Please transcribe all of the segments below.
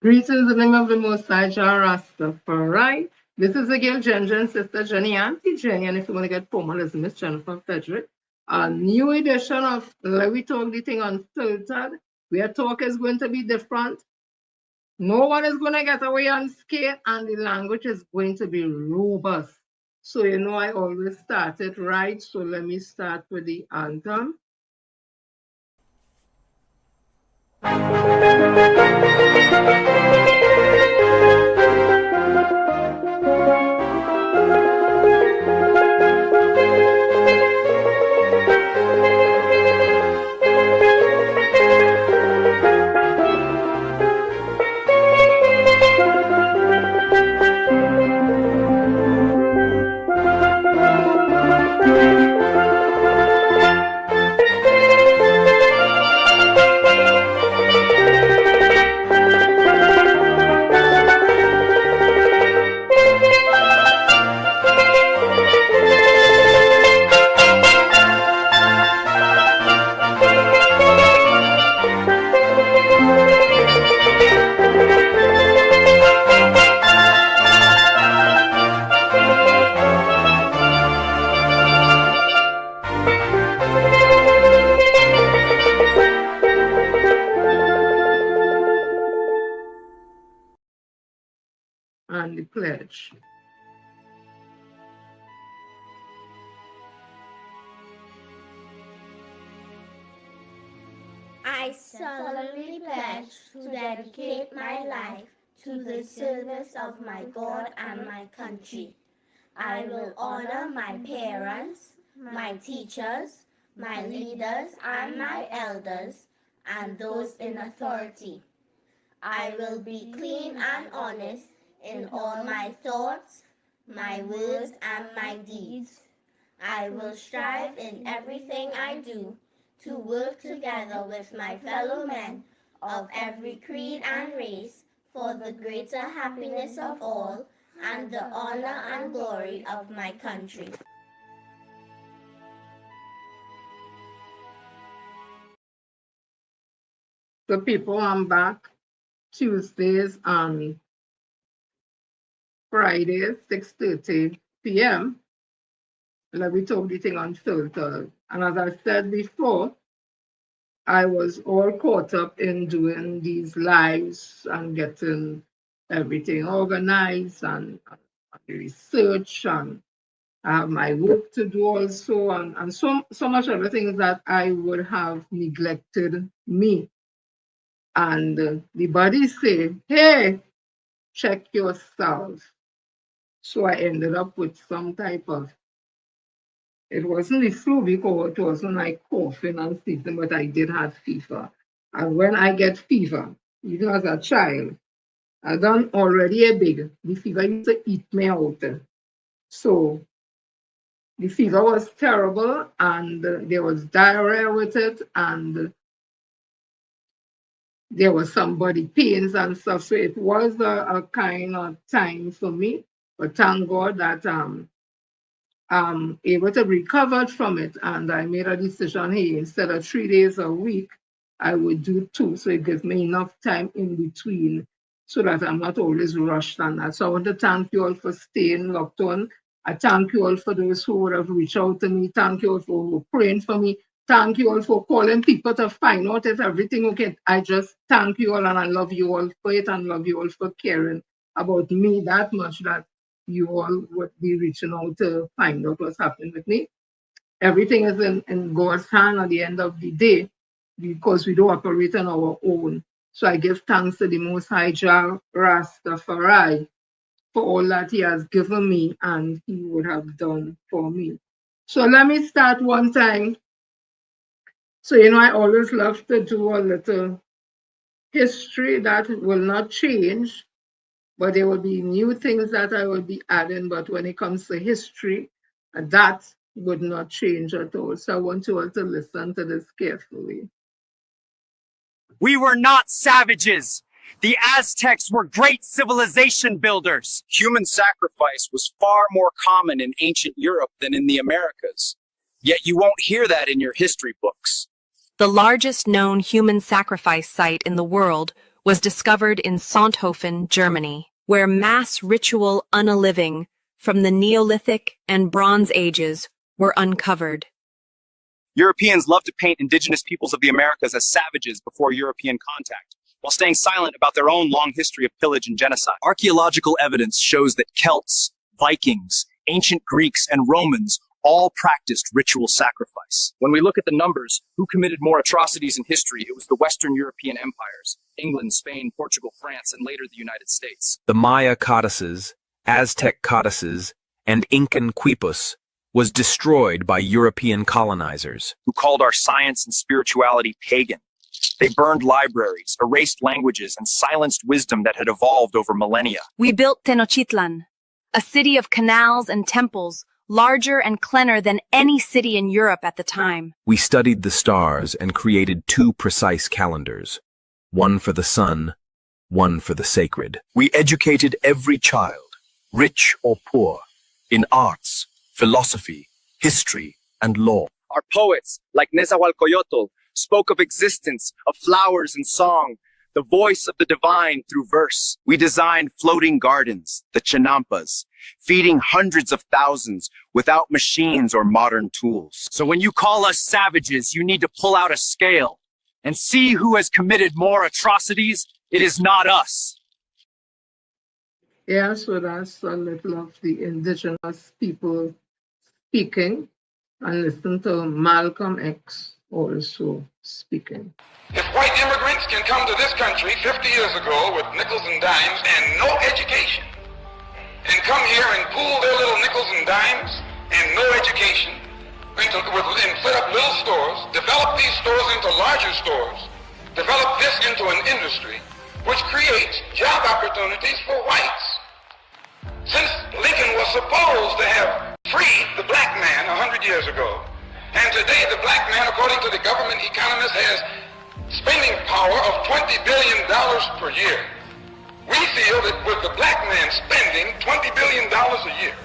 Greetings in the name of the Most High Jah Rastafari. This is again Ginger and Sister Jenny, Auntie Jenny, and if you want to get formal, it's Miss Jennifer Frederick. A new edition of Let We Talk the Thing Unfiltered, where talk is going to be different. No one is going to get away unscathed, and the language is going to be robust. So, I always start it right. So, let me start with the anthem. And the pledge. I solemnly pledge to dedicate my life to the service of my God and my country. I will honor my parents, my teachers, my leaders, and my elders, and those in authority. I will be clean and honest in all my thoughts, my words, and my deeds. I will strive in everything I do to work together with my fellow men of every creed and race for the greater happiness of all and the honor and glory of my country. So people, I'm back Tuesdays and Fridays, 6:30 p.m. Let me talk the thing unfiltered. And as I said before, I was all caught up in doing these lives and getting everything organized and research, and I have my work to do also, and so much other things that I would have neglected me. And the body say, hey, check yourself. So I ended up with some type of, it wasn't the flu because it wasn't like coughing and sneezing, but I did have fever. And when I get fever, even as a child, I done already a big, the fever used to eat me out. So the fever was terrible, and there was diarrhea with it, and there was some body pains and stuff. So it was a kind of time for me. But thank God that I'm able to recover from it. And I made a decision, hey, instead of 3 days a week, I would do 2. So it gives me enough time in between so that I'm not always rushed on that. So I want to thank you all for staying locked on. I thank you all for those who would have reached out to me. Thank you all for praying for me. Thank you all for calling people to find out if everything okay. I just thank you all, and I love you all for it, and love you all for caring about me that much that you all would be reaching out to find out what's happening with me. Everything is in God's hand at the end of the day because we don't operate on our own. So I give thanks to the Most High Jah Rastafari for all that He has given me and He would have done for me. So let me start one time. So, I always love to do a little history that will not change, but there will be new things that I will be adding. But when it comes to history, that would not change at all. So I want you all to listen to this carefully. We were not savages. The Aztecs were great civilization builders. Human sacrifice was far more common in ancient Europe than in the Americas. Yet you won't hear that in your history books. The largest known human sacrifice site in the world was discovered in Sonthofen, Germany, where mass ritual unaliving from the Neolithic and Bronze Ages were uncovered. Europeans love to paint indigenous peoples of the Americas as savages before European contact, while staying silent about their own long history of pillage and genocide. Archaeological evidence shows that Celts, Vikings, ancient Greeks, and Romans all practiced ritual sacrifice. When we look at the numbers, who committed more atrocities in history, it was the Western European empires, England, Spain, Portugal, France, and later the United States. The Maya codices, Aztec codices, and Incan quipus was destroyed by European colonizers, who called our science and spirituality pagan. They burned libraries, erased languages, and silenced wisdom that had evolved over millennia. We built Tenochtitlan, a city of canals and temples, larger and cleaner than any city in Europe at the time. We studied the stars and created 2 precise calendars, one for the sun, one for the sacred. We educated every child, rich or poor, in arts, philosophy, history, and law. Our poets, like Nezahualcoyotl, spoke of existence, of flowers and song, the voice of the divine through verse. We designed floating gardens, the chinampas, feeding hundreds of thousands without machines or modern tools. So when you call us savages, you need to pull out a scale and see who has committed more atrocities. It is not us. Yeah, so that's a little of the indigenous people speaking, and listen to Malcolm X also speaking. If white immigrants can come to this country 50 years ago with nickels and dimes and no education, and come here and pool their little nickels and dimes and no education, and set up little stores, develop these stores into larger stores, develop this into an industry which creates job opportunities for whites. Since Lincoln was supposed to have freed the black man 100 years ago, and today the black man, according to the government economist, has spending power of $20 billion per year. We feel that with the black man spending $20 billion a year,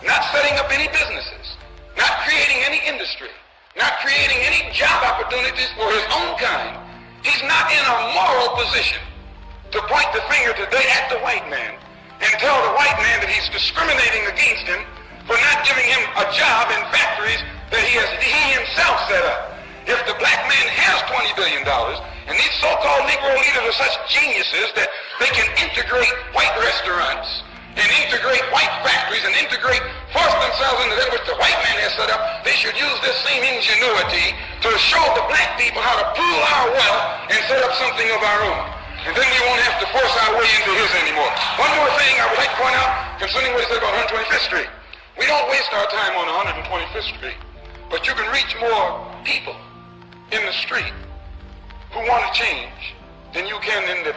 not setting up any businesses, not creating any industry, not creating any job opportunities for his own kind, he's not in a moral position to point the finger today at the white man and tell the white man that he's discriminating against him for not giving him a job in factories that he himself set up. If the black man has $20 billion, and these so-called Negro leaders are such geniuses that they can integrate white restaurants and integrate white factories and force themselves into that which the white man has set up, they should use this same ingenuity to show the black people how to pool our wealth and set up something of our own. And then we won't have to force our way into his anymore. One more thing I would like to point out concerning what he said about 125th Street. We don't waste our time on 125th Street, but you can reach more people in the street who want to change than you can in the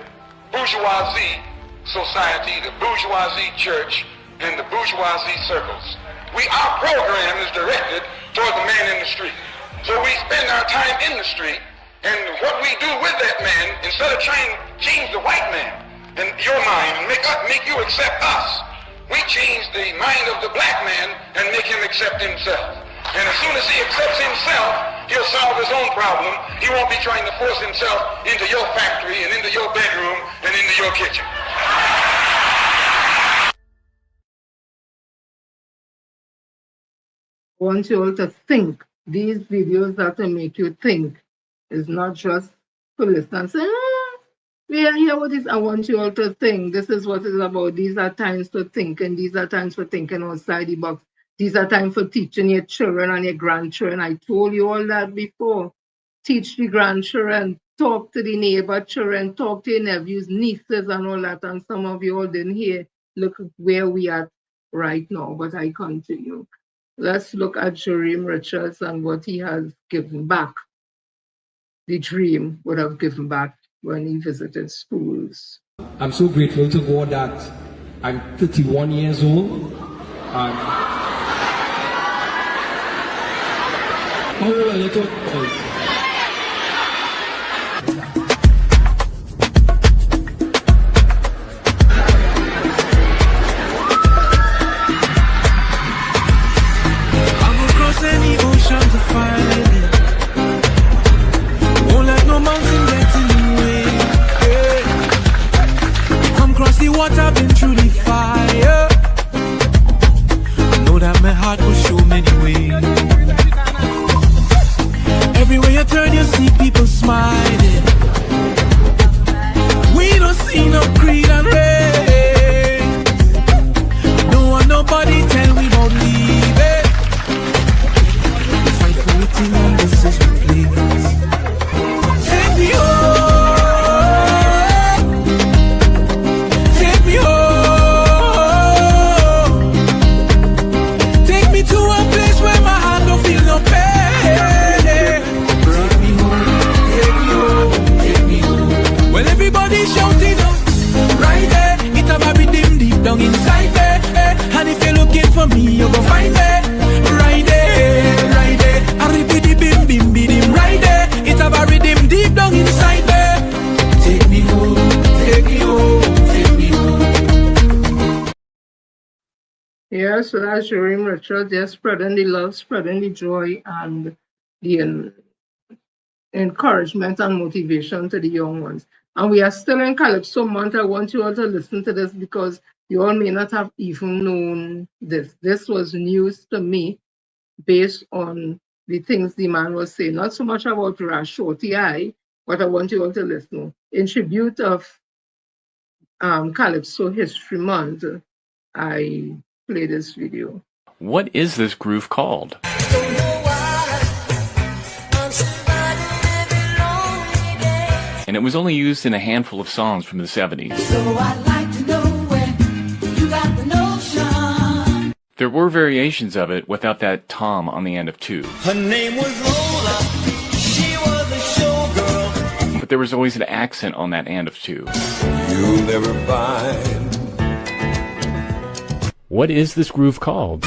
bourgeoisie society, the bourgeoisie church, and the bourgeoisie circles. Our program is directed toward the man in the street. So we spend our time in the street, and what we do with that man, instead of trying to change the white man and your mind and make you accept us, we change the mind of the black man and make him accept himself. And as soon as he accepts himself, he'll solve his own problem. He won't be trying to force himself into your factory and into your bedroom and into your kitchen. I want you all to think. These videos that will make you think. It's not just to listen and say, we are here with this. I want you all to think. This is what it's about. These are times to think, and these are times for thinking outside the box. These are times for teaching your children and your grandchildren. I told you all that before. Teach the grandchildren, talk to the neighbor children, talk to your nephews, nieces, and all that. And some of you all didn't hear. Look where we are right now, but I continue. Let's look at Jerome Richards and what he has given back. The dream would have given back when he visited schools. I'm so grateful to God that I'm 31 years old. How old are you talking? Any ocean to find it. Won't let no mountain get in the way. Yeah. what I've been through the fire. I know that my heart will show many ways. Everywhere you turn, you see people smiling. We don't see no creed and race. Don't want nobody tell me about leaving. We fight for everything and this is what please. Take me home. Take me home. Take me to a place where my heart don't feel no pain. Take me home. Take me home. Take me home. Well, everybody shouting out right there. It have a rhythm deep down inside there. And if you're looking for me, you go find me right there, right there. A ribidi bim bim bim right there. It have a rhythm deep down inside there. Take me home, take me home, take me home. Yeah, so that's Jerome Richard, just spreading the love, spreading the joy, and the encouragement and motivation to the young ones. And we are still in Calypso month. I want you all to listen to this because you all may not have even known this. This was news to me based on the things the man was saying. Not so much about Shorty I, but I want you all to listen. In tribute of Calypso History Month, I play this video. What is this groove called? And it was only used in a handful of songs from the 70s. So I'd like to know where you got the notion. There were variations of it without that tom on the end of 2. Her name was Lola. She was a showgirl. But there was always an accent on that end of 2. You'll never find. What is this groove called?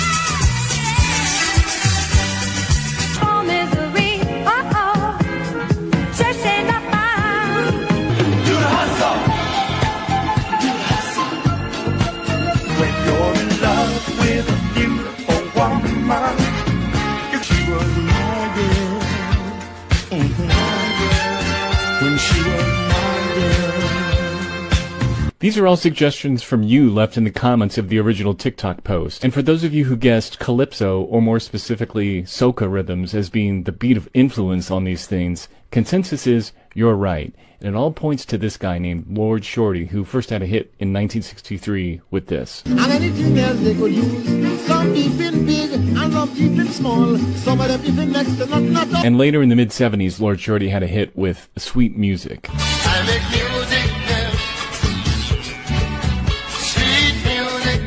These are all suggestions from you left in the comments of the original TikTok post. And for those of you who guessed calypso, or more specifically soca rhythms, as being the beat of influence on these things, consensus is you're right. And it all points to this guy named Lord Shorty, who first had a hit in 1963 with this. And anything else they could use. Some keeping big and some keeping small. Some of them keeping next to not. And later in the mid-70s, Lord Shorty had a hit with Sweet Music. I make music.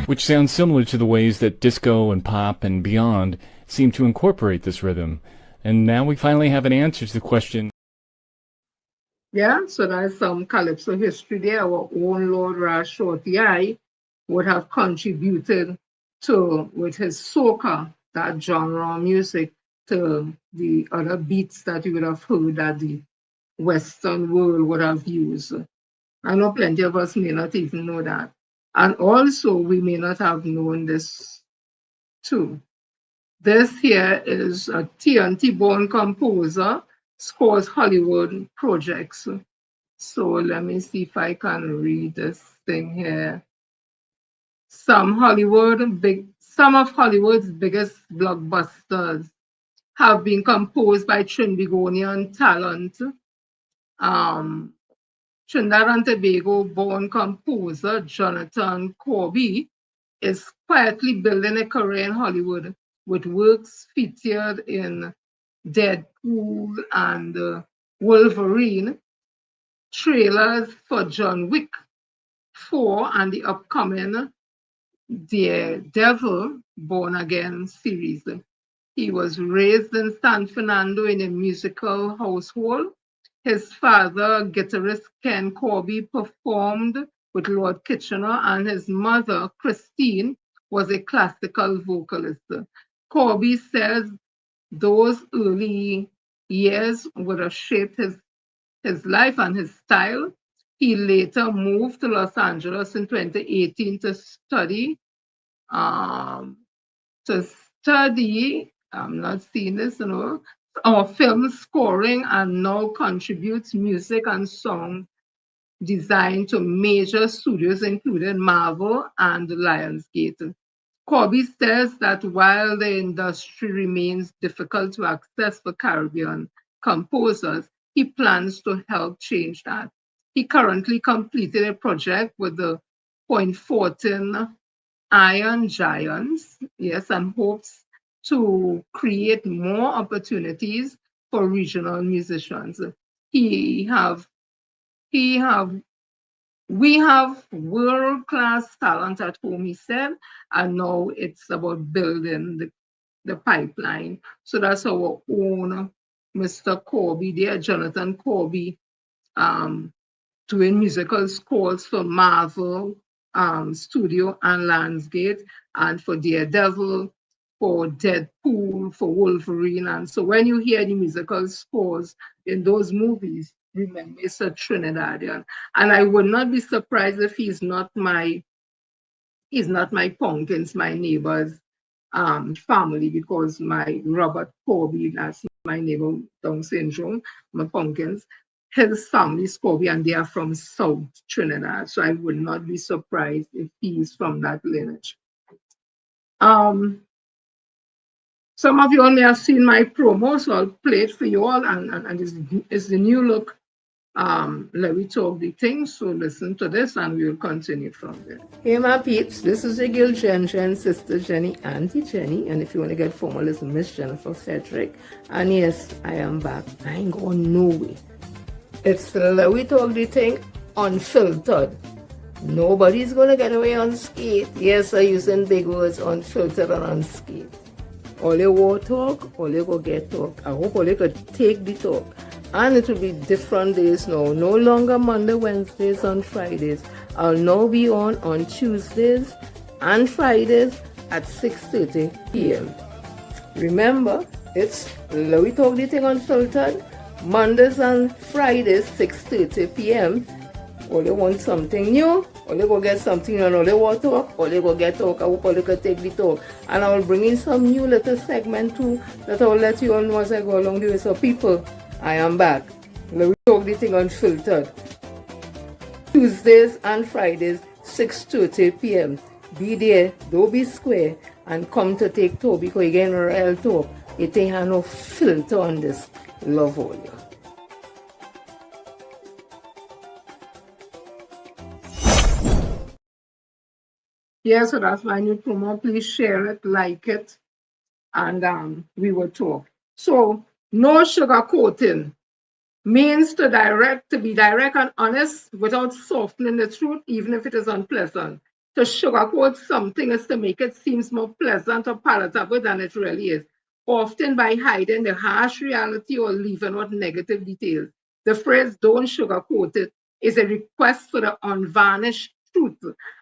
Which sounds similar to the ways that disco and pop and beyond seem to incorporate this rhythm. And now we finally have an answer to the question. Yeah, so that's some Calypso history there. Our own Lord Shorty I would have contributed to, with his soca, that genre of music, to the other beats that you would have heard that the Western world would have used. I know plenty of us may not even know that. And also, we may not have known this too. This here is a TNT-born composer, scores Hollywood projects. So let me see if I can read this thing here. Some of Hollywood's biggest blockbusters have been composed by Trinbagonian talent. Trinidad and Tobago born composer Jonathan Corby is quietly building a career in Hollywood with works featured in Deadpool and Wolverine, trailers for John Wick 4 and the upcoming Daredevil Born Again series. He was raised in San Fernando in a musical household. His father, guitarist Ken Corby, performed with Lord Kitchener, and his mother, Christine, was a classical vocalist. Corby says those early years would have shaped his life and his style. He later moved to Los Angeles in 2018 to study. I'm not seeing this, film scoring, and now contributes music and song designed to major studios, including Marvel and Lionsgate. Corby says that while the industry remains difficult to access for Caribbean composers, he plans to help change that. He currently completed a project with the Point Fortin Iron Giants, yes, and hopes to create more opportunities for regional musicians. He have, he have, we have world-class talent at home, he said, and now it's about building the pipeline. So that's our own Mr. Corby there, Jonathan Corby, doing musical scores for Marvel Studio and Lionsgate, and for Daredevil, for Deadpool, for Wolverine. And so when you hear the musical scores in those movies, remember it's a Trinidadian. And I would not be surprised if he's not my pumpkins, my neighbor's family, because my Robert Corby, that's my neighbor, Down syndrome, my pumpkins, his family is Corby and they are from South Trinidad. So I would not be surprised if he's from that lineage. Some of you all may have seen my promo, so I'll play it for you all, and it's the new look. Let me talk the thing, so listen to this and we'll continue from there. Hey my peeps, this is your girl Jen, Sister Jenny, Auntie Jenny, and if you want to get formal, it's Miss Jennifer Frederick. And yes, I am back. I ain't going nowhere. It's Let We Talk the Thing Unfiltered. Nobody's gonna get away unscathed. Yes, I'm using big words, unfiltered and unscathed. All you want talk, all you go get talk. I hope all you could take the talk. And it will be different days now. No longer Monday, Wednesdays, and Fridays. I'll now be on Tuesdays and Fridays at 6:30 p.m. Remember, it's Let We Talk the Thing Unfiltered. Mondays and Fridays, 6:30 p.m. All you want something new, all you go get something new, and all you want talk, all you go get talk. I hope all you can take the talk. And I will bring in some new little segment too that I will let you all know as I go along the way. So people, I am back. Let We Talk the Thing Unfiltered. Tuesdays and Fridays, 6:30 p.m. Be there, don't be square, and come to take talk because you get real talk. You ain't have no filter on this. Love all you. Yeah, so that's my new promo. Please share it, like it, and we will talk. So, no sugarcoating means to be direct and honest without softening the truth, even if it is unpleasant. To sugarcoat something is to make it seem more pleasant or palatable than it really is, often by hiding the harsh reality or leaving out negative details. The phrase "don't sugarcoat it" is a request for the unvarnished truth,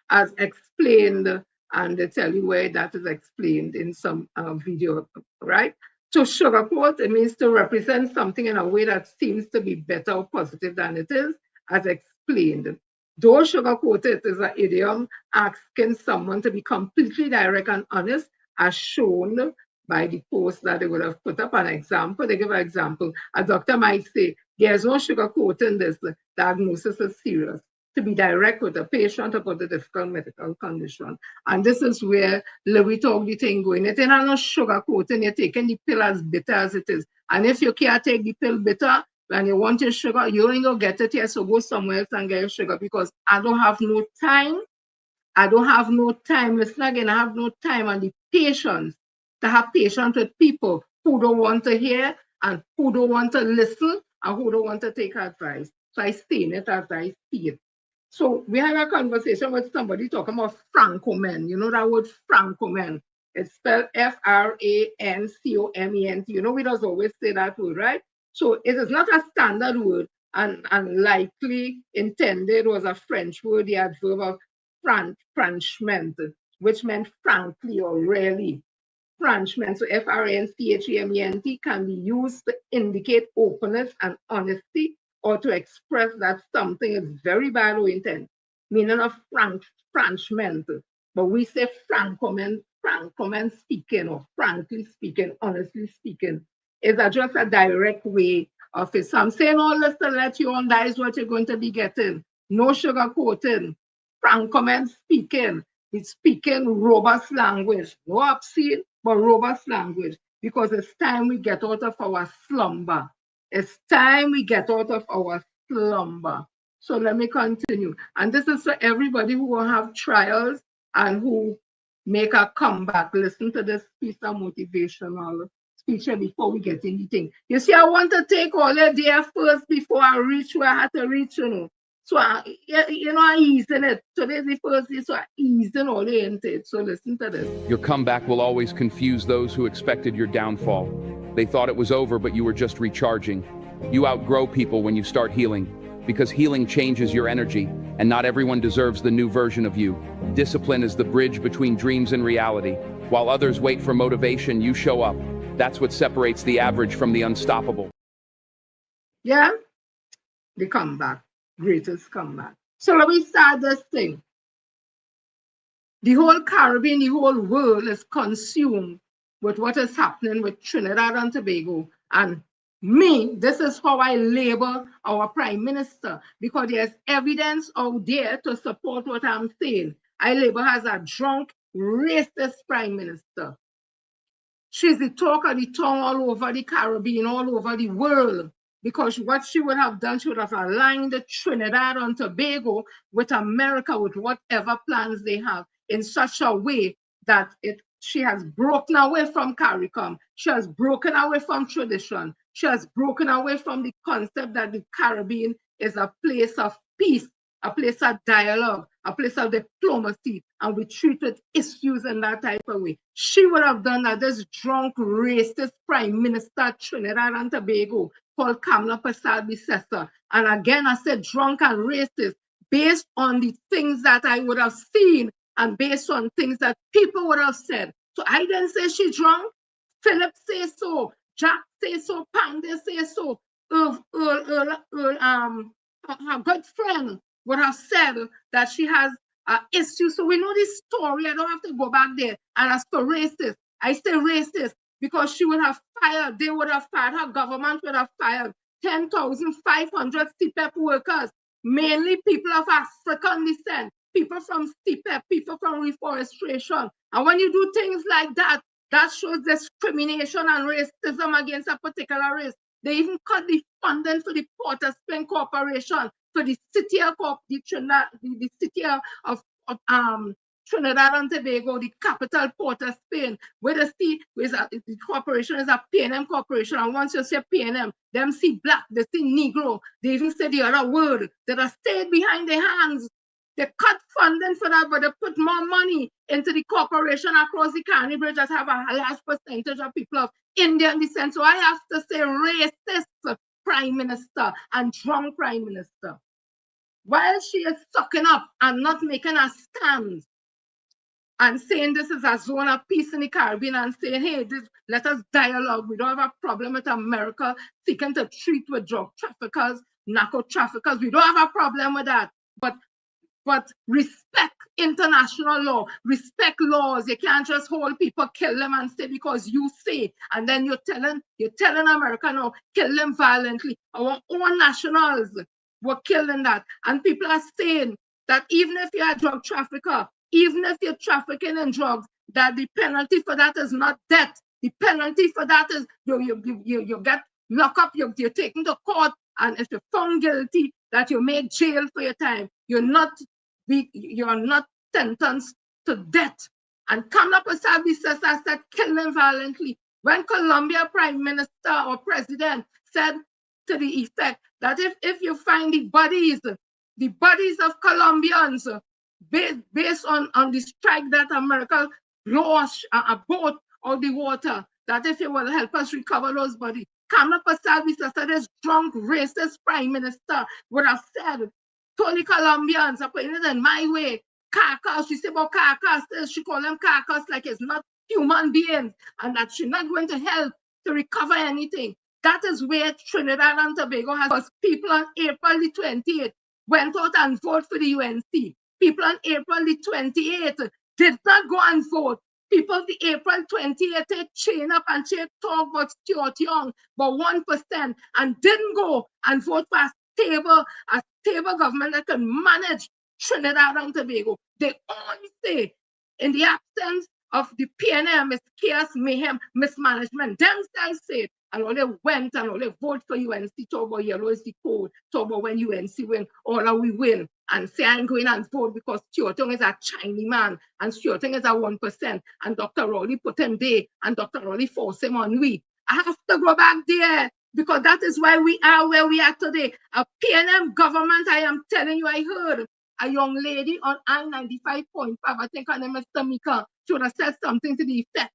as explained, and they tell you where that is explained in some video, right? To sugarcoat, it means to represent something in a way that seems to be better or positive than it is, as explained. Don't sugarcoat it is an idiom asking someone to be completely direct and honest, as shown by the post that they would have put up an example. They give an example. A doctor might say, there's no sugarcoating this, the diagnosis is serious. To be direct with a patient about the difficult medical condition. And this is where we talk the thing going. It ain't no sugarcoating, you're taking the pill as bitter as it is. And if you can't take the pill bitter, when you want your sugar, you ain't gonna get it here, so go somewhere else and get your sugar, because I don't have no time. I don't have no time. Listen again, I have no time and the patience to have patience with people who don't want to hear and who don't want to listen and who don't want to take advice. So I see it as I see it. So we had a conversation with somebody talking about Francomen. You know that word Francomen? It's spelled Francomment. You know, we just always say that word, right? So it is not a standard word, and likely intended was a French word, the adverb of franchement, which meant frankly or really. Franchement, so Franchement can be used to indicate openness and honesty, or to express that something is very bad or intense, meaning of franchement. But we say francoment speaking, or frankly speaking, honestly speaking, is just a direct way of it. So I'm saying all this to let you on, that is what you're going to be getting. No sugarcoating. Frank comment speaking. He's speaking robust language. No obscene, but robust language. Because it's time we get out of our slumber. It's time we get out of our slumber. So let me continue. And this is for everybody who will have trials and who make a comeback. Listen to this piece of motivational speech before we get anything. You see, I want to take all the day first before I reach where I had to reach, you know. So, I easing it. Today's the first day, so I easing all the into it. So listen to this. Your comeback will always confuse those who expected your downfall. They thought it was over, but you were just recharging. You outgrow people when you start healing, because healing changes your energy, and not everyone deserves the new version of you. Discipline is the bridge between dreams and reality. While others wait for motivation, you show up. That's what separates the average from the unstoppable. Yeah? The comeback. Greatest comeback. So let me start this thing. The whole Caribbean, the whole world is consumed with what is happening with Trinidad and Tobago. And me, this is how I label our Prime Minister, because there's evidence out there to support what I'm saying. I label her as a drunk, racist Prime Minister. She's the talk of the tongue all over the Caribbean, all over the world. Because what she would have done, she would have aligned Trinidad and Tobago with America, with whatever plans they have, in such a way that she has broken away from CARICOM. She has broken away from tradition. She has broken away from the concept that the Caribbean is a place of peace, a place of dialogue, a place of diplomacy, and we treated issues in that type of way. She would have done that. This drunk, racist Prime Minister Trinidad and Tobago called Kamla Persad-Bissessar. And again, I said drunk and racist based on the things that I would have seen and based on things that people would have said. So I didn't say she drunk. Philip says so. Jack says so. Panda says so. Her good friend would have said that she has issues. So we know this story. I don't have to go back there. And as for racist, I say racist because she would have fired, they would have fired, her government would have fired 10,500 CPEP workers, mainly people of African descent, people from CPEP, people from reforestation. And when you do things like that, that shows discrimination and racism against a particular race. They even cut the funding for the Port of Spain Corporation, for the city of the city of Trinidad and Tobago, the capital Port of Spain, where the corporation is a P&M corporation. And once you say P&M, them see black, they see Negro, they even say the other word that are stayed behind their hands. They cut funding for that, but they put more money into the corporation across the Carney Bridge that have a large percentage of people of Indian descent. So I have to say racist Prime Minister and drunk Prime Minister. While she is sucking up and not making a stand and saying this is a zone of peace in the Caribbean and saying, hey, let us dialogue. We don't have a problem with America seeking to treat with drug traffickers, narco traffickers. We don't have a problem with that. But respect international law, respect laws. You can't just hold people, kill them and say because you say, and then you're telling America now, kill them violently. Our own nationals were killing that. And people are saying that even if you're a drug trafficker, even if you're trafficking in drugs, that the penalty for that is not death. The penalty for that is you get locked up, you're taken to court, and if you're found guilty, that you make jail for your time. You're not sentenced to death. And Kamla Persad-Bissessar said, kill them violently. When Colombia Prime Minister or President said to the effect that if you find the bodies of Colombians based on the strike that America launched a boat on the water, that if you will help us recover those bodies. Kamla Persad-Bissessar, this drunk, racist Prime Minister, would have said, Tony Colombians are putting it in my way. Carcass, she said about carcass, she call them carcass like it's not human beings, and that she's not going to help to recover anything. That is where Trinidad and Tobago has, because people on April the 28th went out and voted for the UNC. People on April the 28th did not go and vote. People the April 28th take chain up and take talk about Stuart Young, but 1%, and didn't go and vote for stable government that can manage Trinidad and Tobago. They only say, in the absence of the PNM, it's chaos, mayhem, mismanagement. Themselves say, and all they went and all they vote for UNC, talk about yellow is the code, talk about when UNC win, all we win, and say I'm going and vote because Chiotong is a Chinese man, and Chiotong is a 1%, and Dr. Rowley put him there, and Dr. Rowley forced him on we. I have to go back there, because that is why we are where we are today. A PNM government, I am telling you, I heard a young lady on I-95.5, I think her name is Tamika, she would have said something to the effect.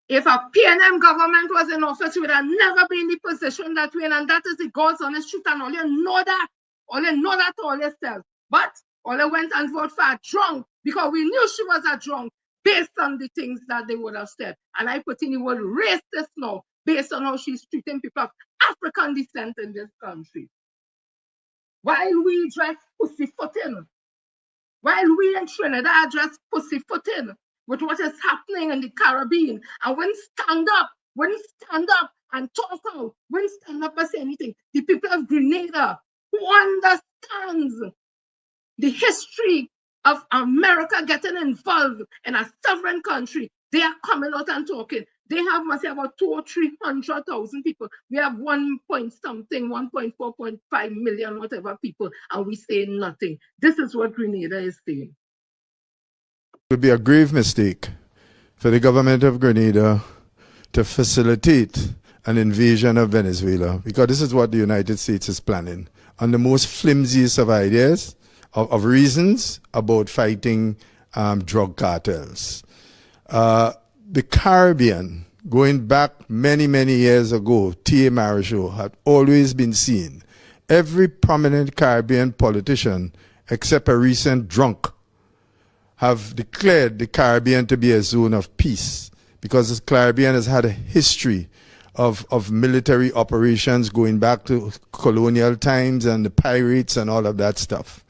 If a PNM government was in office, we would have never been in the position that we're in, and that is the God's honest truth, and all you know that, all yourself. But all they went and voted for a drunk, because we knew she was a drunk, based on the things that they would have said. And I put in the word racist now, based on how she's treating people of African descent in this country. While we dress pussyfooting, while we in Trinidad dress pussyfooting with what is happening in the Caribbean, and when stand up and talk out, when stand up and say anything, the people of Grenada, who understands the history of America getting involved in a sovereign country, they are coming out and talking. They have must have about 200,000 or 300,000 people. We have 1.4.5 million, whatever people, and we say nothing. This is what Grenada is saying. It would be a grave mistake for the government of Grenada to facilitate an invasion of Venezuela, because this is what the United States is planning on the most flimsiest of ideas, of reasons about fighting drug cartels. The Caribbean, going back many, many years ago, T.A. Marichal had always been seen. Every prominent Caribbean politician, except a recent drunk, have declared the Caribbean to be a zone of peace, because the Caribbean has had a history of military operations going back to colonial times and the pirates and all of that stuff.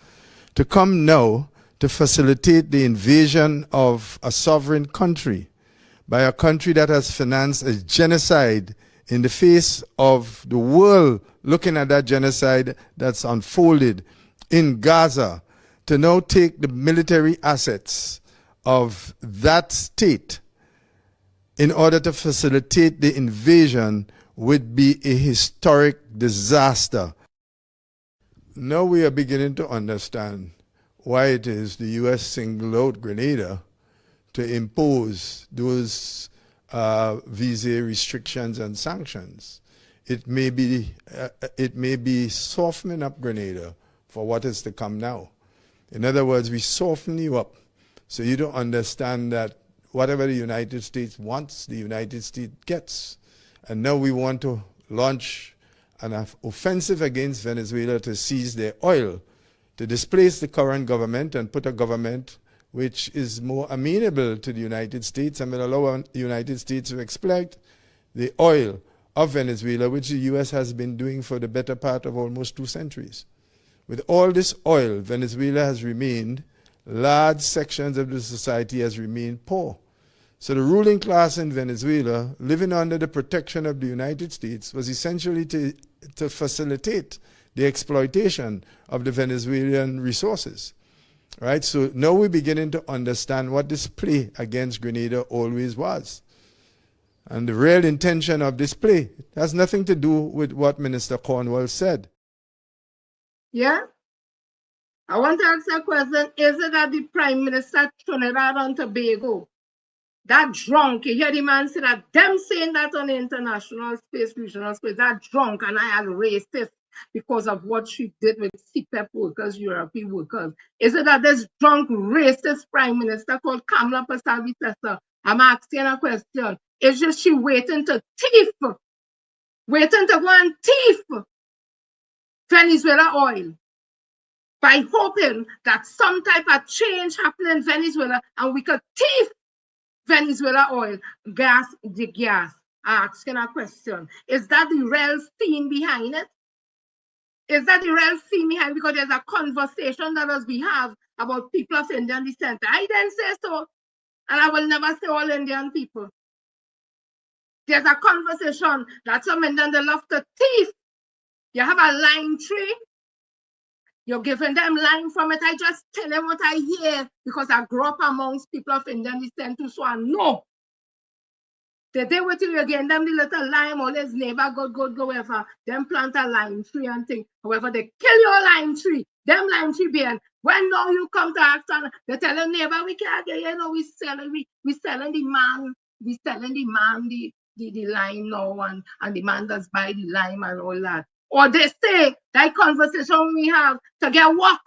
To come now to facilitate the invasion of a sovereign country by a country that has financed a genocide in the face of the world looking at that genocide that's unfolded in Gaza, to now take the military assets of that state in order to facilitate the invasion would be a historic disaster. Now we are beginning to understand why it is the U.S. singled out Grenada to impose those visa restrictions and sanctions. It may be softening up Grenada for what is to come now. In other words, we soften you up so you don't understand that whatever the United States wants, the United States gets. And now we want to launch an offensive against Venezuela to seize their oil, to displace the current government and put a government which is more amenable to the United States and will allow the United States to exploit the oil of Venezuela, which the U.S. has been doing for the better part of almost 2 centuries. With all this oil, Venezuela has remained, large sections of the society has remained poor. So the ruling class in Venezuela, living under the protection of the United States, was essentially to facilitate the exploitation of the Venezuelan resources. Right? So now we're beginning to understand what this play against Grenada always was. And the real intention of this play has nothing to do with what Minister Cornwall said. Yeah? I want to ask a question. Is it that the Prime Minister Trinidad and Tobago, that drunk, you hear the man say that, them saying that on the international space, regional space, that drunk, and I had racist because of what she did with CPEP workers, European workers. Is it that this drunk racist Prime Minister called Kamala Persad-Bissessar, I'm asking a question, is just she waiting to thief, waiting to go and thief Venezuela oil, by hoping that some type of change happen in Venezuela and we could thief Venezuela oil, gas, the gas? Asking a question. Is that the real theme behind it? Is that the real theme behind it? Because there's a conversation that we have about people of Indian descent. I didn't say so, and I will never say all Indian people. There's a conversation that some Indian, they love to thief You have a lime tree. You're giving them lime from it. I just tell them what I hear because I grew up amongst people of Indian descent too, so I know. The day with you again, them the little lime, all his neighbor, go, wherever, them plant a lime tree and thing. However, they kill your lime tree. Them lime tree being. When now you come to act on, they tell the neighbor, we can't get, we selling the man, the lime now, and the man does buy the lime and all that. Or they say, that conversation we have, to get work,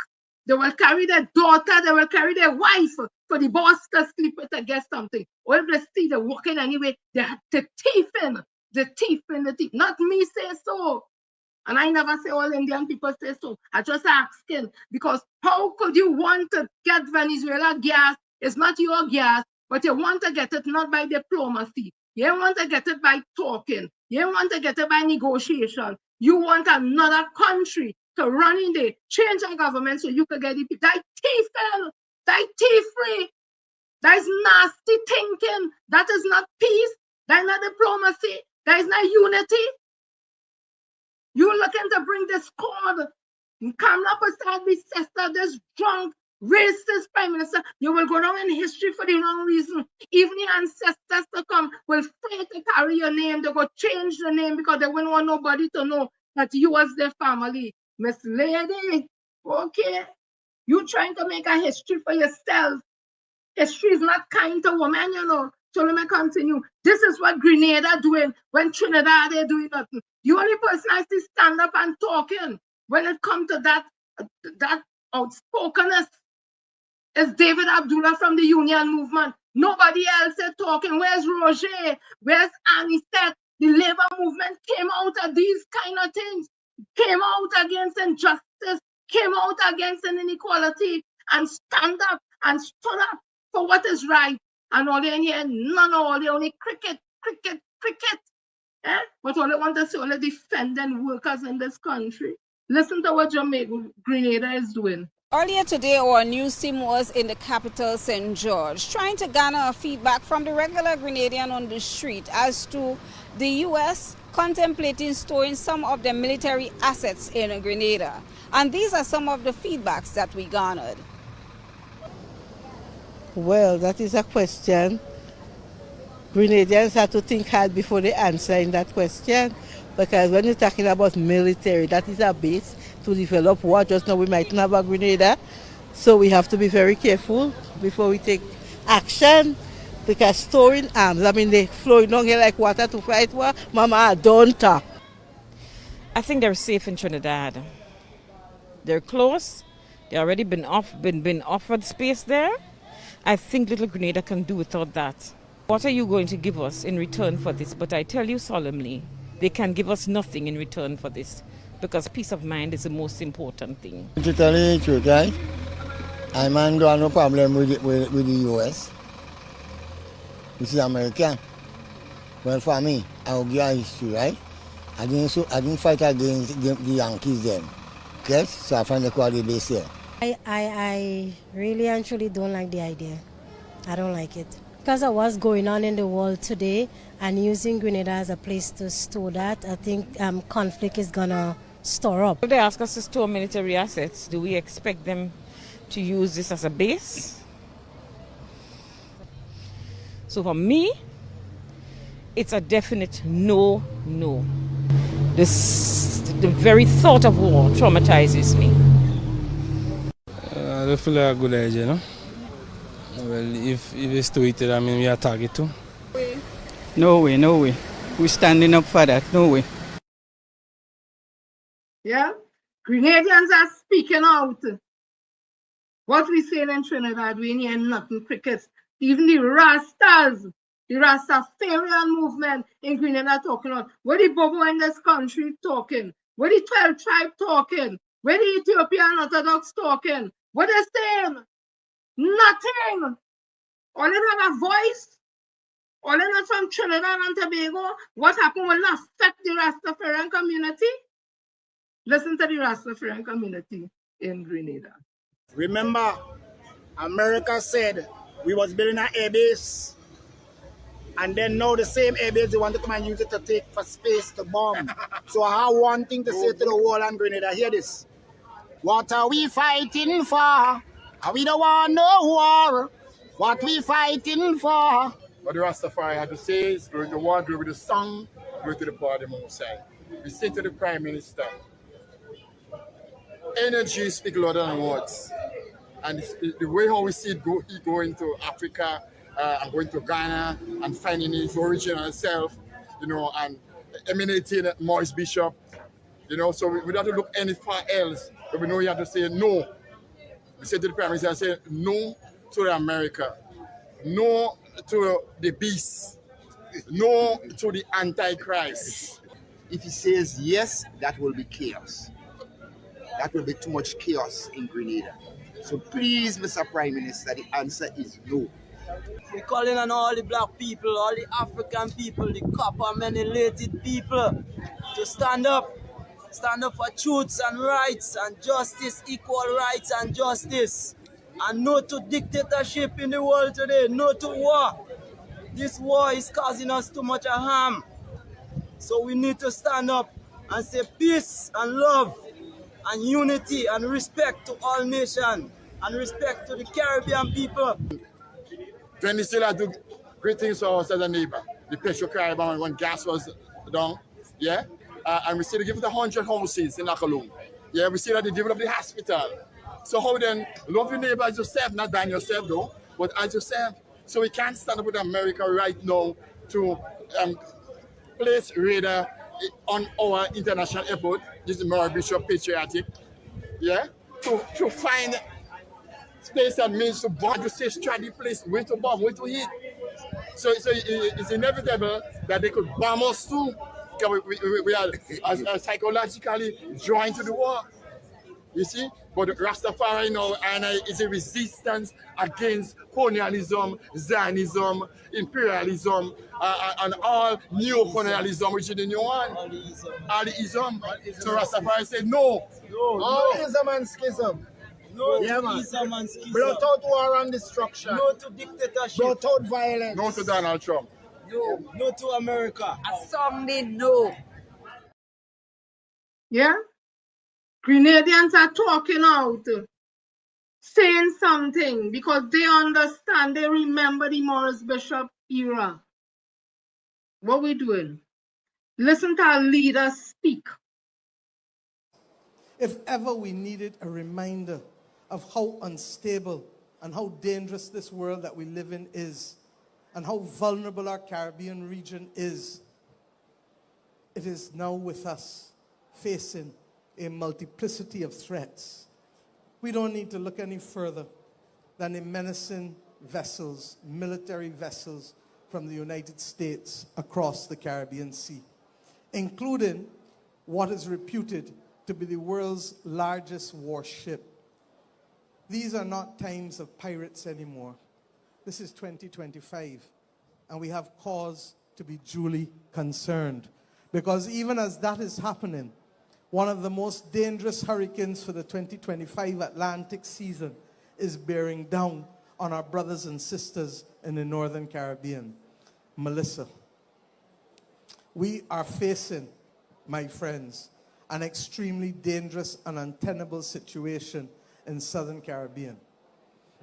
they will carry their daughter, they will carry their wife for the boss to sleep with to get something. Or if they see they're walking anyway, they have the teeth in. Not me say so. And I never say all Indian people say so. I just asking, because how could you want to get Venezuela gas? It's not your gas, but you want to get it not by diplomacy. You want to get it by talking. You want to get it by negotiation. You want another country to run in there, change our government so you can get it. That thief free. That is nasty thinking. That is not peace. That is not diplomacy. That is not unity. You're looking to bring discord. Come up beside this sister, this drunk, racist prime minister. You will go down in history for the wrong reason. Even the ancestors to come will fight to carry your name. They go change the name because they won't want nobody to know that you was their family. Miss Lady, okay? You trying to make a history for yourself. History is not kind to women, you know. So let me continue. This is what Grenada doing when Trinidad they're doing nothing. The only person I see stand up and talking when it comes to that outspokenness is David Abdullah from the Union Movement. Nobody else is talking. Where's Roger? Where's Anisette? The labor movement came out of these kind of things, came out against injustice, came out against inequality, and stand up and stood up for what is right. And all they hear, none of all, they only cricket. But all they want to say, all the defending workers in this country. Listen to what Jamaica Grenada is doing. Earlier today, our news team was in the capital, St. George, trying to garner feedback from the regular Grenadian on the street as to the U.S. contemplating storing some of their military assets in Grenada. And these are some of the feedbacks that we garnered. Well, that is a question. Grenadians have to think hard before they answer in that question. Because when you're talking about military, that is a base to develop war. Just now we might not have a Grenada. So we have to be very careful before we take action. Because storing arms, I mean, they flowing down here like water to fight war. Mama, don't talk. I think they're safe in Trinidad. They're close. They already been offered space there. I think little Grenada can do without that. What are you going to give us in return for this? But I tell you solemnly, they can give us nothing in return for this, because peace of mind is the most important thing. To tell you the truth, right? I man don't have no problem with the US. This is America. Well, for me, I will give you a history, right? I didn't fight against the Yankees then. Okay? So I find the quality base here. I really and truly don't like the idea. I don't like it. Because of what's going on in the world today and using Grenada as a place to store that, I think conflict is going to store up. If they ask us to store military assets, do we expect them to use this as a base? So for me, it's a definite no. The very thought of war traumatizes me. I feel like a good idea, no? Well, if it's tweeted, I mean, we are target too. No way. We're standing up for that, no way. Yeah? Grenadians are speaking out. What we say in Trinidad, we ain't hear nothing crickets. Even the Rastas, the Rastafarian movement in Grenada talking on. What the Bobo in this country talking? What the 12 tribe talking? Where the Ethiopian Orthodox talking? What they saying? Nothing. All they have a voice. All they not from Trinidad and Tobago. What happened will not affect the Rastafarian community. Listen to the Rastafarian community in Grenada. Remember, America said we was building an air base And then now the same airbase, they want to come and use it to take for space to bomb. So I have one thing to say to the whole and Grenada. Hear this. What are we fighting for? We don't want no war. What we fighting for? What the Rastafari had to say is during the war, during the song, during to the party outside. We say to the Prime Minister, energy speaks louder than words. And the way how we see it go, he going to Africa and going to Ghana and finding his original self, you know, and emanating Morris Bishop, you know, so we don't have to look any far else, but we know you have to say no. We say to the Prime Minister, say no to America, no to the beast, no to the Antichrist. If he says yes, that will be chaos. That will be too much chaos in Grenada. So please, Mr. Prime Minister, the answer is no. We're calling on all the black people, all the African people, the copper melanated people to stand up for truths and rights and justice, equal rights and justice. And no to dictatorship in the world today, no to war. This war is causing us too much harm. So we need to stand up and say peace and love and unity and respect to all nations and respect to the Caribbean people. Venezuela do great things for us as a neighbor. The Petro-Caribbean when gas was down, yeah? And we see they give it 100 houses in Akalum. Yeah, we see that they develop the hospital. So how then, love your neighbor as yourself, not than yourself though, but as yourself. So we can't stand up with America right now to place radar on our international airport. This is Morris Bishop Patriotic, yeah? To find space that means to bomb, to say strategy place, where to bomb, where to hit. So it's inevitable that they could bomb us too. Because we are psychologically drawn to the war. You see? But Rastafari now is a resistance against colonialism, Zionism, imperialism, and all neo-colonialism, which is the new one. All the ism. So Rastafari said no. All ism and schism. No yeah, to ism and schism. Blot out war and destruction. No to dictatorship. Blot out violence. No to Donald Trump. No to America. A song they know. Yeah? Grenadians are talking out, saying something because they understand, they remember the Morris Bishop era. What we doing? Listen to our leaders speak. If ever we needed a reminder of how unstable and how dangerous this world that we live in is, and how vulnerable our Caribbean region is, it is now with us, facing a multiplicity of threats. We don't need to look any further than the menacing vessels, military vessels from the United States across the Caribbean Sea, including what is reputed to be the world's largest warship. These are not times of pirates anymore. This is 2025, and we have cause to be duly concerned, because even as that is happening, one of the most dangerous hurricanes for the 2025 Atlantic season is bearing down on our brothers and sisters in the Northern Caribbean. Melissa, we are facing, my friends, an extremely dangerous and untenable situation in Southern Caribbean.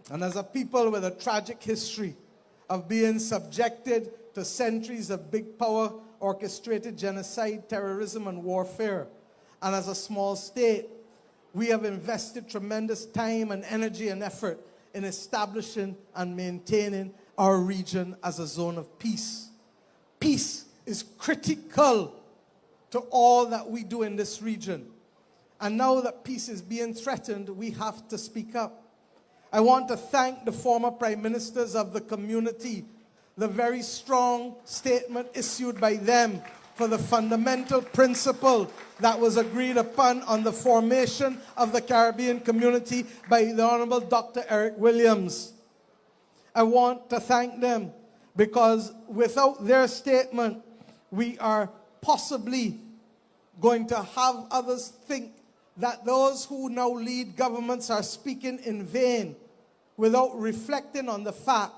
And as a people with a tragic history of being subjected to centuries of big power, orchestrated genocide, terrorism, and warfare, and as a small state, we have invested tremendous time and energy and effort in establishing and maintaining our region as a zone of peace. Peace is critical to all that we do in this region. And now that peace is being threatened, we have to speak up. I want to thank the former prime ministers of the community, the very strong statement issued by them for the fundamental principle that was agreed upon on the formation of the Caribbean community by the Honorable Dr. Eric Williams. I want to thank them because without their statement, we are possibly going to have others think that those who now lead governments are speaking in vain without reflecting on the fact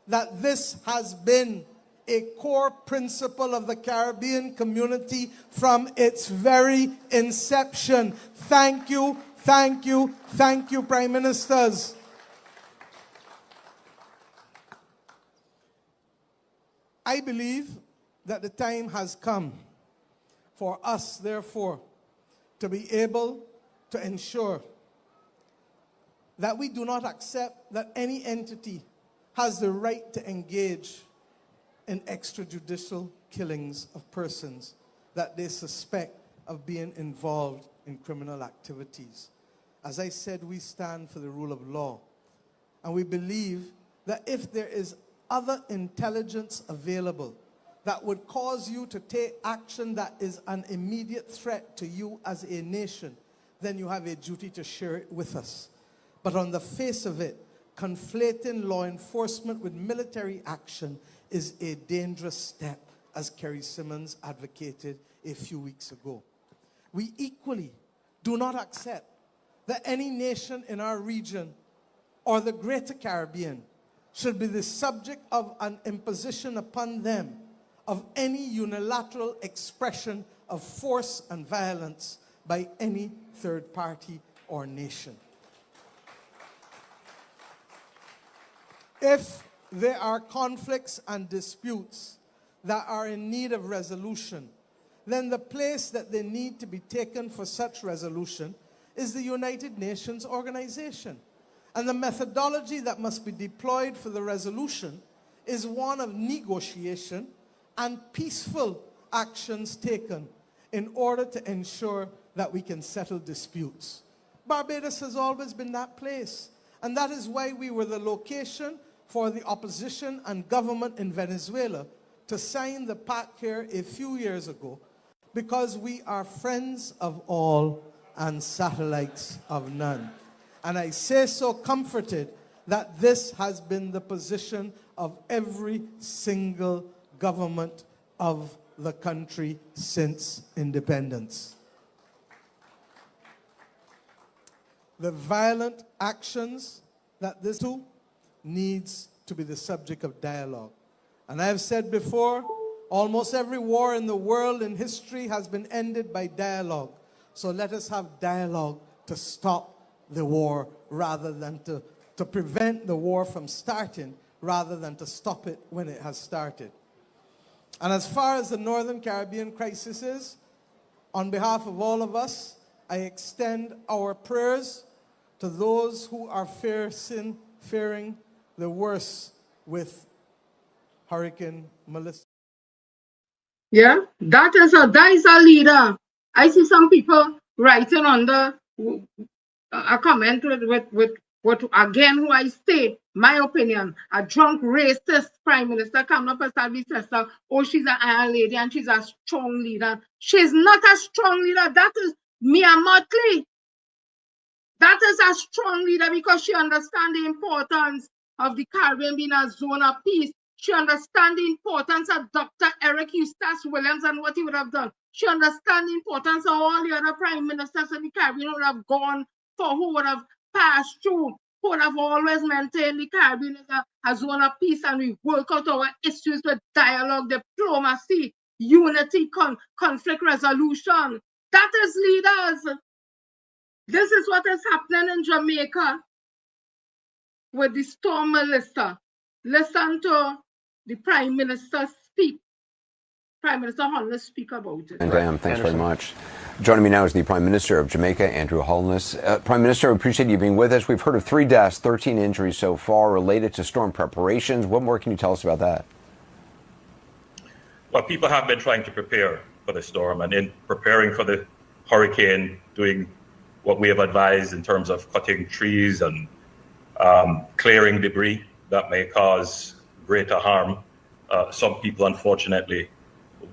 that this has been a core principle of the Caribbean community from its very inception. Thank you, thank you, thank you, Prime Ministers. I believe that the time has come for us, therefore, to be able to ensure that we do not accept that any entity has the right to engage in extrajudicial killings of persons that they suspect of being involved in criminal activities. As I said, we stand for the rule of law, and we believe that if there is other intelligence available that would cause you to take action that is an immediate threat to you as a nation, then you have a duty to share it with us. But on the face of it, conflating law enforcement with military action is a dangerous step, as Kerry Simmons advocated a few weeks ago. We equally do not accept that any nation in our region or the Greater Caribbean should be the subject of an imposition upon them of any unilateral expression of force and violence by any third party or nation. If there are conflicts and disputes that are in need of resolution, then the place that they need to be taken for such resolution is the United Nations organization. And the methodology that must be deployed for the resolution is one of negotiation and peaceful actions taken in order to ensure that we can settle disputes. Barbados has always been that place, and that is why we were the location for the opposition and government in Venezuela to sign the pact here a few years ago, because we are friends of all and satellites of none. And I say so comforted that this has been the position of every single government of the country since independence. The violent actions that this do needs to be the subject of dialogue. And I have said before, almost every war in the world in history has been ended by dialogue. So let us have dialogue to stop the war rather than to prevent the war from starting, rather than to stop it when it has started. And as far as the Northern Caribbean crisis is, on behalf of all of us, I extend our prayers to those who are fearing the worst with Hurricane Melissa. Yeah, that is a leader. I see some people writing under a comment with what again, who I state, my opinion, a drunk racist prime minister coming up and start with sister, oh, she's an iron lady and she's a strong leader. She's not a strong leader. That is Mia Motley. That is a strong leader because she understands the importance of the Caribbean being a zone of peace. She understands the importance of Dr. Eric Eustace Williams and what he would have done. She understands the importance of all the other prime ministers in the Caribbean who would have gone for, who would have passed through, who would have always maintained the Caribbean as a zone of peace, and we work out our issues with dialogue, diplomacy, unity, conflict resolution. That is leaders. This is what is happening in Jamaica with the storm Melissa. Listen to the Prime Minister speak. Prime Minister Holness speak about it. And thanks very much. Joining me now is the Prime Minister of Jamaica, Andrew Holness. Prime Minister, we appreciate you being with us. We've heard of 3 deaths, 13 injuries so far related to storm preparations. What more can you tell us about that? Well, people have been trying to prepare for the storm, and in preparing for the hurricane, doing what we have advised in terms of cutting trees and clearing debris that may cause greater harm. Some people, unfortunately,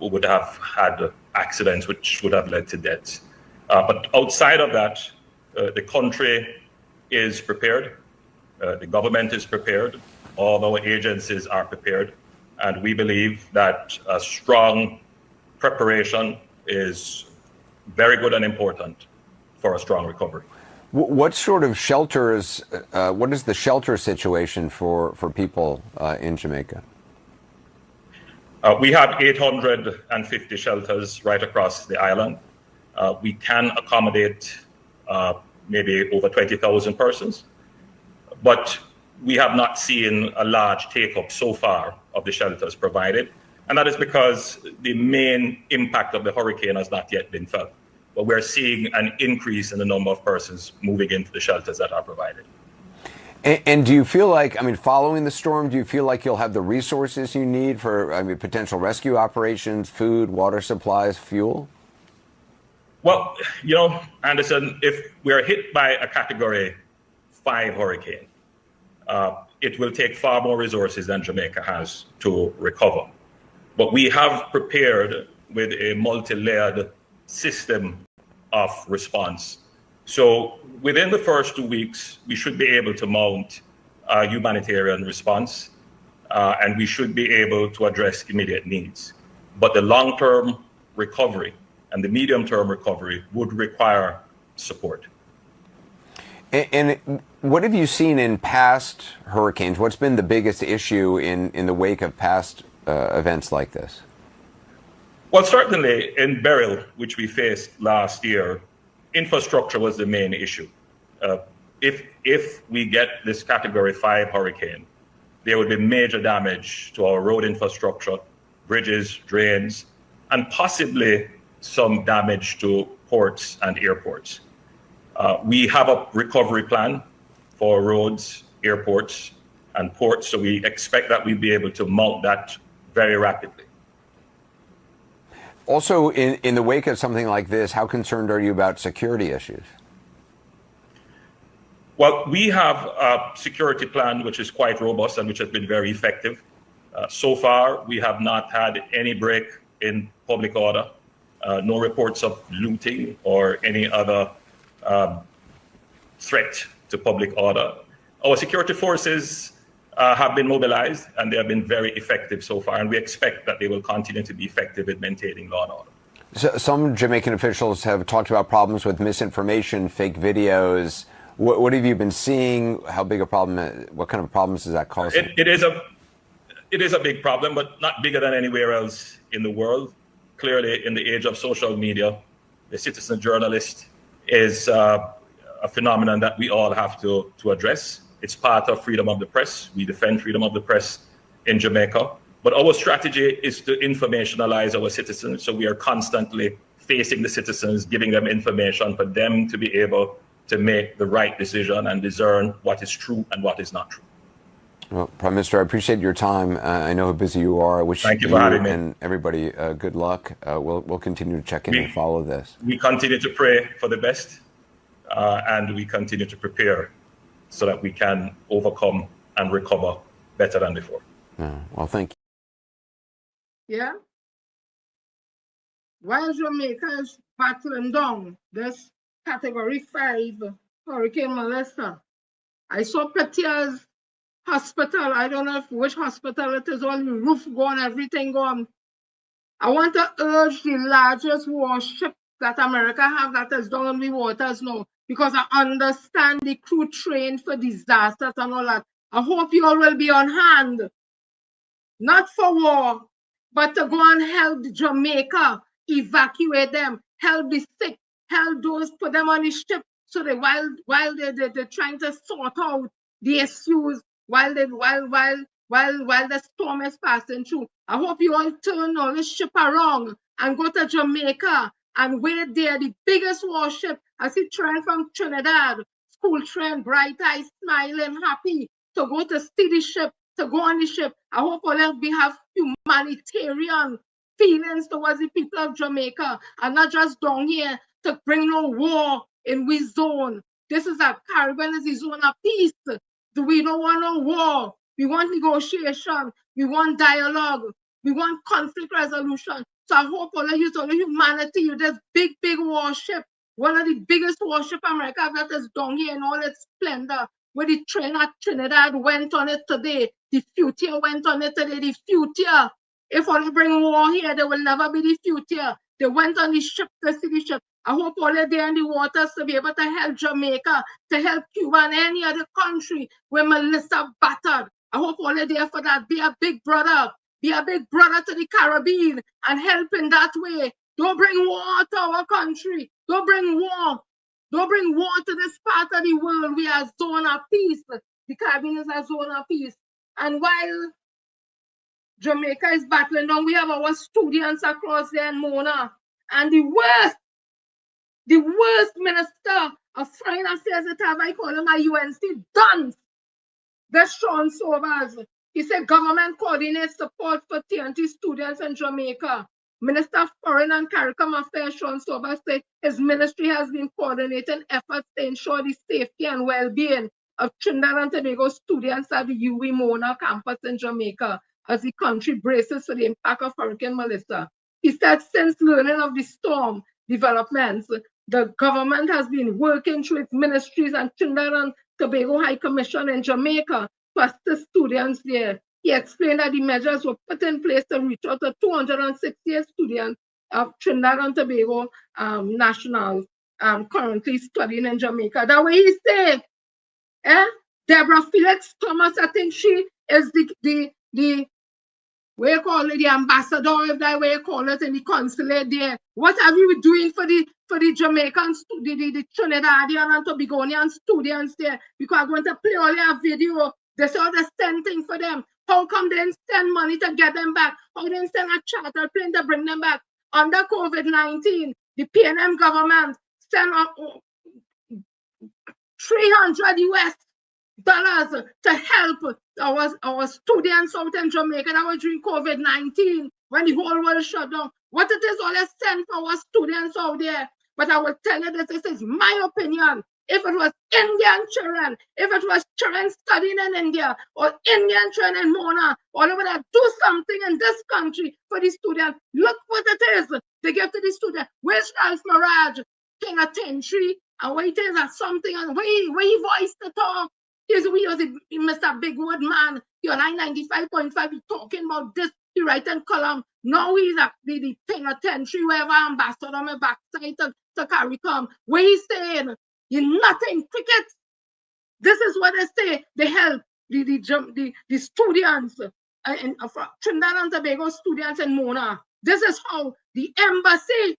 would have had accidents which would have led to deaths. But outside of that, the country is prepared. The government is prepared. All our agencies are prepared. And we believe that a strong preparation is very good and important for a strong recovery. What sort of shelters, what is the shelter situation for people in Jamaica? We have 850 shelters right across the island. We can accommodate maybe over 20,000 persons, but we have not seen a large take-up so far of the shelters provided. And that is because the main impact of the hurricane has not yet been felt. But we're seeing an increase in the number of persons moving into the shelters that are provided. And do you feel like, I mean, following the storm, do you feel like you'll have the resources you need for, I mean, potential rescue operations, food, water supplies, fuel? Well, you know, Anderson, if we're hit by a Category 5 hurricane, it will take far more resources than Jamaica has to recover. But we have prepared with a multi-layered system of response. So within the first 2 weeks, we should be able to mount a humanitarian response, and we should be able to address immediate needs. But the long-term recovery and the medium-term recovery would require support. And what have you seen in past hurricanes? What's been the biggest issue in the wake of past events like this? Well, certainly in Beryl, which we faced last year, infrastructure was the main issue. If we get this Category 5 hurricane, there would be major damage to our road infrastructure, bridges, drains, and possibly some damage to ports and airports. We have a recovery plan for roads, airports, and ports, so we expect that we'll be able to mount that very rapidly. Also, in the wake of something like this, how concerned are you about security issues? Well, we have a security plan which is quite robust and which has been very effective. So far, we have not had any break in public order, no reports of looting or any other threat to public order. Our security forces have been mobilized, and they have been very effective so far, and we expect that they will continue to be effective in maintaining law and order. So some Jamaican officials have talked about problems with misinformation, fake videos. What have you been seeing? How big a problem? What kind of problems is that causing? It is a big problem, but not bigger than anywhere else in the world. Clearly, in the age of social media, the citizen journalist is a phenomenon that we all have to address. It's part of freedom of the press. We defend freedom of the press in Jamaica. But our strategy is to informationalize our citizens. So we are constantly facing the citizens, giving them information for them to be able to make the right decision and discern what is true and what is not true. Well, Prime Minister, I appreciate your time. I know how busy you are. I wish you for having me. And everybody good luck. We'll continue to check in and follow this. We continue to pray for the best, and we continue to prepare so that we can overcome and recover better than before. Well, thank you. Yeah? While Jamaica is battling down this Category 5 Hurricane Melissa, I saw Petia's hospital. I don't know which hospital it is, all the roof gone, everything gone. I want to urge the largest warship that America have that is down in the waters now, because I understand the crew trained for disasters and all that. I hope you all will be on hand, not for war, but to go and help Jamaica, evacuate them, help the sick, help those, put them on the ship, so that while they're trying to sort out the issues, while the storm is passing through. I hope you all turn all the ship around and go to Jamaica and wait there. The biggest warship, I see Trent from Trinidad, school Trent, bright eyes, smiling, happy to go to see the ship, to go on the ship. I hope all of we have humanitarian feelings towards the people of Jamaica and not just down here to bring no war in we zone. This is a Caribbean, is a zone of peace. We don't want no war. We want negotiation. We want dialogue. We want conflict resolution. So I hope all of you, all the humanity, this big warship, one of the biggest warship America that is down here in all its splendor, where the train at Trinidad went on it today. The future went on it today. The future. If only bring war here, there will never be the future. They went on the ship to see the ship. I hope all of there in the waters to be able to help Jamaica, to help Cuba and any other country where Melissa battered. I hope all of there for that. Be a big brother. Be a big brother to the Caribbean and help in that way. Don't bring war to our country. Don't bring war. Don't bring war to this part of the world. We are a zone of peace. The Caribbean is a zone of peace. And while Jamaica is battling down, we have our students across there in Mona. And the worst minister of foreign affairs that have, I call him a UNC dunce. That's Sean Sobers. He said government coordinates support for TNT students in Jamaica. Minister of Foreign and Caricom Affairs Sean Sobers said his ministry has been coordinating efforts to ensure the safety and well-being of Trinidad and Tobago students at the UWI Mona campus in Jamaica as the country braces for the impact of Hurricane Melissa. He said since learning of the storm developments, the government has been working through its ministries and Trinidad and Tobago High Commission in Jamaica to assist students there. He explained that the measures were put in place to reach out to 268 students of Trinidad and Tobago nationals currently studying in Jamaica. That way he said, Deborah Felix Thomas, I think she is the we call it the ambassador, if that way you call it, in the consulate there. What have you been doing for the Jamaican, the Trinidadian and Tobagonian students there? Because I'm going to play all your video. That's all the send thing for them. How come they didn't send money to get them back? How they didn't send a charter plane to bring them back? Under COVID-19, the PNM government sent 300 US dollars to help our students out in Jamaica that was during COVID-19 when the whole world shut down. What it is all sent for our students out there. But I will tell you this is my opinion. If it was Indian children, if it was children studying in India or Indian children in Mona, all over there, do something in this country for the students. Look what it is they give to the students. Where's Ralph Mirage? King of Tentry, and wait is something, and where he voiced the talk. He's Mr. Big Word Man. You're 995.5. He's talking about this. He write in column. Now he's the King of Tentry, wherever ambassador on my backside to carry come. Where he's saying, you're nothing, cricket. This is what they say. They help the students, Trinidad and Tobago students in Mona. This is how the embassy,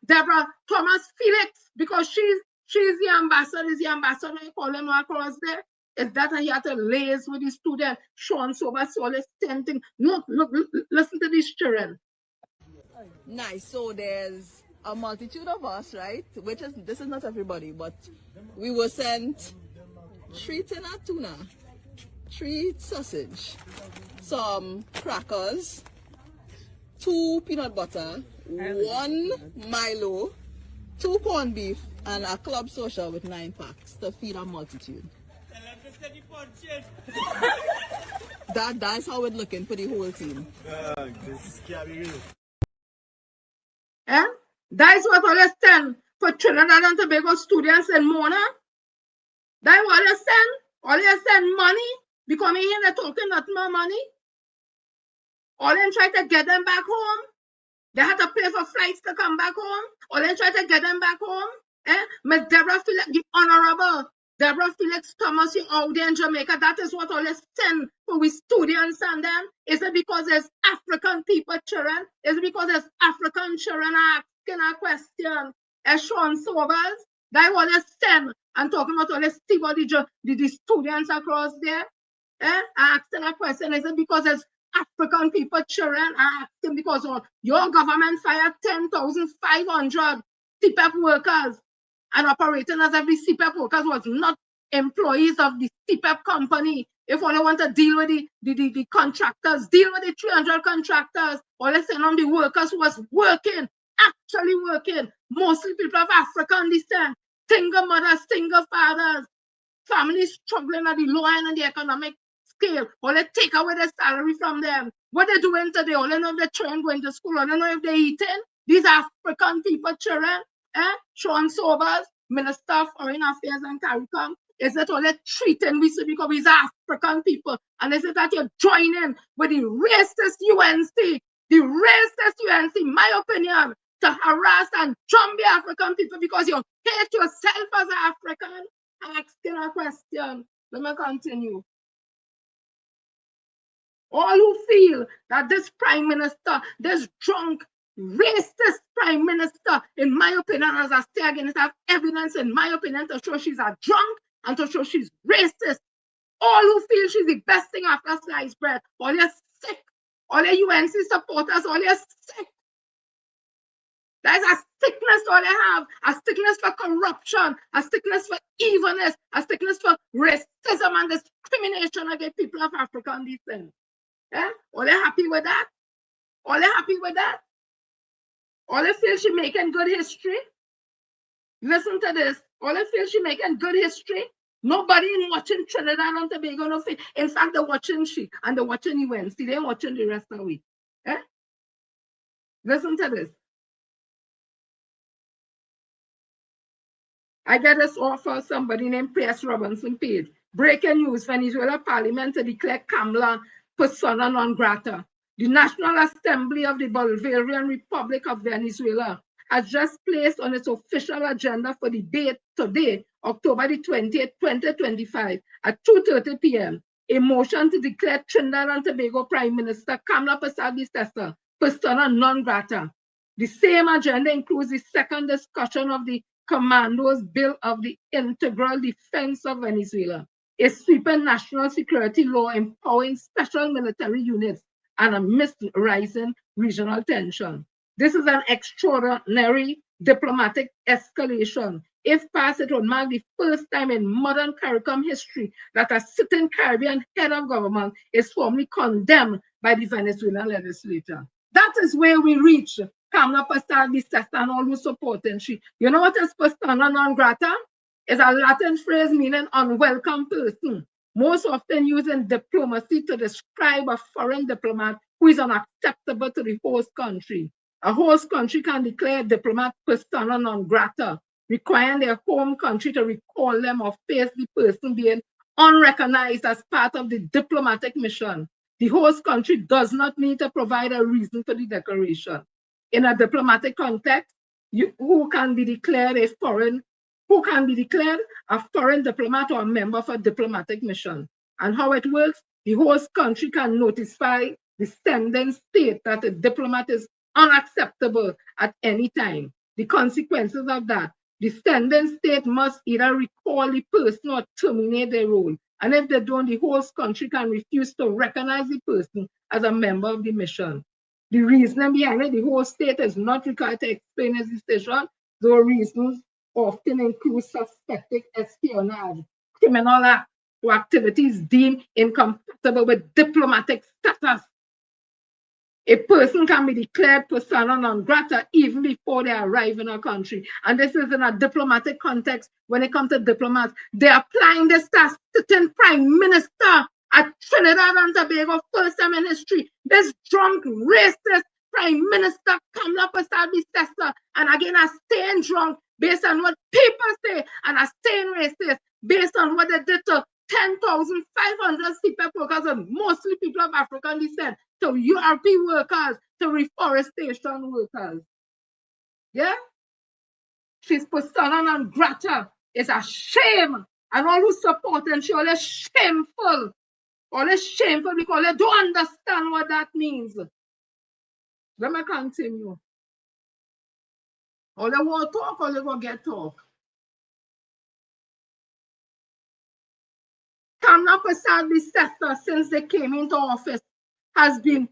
Deborah Thomas Felix, because she's the ambassador, I call him across there. Is that he had to liaise with the student, Sean Sobers, all this thing. Look, listen to these children. Nice. So there's a multitude of us, right? This is not everybody, but we were sent 3 tin of tuna, 3 sausage, some crackers, 2 peanut butter, 1 Milo, 2 corned beef, and a club social with 9 packs to feed a multitude. That's how it's looking for the whole team. That's what all they send for Trinidad and Tobago students in Mona. That's what they send. All they send money because me here they're talking not more money. All they try to get them back home. They had to pay for flights to come back home. Or they try to get them back home. Miss Deborah Felix, the Honorable Deborah Felix Thomas out there in Jamaica, that is what all they send for we students and them. Is it because there's African people children? Is it because there's African children asking a question? As Sean Sobers, that's what they send and talking about all the students across there. Asking a question, is it because there's African people children asking because your government fired 10,500 CPAP workers and operating as if the CPAP workers was not employees of the CPAP company. If all they want to deal with the contractors, deal with the 300 contractors, or let's send on the workers who was working, actually working, mostly people of African descent, single mothers, single fathers, families struggling at the low end of the economic scale, or they take away their salary from them. What they're doing today, all they know if they're trained going to school, all they know if they're eating. These African people, children, Sean Sobers, Minister of Foreign Affairs and CARICOM, is that all they're treating we because we're African people, and is it that you're joining with the racist UNC, my opinion, to harass and jump the African people because you hate yourself as an African? Asking a question. Let me continue. All who feel that this prime minister, this drunk, racist prime minister, in my opinion, as I say again, I have evidence, in my opinion, to show she's a drunk and to show she's racist. All who feel she's the best thing after sliced bread, all you're sick. All your UNC supporters, all you're sick. There's a sickness all they have, a sickness for corruption, a sickness for evilness, a sickness for racism and discrimination against people of African descent. Yeah? All they happy with that? All they happy with that? All they feel she making good history? Listen to this. All they feel she making good history? Nobody in watching Trinidad and Tobago no feel. In fact, they're watching she and they're watching UNC. They ain't watching the rest of the week. Eh? Listen to this. I get this offer somebody named P.S. Robinson page. Breaking news: Venezuela Parliament to declare Kamala persona non grata. The National Assembly of the Bolivarian Republic of Venezuela has just placed on its official agenda for debate today, October the 20th, 2025, at 2:30 p.m., a motion to declare Trinidad and Tobago Prime Minister Kamala persona non grata. The same agenda includes the second discussion of the Commandos Bill of the Integral Defense of Venezuela, a sweeping national security law empowering special military units and amidst rising regional tension. This is an extraordinary diplomatic escalation. If passed, it would mark the first time in modern CARICOM history that a sitting Caribbean head of government is formally condemned by the Venezuelan legislature. That is where we reach. Kamala persona and all who supporting she. You know what is persona non grata? It's a Latin phrase meaning unwelcome person, most often used in diplomacy to describe a foreign diplomat who is unacceptable to the host country. A host country can declare a diplomat persona non grata, requiring their home country to recall them or face the person being unrecognized as part of the diplomatic mission. The host country does not need to provide a reason for the declaration. In a diplomatic context, who can be declared a foreign diplomat or a member of a diplomatic mission. And how it works, the host country can notify the sending state that a diplomat is unacceptable at any time. The consequences of that, the sending state must either recall the person or terminate their role. And if they don't, the host country can refuse to recognize the person as a member of the mission. The reason behind it, the host state is not required to explain its decision, though reasons often include suspected espionage, criminal act, or activities deemed incompatible with diplomatic status. A person can be declared persona non grata even before they arrive in a country. And this is in a diplomatic context. When it comes to diplomats, they're applying this to sitting prime minister at Trinidad and Tobago, first time in history. This drunk, racist prime minister Kamala persona, and again, I'm staying drunk based on what people say, and I'm staying racist based on what they did to 10,500 CPEP workers, and mostly people of African descent, to URP workers, to reforestation workers. Yeah? She's persona non grata. It's a shame. And all who support and she always shameful. Always shameful because they don't understand what that means. Let me continue. All they want to talk, all they will get talk. Kamala persona, since they came into office, has been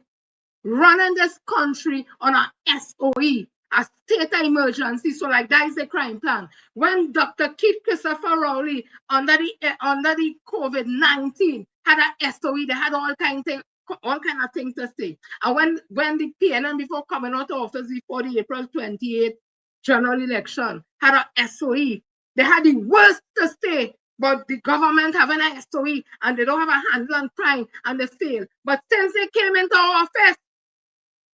running this country on a SOE, a state of emergency. So like that is the crime plan. When Dr. Keith Christopher Rowley under the COVID-19 had a SOE, they had all kind of things to say. And when the PNN, before coming out of office before the April 28th general election, had a SOE, they had the worst to say. But the government having a SOE and they don't have a handle on crime and they fail. But since they came into office,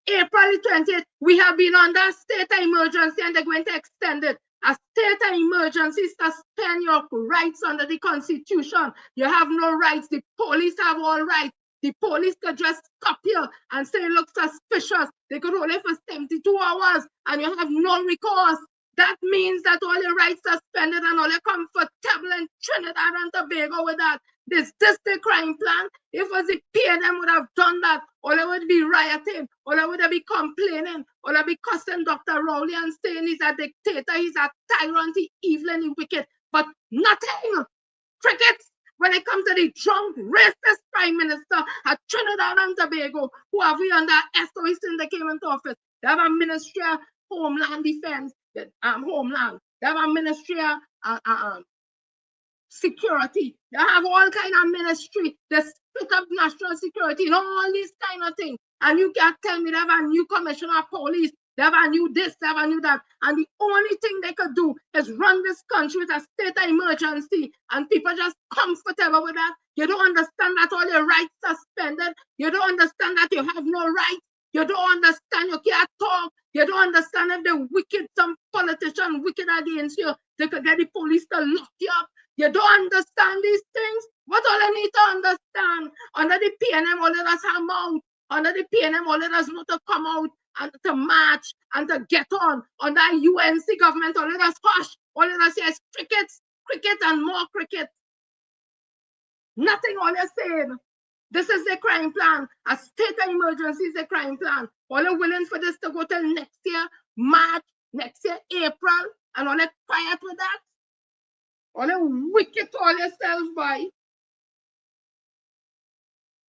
April 20th, we have been under a state of emergency and they're going to extend it. A state of emergency suspend your rights under the Constitution. You have no rights. The police have all rights. The police could just stop you and say, look suspicious. They could hold it for 72 hours and you have no recourse. That means that all your rights suspended and all you're comfortable in Trinidad and Tobago with that. This the crime plan. If it was the PNM would have done that, or they would be rioting, or they would be complaining, or they be cussing Dr. Rowley and saying he's a dictator, he's a tyrant, he's evil and he's wicked. But nothing. Crickets. When it comes to the drunk, racist prime minister at Trinidad and Tobago, who have we under SOE since they came into office. They have a Ministry of Homeland Defense, Homeland. They have a Ministry of Security. They have all kind of ministry. They split up national security and all these kind of things. And you can't tell me they have a new commissioner of police. They have a new this, they have a new that. And the only thing they could do is run this country with a state of emergency. And people just comfortable with that. You don't understand that all your rights suspended. You don't understand that you have no rights. You don't understand you can't talk. You don't understand if the wicked, some politician wicked against you, they could get the police to lock you up. You don't understand these things? What all I need to understand? Under the PNM, all of us have out. Under the PNM, all of us want to come out and to march and to get on. Under UNC government, all of us hush. All of us yes, crickets, cricket and more cricket. Nothing all you said. This is the crime plan. A state of emergency is a crime plan. All are willing for this to go till next year, March, next year, April, and all are quiet with that. All are wicked to all yourselves, boy.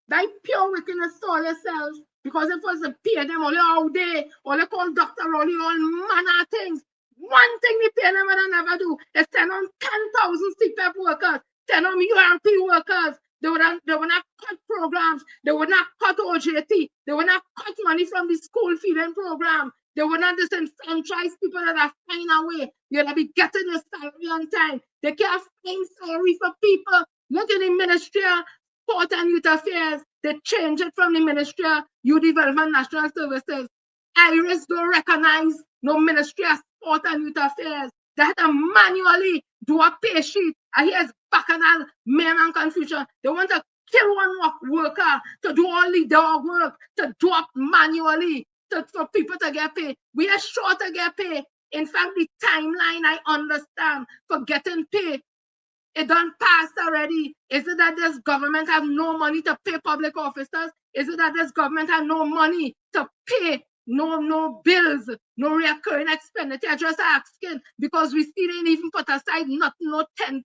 That pure wickedness to all yourselves. Because if it was a PNM all out there, all they call Dr. Rowley, all manner of things. One thing the PNM would never do is send on 10,000 CPAP workers, send on URP workers. They would not cut programs. They would not cut OJT. They would not cut money from the school feeding program. They would not disenfranchise people that are flying away. You'll be getting your salary on time. They can't find salary for people. Look at the Ministry of Sport and Youth Affairs. They change it from the Ministry of Youth Development National Services. IRIS don't recognize no Ministry of Sport and Youth Affairs. They had to manually do a pay sheet. And here's bacchanal men and confusion. They want to kill one worker to do all the dog work, to do up manually, for people to get paid. We are sure to get paid. In fact, the timeline I understand for getting paid, it done passed already. Is it that this government have no money to pay public officers? Is it that this government have no money to pay no bills, no recurring expenditure? Just asking because we still didn't even put aside no 10%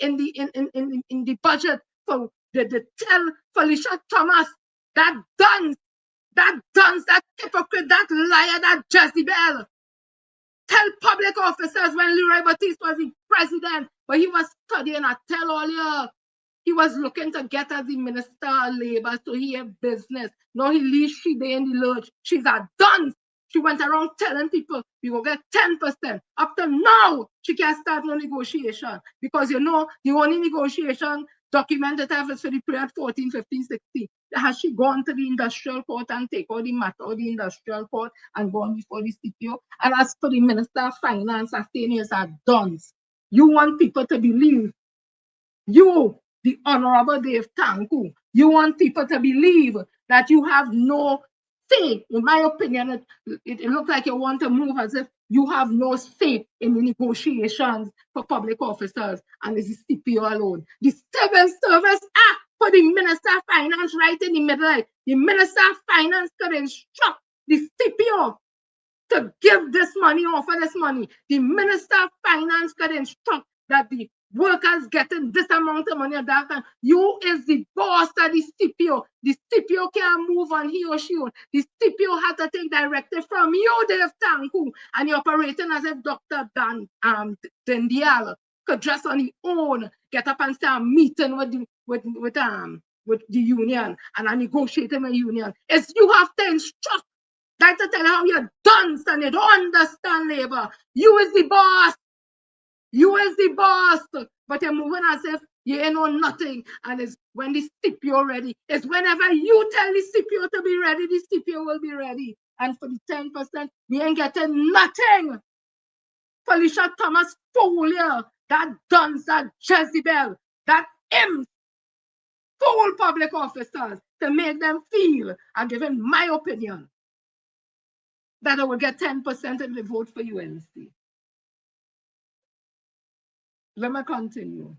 in the budget for the tell Felicia Thomas that dunce, that hypocrite, that liar, that Jezebel. Tell public officers when Leroy Batiste was the president, but he was studying. I tell all you, he was looking to get as the Minister of Labor, so he had business. Now he leaves she there in the lurch. She's a dunce. She went around telling people, we will get 10%. Up to now, she can't start no negotiation. Because you know, the only negotiation document that I have is for the period 14, 15, 16. Has she gone to the industrial court and take all the matter of the industrial court and gone before the CPO? And as for the Minister of Finance, I say is a dunce. You want people to believe you, the Honorable Dave Tanku, you want people to believe that you have no say. In my opinion, it looks like you want to move as if you have no say in the negotiations for public officers, and it's the CPO alone. The Civil Service Act for the Minister of Finance right in the middle. The Minister of Finance could instruct the CPO to give this money, offer this money. The Minister of Finance could instruct that the workers getting this amount of money at that time. You is the boss of the CPO. The CPO can't move on he or she. The CPO had to take directive from you, Dave Tanku, and you're operating as if Dr. Dan Dendial could just on his own get up and start meeting with the union and negotiating with the union. It's you have to instruct. That's to tell how you're dunce and you don't understand labor. You is the boss. You is the boss. But you're moving as if you ain't know nothing. And it's when the CPO ready. It's whenever you tell the CPO to be ready, the CPO will be ready. And for the 10%, we ain't getting nothing. Felicia Thomas fool here. That dunce, that Jezebel, that imp. Fool public officers to make them feel, and given my opinion, that I will get 10% if they vote for UNC. Let me continue.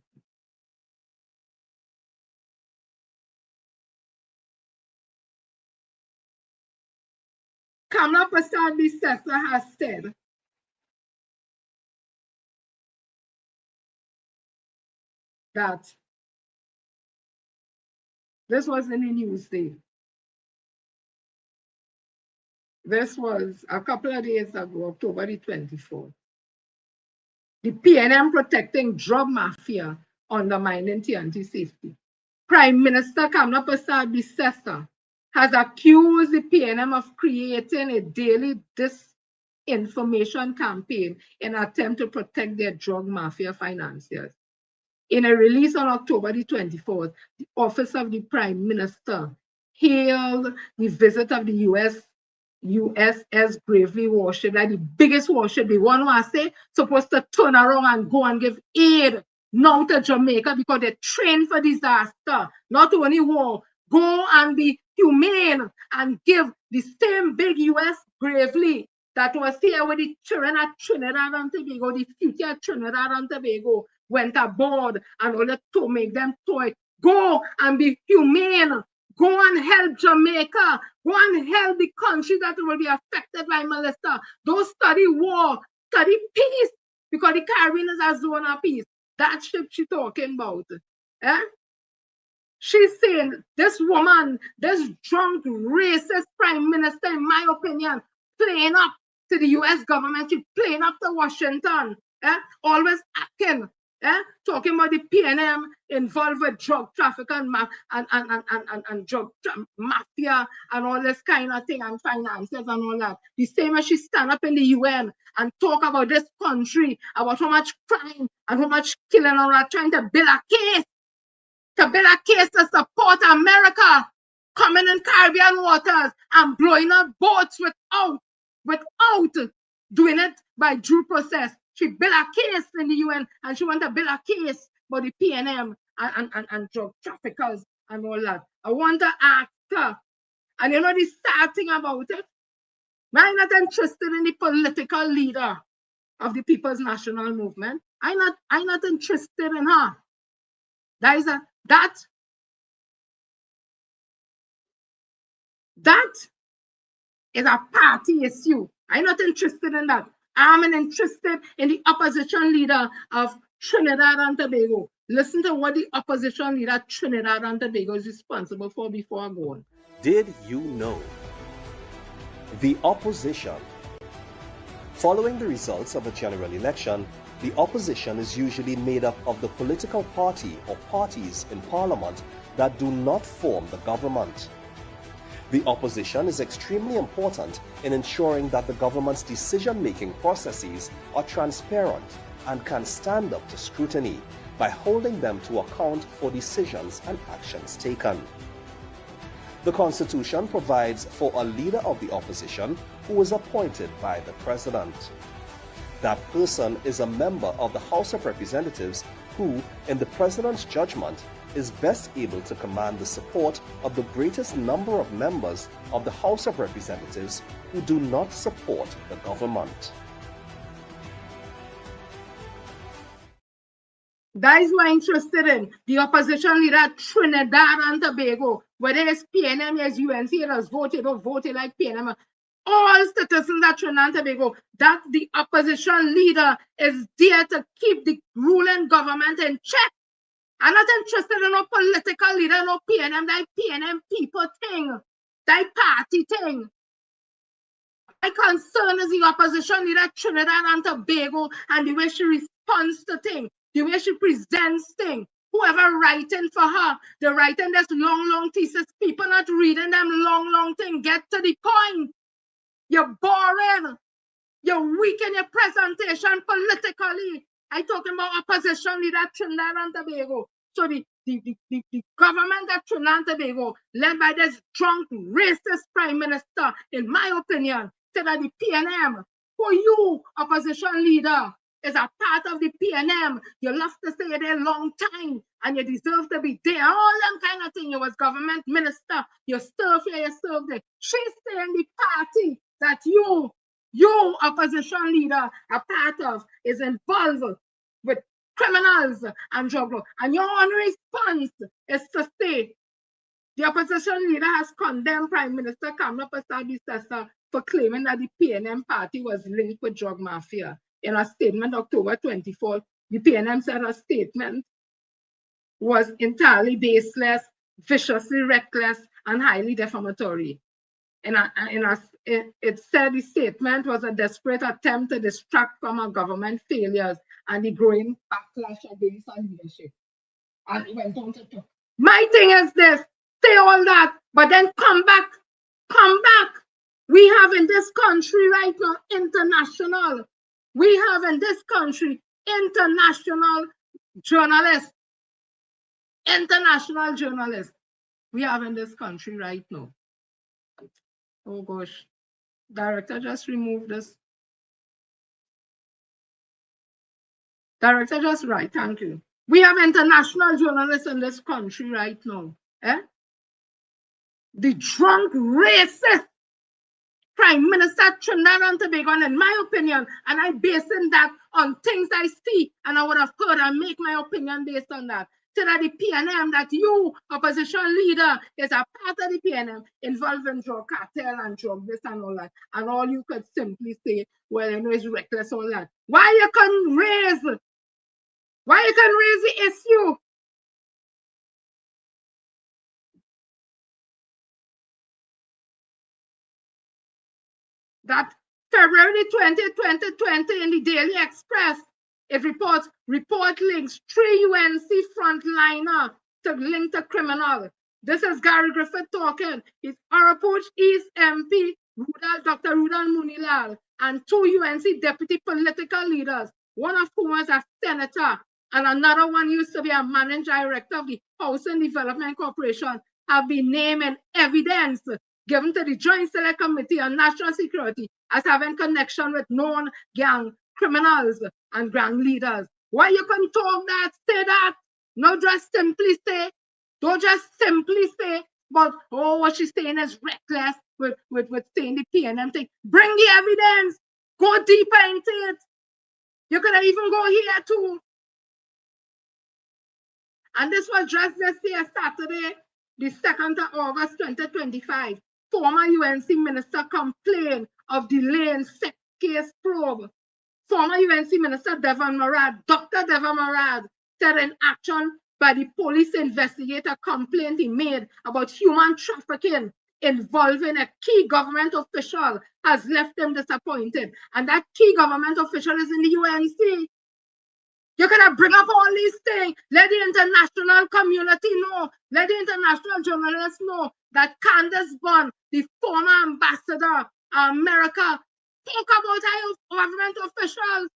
Kamla Prasad Bissessa has said that this was in the Newsday. This was a couple of days ago, October the 24th. The PNM protecting drug mafia undermining TNT safety. Prime Minister Kamla Prasad Bissessa has accused the PNM of creating a daily disinformation campaign in an attempt to protect their drug mafia financiers. In a release on October the 24th, the Office of the Prime Minister hailed the visit of the USS Gravely warship, like the biggest warship, the one who I say supposed to turn around and go and give aid now to Jamaica because they're trained for disaster, not only war. Go and be humane and give the same big US Gravely that was here with the children at Trinidad and Tobago, the future Trinidad and Tobago went aboard and all to make them toy. Go and be humane. Go and help Jamaica. Go and help the country that will be affected by Melissa. Don't study war, study peace, because the Caribbean is a zone of peace. That ship she's talking about. Eh? She's saying this woman, this drunk, racist prime minister, in my opinion, playing up to the US government, she's playing up to Washington, always acting, talking about the PNM involved with drug traffic and drug mafia and all this kind of thing and finances and all that. The same as she stand up in the UN and talk about this country, about how much crime and how much killing and all that, trying to build a case to support America coming in Caribbean waters and blowing up boats without doing it by due process. She built a case in the UN and she want to build a case for the PNM and drug traffickers and all that. I want to ask her, and you know the sad thing about it? I'm not interested in the political leader of the People's National Movement. I'm not interested in her. That is a party issue. I'm not interested in that. I'm interested in the opposition leader of Trinidad and Tobago. Listen to what the opposition leader of Trinidad and Tobago is responsible for before I go on. Did you know? The opposition. Following the results of a general election, the opposition is usually made up of the political party or parties in parliament that do not form the government. The opposition is extremely important in ensuring that the government's decision-making processes are transparent and can stand up to scrutiny by holding them to account for decisions and actions taken. The Constitution provides for a leader of the opposition who is appointed by the President. That person is a member of the House of Representatives who, in the President's judgment, is best able to command the support of the greatest number of members of the House of Representatives who do not support the government. That is what I'm interested in. The opposition leader, Trinidad and Tobago, whether it's PNM, it's UNC, it's voted or voted like PNM, all citizens of Trinidad and Tobago, that the opposition leader is there to keep the ruling government in check. I'm not interested in no political leader, no PNM, that PNM people thing, that party thing. My concern is the opposition leader, Trinidad and Tobago, and the way she responds to things, the way she presents things. Whoever writing for her, they're writing this long thesis. People not reading them long thing. Get to the point. You're boring. You're weak in your presentation politically. I'm talking about opposition leader Trinidad and Tobago. So the government of Trinidad and Tobago, led by this drunk, racist prime minister, in my opinion, said that the PNM, for you, opposition leader, is a part of the PNM. You love to stay there a long time and you deserve to be there. All them kind of thing. You was government minister. You serve here, you serve there. She's saying the party that you opposition leader, a part of, is involved with criminals and drug law. And your only response is to say the opposition leader has condemned Prime Minister Kamla Prasad Bissessa for claiming that the PNM party was linked with drug mafia. In a statement October 24th, the PNM said a statement was entirely baseless, viciously reckless, and highly defamatory. It said the statement was a desperate attempt to distract from our government failures and the growing backlash against our leadership. And it went on to talk. My thing is this, say all that, but then come back. We have in this country right now international. We have in this country international journalists. International journalists. We have in this country right now. Oh gosh. Director, just remove this. Director, just right. Thank you. We have international journalists in this country right now. The drunk, racist Prime Minister Trinidad and Tobago, and in my opinion, and I basing that on things I see, and I would have heard and make my opinion based on that. So that the PNM, that you, opposition leader, is a part of the PNM involved in drug cartel and drug this and all that. And all you could simply say, well, you know, it's reckless, all that. Why you can raise the issue? That February 20, 2020 in the Daily Express, it reports report links 3 UNC frontliner to link to criminal. This is Gary Griffith talking. It's Arapooch East MP, Dr. Rudal Munilal, and 2 UNC deputy political leaders, one of whom was a senator, and another one used to be a managing director of the Housing Development Corporation, have been named in evidence given to the Joint Select Committee on National Security as having connection with known gang criminals and gang leaders. Why you can talk that, say that? No, just simply say, don't just simply say, but oh, what she's saying is reckless with saying the PNM thing. Bring the evidence. Go deeper into it. You could even go here too. And this was just this year, Saturday, the 2nd of August 2025. Former UNC minister complained of delay in sex case probe. Former UNC minister Devon Marad, Dr. Devon Marad, said in action by the police investigator complaint he made about human trafficking involving a key government official has left him disappointed. And that key government official is in the UNC. You cannot bring up all these things. Let the international community know. Let the international journalists know that Candace Bond, the former ambassador of America, talk about how government officials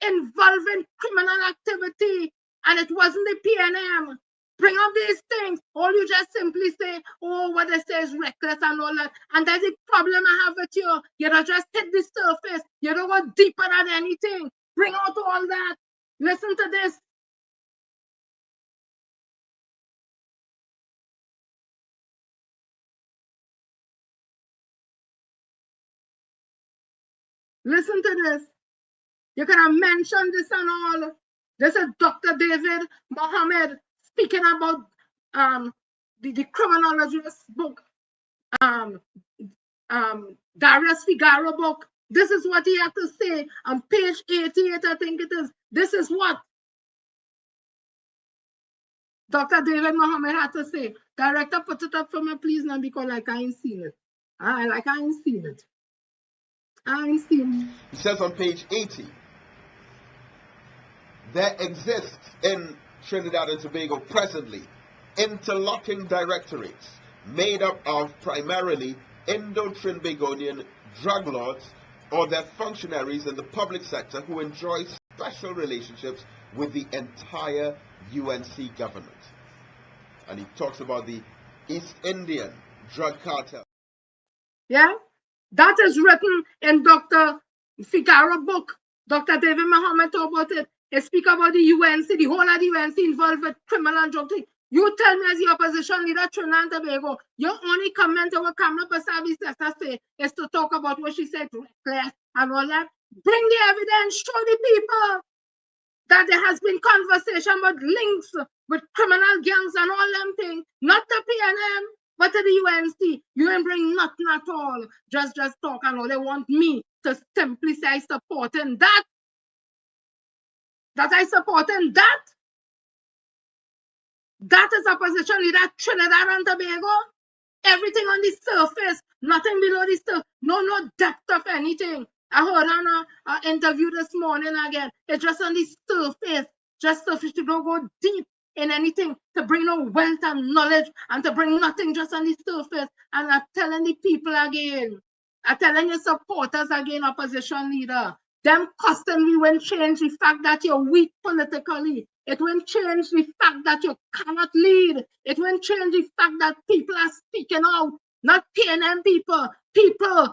involved in criminal activity, and it wasn't the PNM. Bring up these things. All you just simply say, oh, what they say is reckless and all that. And that's the problem I have with you. You don't just hit the surface. You don't go deeper than anything. Bring out all that. Listen to this. Listen to this. You can have mentioned this and all. This is Dr. David Mohammed speaking about the criminologist book, Darius Figaro book. This is what he had to say on page 88, I think it is. This is what Dr. David Mohammed had to say. Director, put it up for me, please, now, because I ain't seen it. I ain't seen it. I ain't seen it. It says on page 80, there exists in Trinidad and Tobago presently interlocking directorates made up of primarily Indo-Trinbagonian drug lords or their functionaries in the public sector who enjoy special relationships with the entire UNC government. And he talks about the East Indian drug cartel. Yeah, that is written in Dr. Figaro book. Dr. David Mohammed talk about it. He speak about the UNC, the whole of the UNC involved with criminal and drug thing. You tell me as the opposition leader, Trinidad and Tobago, your only comment on what Kamala Basabi's sister say is to talk about what she said, reckless and all that. Bring the evidence, show the people that there has been conversation about links with criminal gangs and all them things, not the PNM, but to the UNC. You ain't bring nothing at all. Just talk and all. They want me to simply say I supporting that. That I supporting that. That is opposition leader Trinidad and Tobago. Everything on the surface, nothing below the surface, no depth of anything. I heard on an interview this morning again. It's just on the surface, just surface. You don't go deep in anything to bring no wealth and knowledge and to bring nothing just on the surface. And I'm telling the people again, I'm telling your supporters again, opposition leader, them constantly will change the fact that you're weak politically. It won't change the fact that you cannot lead. It won't change the fact that people are speaking out, not PNM people, people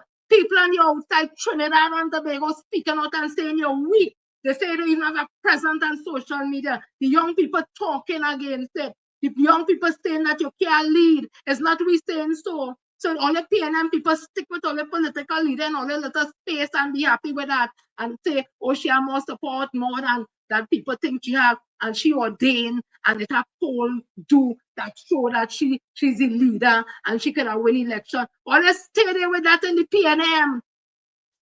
on the outside Trinidad and Tobago speaking out and saying you're weak. They say they even have a presence on social media. The young people talking against it. The young people saying that you can't lead. It's not we saying so. So all the PNM people stick with all the political leader and all the little space and be happy with that and say, oh, she has more support, more than that people think she have, and she ordained, and it a poll do that show that she's the leader and she can win election. Well, let's stay there with that in the PNM.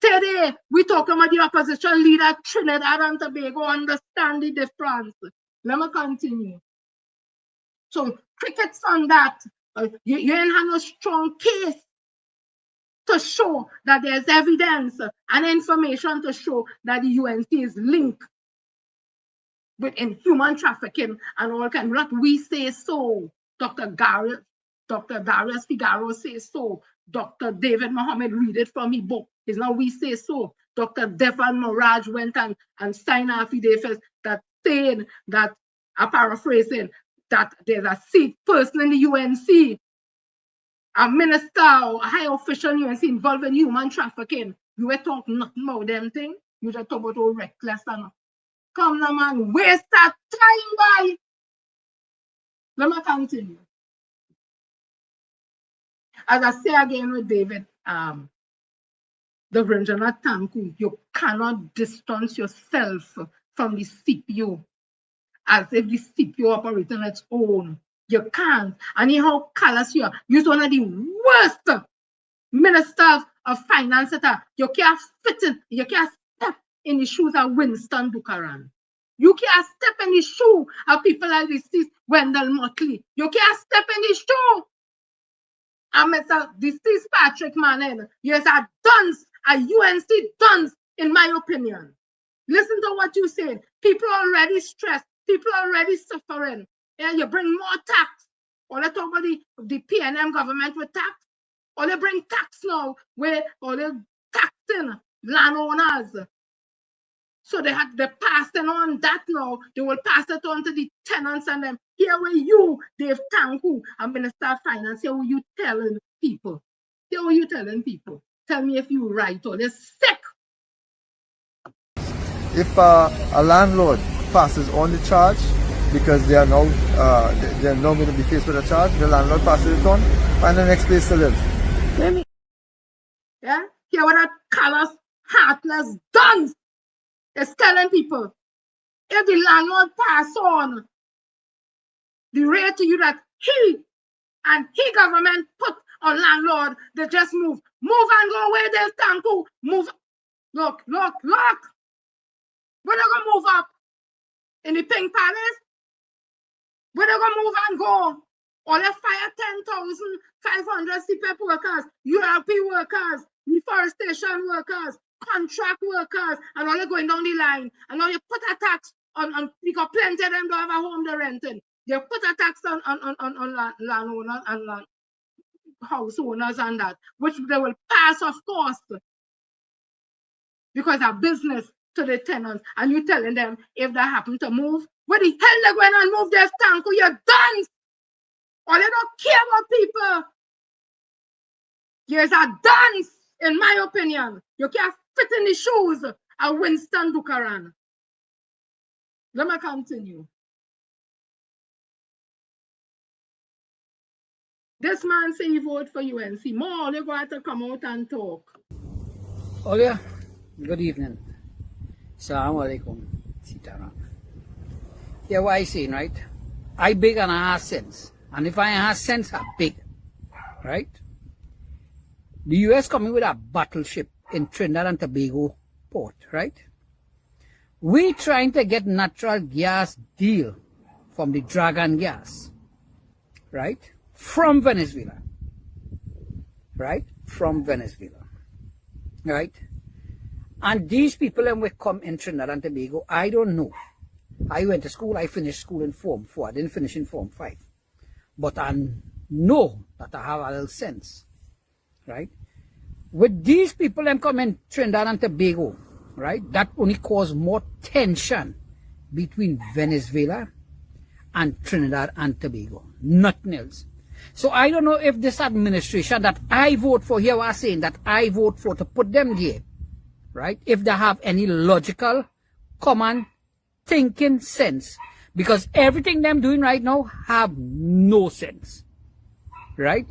Stay there. We talking about the opposition leader, Trinidad and Tobago, understand the difference. Let me continue. So crickets on that. You ain't have no strong case to show that there's evidence and information to show that the UNC is linked with human trafficking and all kind. Not we say so. Dr. Darius Figaro says so. Dr. David Mohammed read it from his book. It's not we say so. Dr. Devan Moraj went and signed affidavits that saying that, I'm paraphrasing, that there's a seat person in the UNC, a minister or a high official in the UNC involved in human trafficking. You were talking nothing about them thing. You just talk about all reckless and come now, man, waste that time, boy. Let me continue. As I say again with David, the Ranjana Tanku, you cannot distance yourself from the CPU as if the CPU operates on its own. You can't. And how callous you are. You're one of the worst ministers of finance. You can't fit in, you can't step in the shoes of Winston Buchanan. You can't step in the shoe of people like this Wendell Motley. You can't step in the shoe of Mr. Deceased Patrick Manning. You're a dunce, a UNC dunce, in my opinion. Listen to what you said. People are already stressed. People are already suffering. Yeah, you bring more tax. Or they talk about the PNM government with tax. Or they bring tax now, where or they taxing landowners. So they're passing on that now. They will pass it on to the tenants and them. Here were you, Dave Tanku, and Minister of Finance. Here were you telling people. Here were you telling people. Tell me if you're right or they're sick. If a landlord passes on the charge, because they are now going to be faced with a charge, the landlord passes it on, find the next place to live. Yeah? Here what that callous, heartless dunce is telling people. If the landlord pass on the rate to you that he and he government put on landlord, they just move. Move and go away there, Tanku. Move. Look. We're not going to move up in the Pink Palace. We're not going to move and go. Or let's fire 10,500 CPEP workers, URP workers, reforestation workers, contract workers, and all they're going down the line. And now you put a tax on because plenty of them don't have a home they're renting. You put a tax on landowners and house owners and that, which they will pass, of course, because of business to the tenants. And you telling them if that happen to move, where the hell they're going and move their tank? You're done. Or they don't care about people. You're a dance, in my opinion. You can't fit in the shoes of Winston Buchanan. Let me continue. This man say he vote for UNC. More, they're going to come out and talk. Oh yeah, good evening. Assalamu alaikum. Sitaram. Yeah, what I saying, right? I big and I have sense. And if I have sense, I big. right? The US coming with a battleship in Trinidad and Tobago port, right? We trying to get natural gas deal from the Dragon gas, right? From Venezuela, right? From Venezuela, right? And these people when we come in Trinidad and Tobago, I don't know. I went to school, I finished school in Form 4, I didn't finish in Form 5. But I know that I have a little sense, right? With these people them come in Trinidad and Tobago, right? That only cause more tension between Venezuela and Trinidad and Tobago, nothing else. So I don't know if this administration that I vote for here was saying that I vote for to put them there, right? If they have any logical, common thinking sense, because everything them doing right now have no sense, right?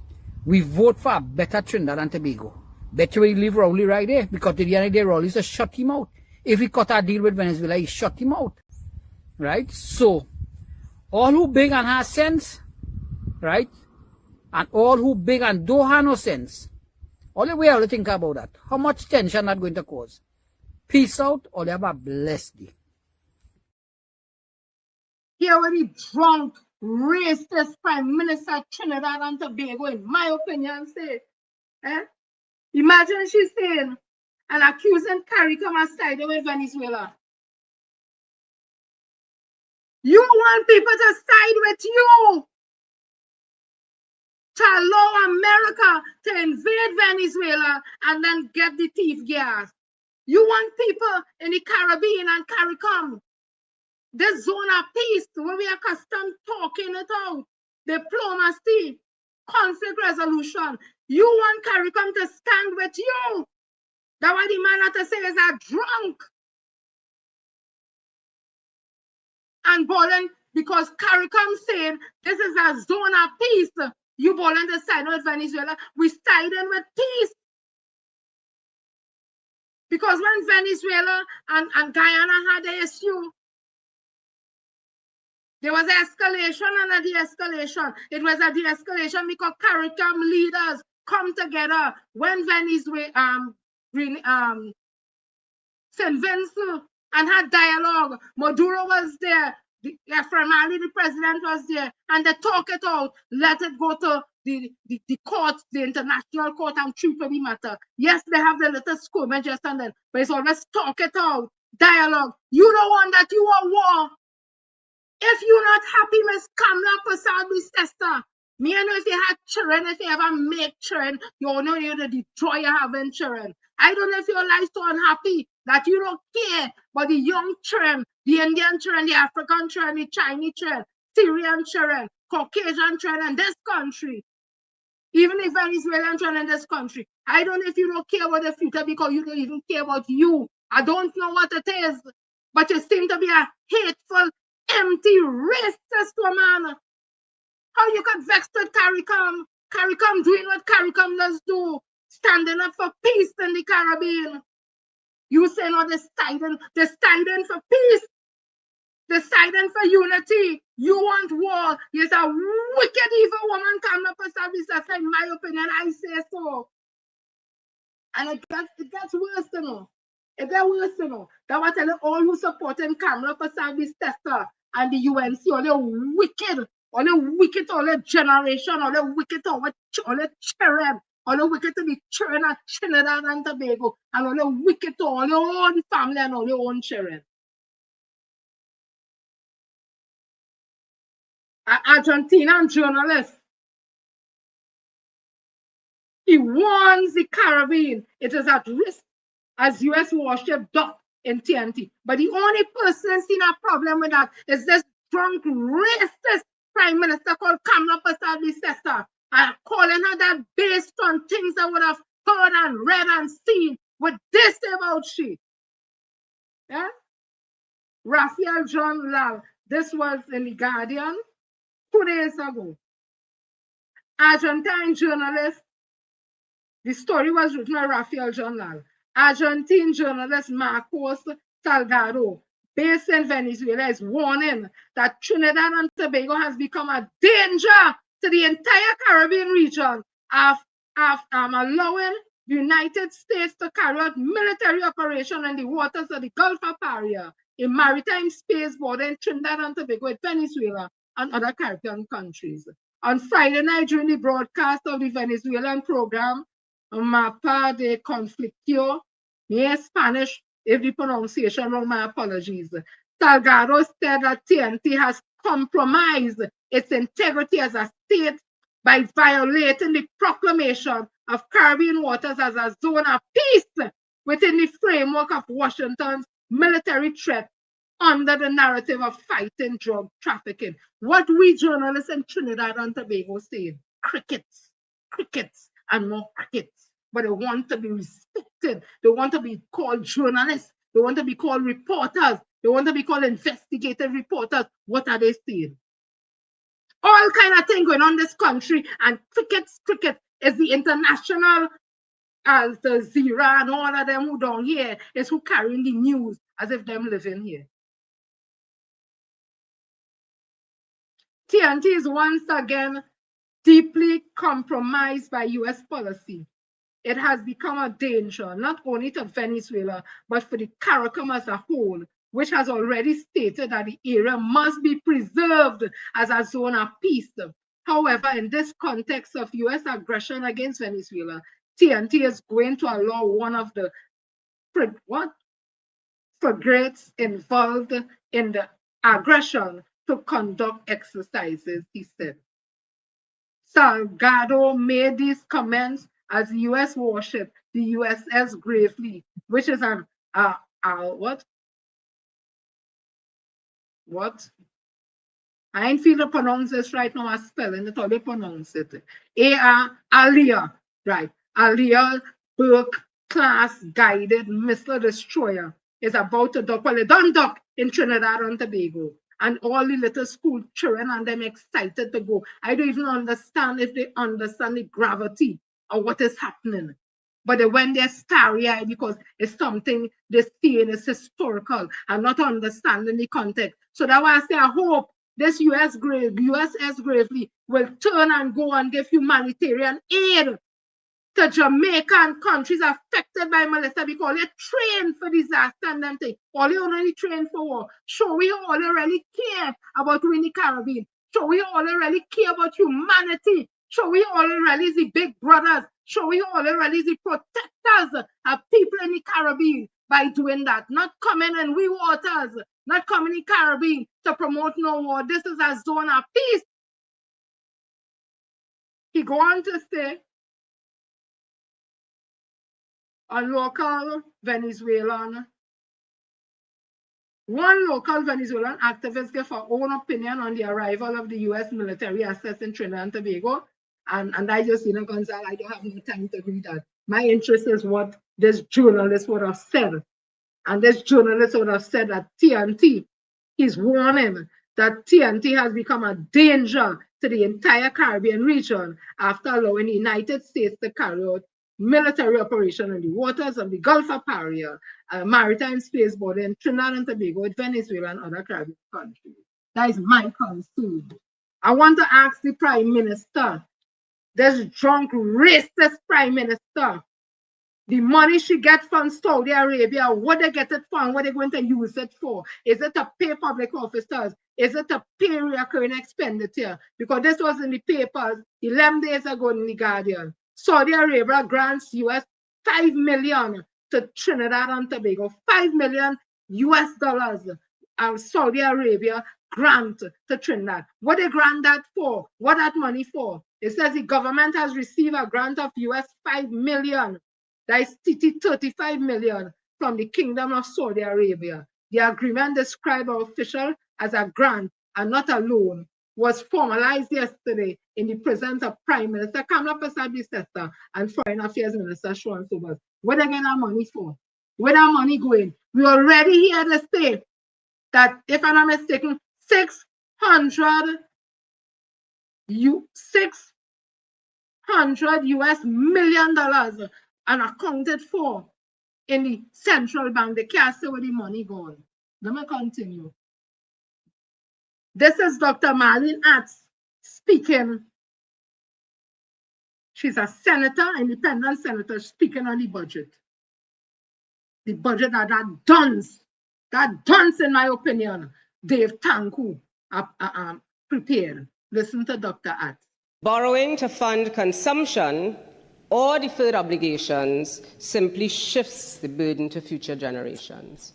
We vote for a better Trinidad and Tobago. Better we leave Rowley right there, because at the end of the day, Rowley just shut him out. If he cut a deal with Venezuela, he shut him out, right? So, all who big and have sense, right? And all who big and don't have no sense, all the way I have to think about that. How much tension that going to cause? Peace out, or they have a blessed day. Here with the drunk, racist Prime Minister Trinidad and Tobago, in my opinion, say, imagine she's saying and accusing CARICOM as siding with Venezuela. You want people to side with you to allow America to invade Venezuela and then get the thief gas. You want people in the Caribbean and CARICOM, this zone of peace where we are accustomed talking it out, diplomacy, conflict resolution. You want CARICOM to stand with you. That's what the man had to say is a drunk. And Boland, because CARICOM saying this is a zone of peace, you Boland to side with Venezuela, we siding with peace. Because when Venezuela and Guyana had the issue, there was escalation and a de-escalation. It was a de-escalation because CARICOM leaders come together when Venezuela, St. Vincent and had dialogue. Maduro was there. Formerly the president was there. And they talk it out. Let it go to the court, the international court, and treat the matter. Yes, they have the little skirmish and then, but it's always talk it out. Dialogue. You don't want that you are war. If you're not happy, Miss Kamla Pasabi's sister, me and if you had children, if you ever make children, you know you the joy of having children. I don't know if your life's so unhappy that you don't care about the young children, the Indian children, the African children, the Chinese children, Syrian children, Caucasian children in this country. Even if Venezuelan children in this country. I don't know if you don't care about the future because you don't even care about you. I don't know what it is, but you seem to be a hateful, empty, racist woman. How you could vex with CARICOM? CARICOM doing what CARICOM does do, standing up for peace in the Caribbean. You say no, they're standing for peace. They're standing for unity. You want war. You're a wicked, evil woman coming up with service. That's in my opinion. I say so. And it gets worse, you know. It gets worse, you know. That's what I tell all who supporting Kamala for service tester and the UNC, all the wicked, all the generation, all the wicked, all the children, all the wicked to the children of Trinidad and Tobago, and all the wicked to all their own family and all their own children. Argentinian journalist, he warns the Caribbean it is at risk as U.S. warship docked in TNT. But the only person seeing a problem with that is this drunk, racist Prime Minister called Kamala Pasabi-Sessa, calling her that based on things I would have heard and read and seen. What they say about she. Yeah? Raphael John Lal. This was in The Guardian 2 days ago. Argentine journalist. The story was written by Raphael John Lal. Argentine journalist Marcos Salgado, based in Venezuela, is warning that Trinidad and Tobago has become a danger to the entire Caribbean region allowing the United States to carry out military operation in the waters of the Gulf of Paria, a maritime space bordering Trinidad and Tobago with Venezuela and other Caribbean countries. On Friday night, during the broadcast of the Venezuelan program, Mapa de Conflictio, in Spanish, if the pronunciation wrong, my apologies. Salgado said that TNT has compromised its integrity as a state by violating the proclamation of Caribbean waters as a zone of peace within the framework of Washington's military threat under the narrative of fighting drug trafficking. What we journalists in Trinidad and Tobago say, crickets, crickets, and more crickets. But they want to be respected. They want to be called journalists. They want to be called reporters. They want to be called investigative reporters. What are they saying? All kind of things going on in this country, and cricket is the international Al Jazeera and all of them who down here is who carrying the news as if them living here. TNT is once again deeply compromised by US policy. It has become a danger not only to Venezuela, but for the CARICOM as a whole, which has already stated that the area must be preserved as a zone of peace. However, in this context of US aggression against Venezuela, TNT is going to allow one of the frigates involved in the aggression to conduct exercises, he said. Salgado made these comments as the U.S. warship, the USS Gravely, which is an what? I ain't feel to pronounce this right now. I'm spelling it how they pronounce it. Alia, right? Alia Burke class guided missile destroyer is about to dock. Well, they don't dock in Trinidad and Tobago. And all the little school children and them excited to go. I don't even understand if they understand the gravity of what is happening. But they went there starry-eyed because it's something they see and it's historical and not understanding the context. So that's why I say I hope this USS Gravely will turn and go and give humanitarian aid to Jamaican countries affected by Melissa because they train for disaster and them things. All they only train for war. So we all really care about we in the Caribbean. So we all really care about humanity. So we all really the big brothers. So we all really the protectors of people in the Caribbean by doing that. Not coming in we waters, not coming in the Caribbean to promote no war. This is a zone of peace. He go on to say, one local Venezuelan activist gave her own opinion on the arrival of the U.S. military assets in Trinidad and Tobago. And I just, Gonzalo, I don't have no time to read that. My interest is what this journalist would have said. And this journalist would have said that TNT is warning that TNT has become a danger to the entire Caribbean region after allowing the United States to carry out military operation in the waters of the Gulf of Paria, a maritime space border in Trinidad and Tobago with Venezuela and other Caribbean countries. That is my concern. I want to ask the Prime Minister, this drunk, racist Prime Minister, the money she gets from Saudi Arabia, what they get it from, what they're going to use it for. Is it to pay public officers? Is it to pay recurring expenditure? Because this was in the papers 11 days ago in the Guardian. Saudi Arabia grants US $5 million to Trinidad and Tobago. $5 million US dollars. Saudi Arabia grant to Trinidad. What they grant that for? What that money for? It says the government has received a grant of US $5 million. That is 35 million from the Kingdom of Saudi Arabia. The agreement described by officials as a grant and not a loan was formalized yesterday in the presence of Prime Minister Kamala Persad-Bissessar and Foreign Affairs Minister Sean Sobers. Where they get our money for? Where that money going? We already hear the say that, if I'm not mistaken, $600 US million and accounted for in the central bank. They can't say where the money gone. Let me continue. This is Dr. Marlene Atz speaking She's a senator, independent senator, speaking on the budget. The budget that dunce, in my opinion, Dave Tanku prepared. Listen to Dr. At. Borrowing to fund consumption or deferred obligations simply shifts the burden to future generations.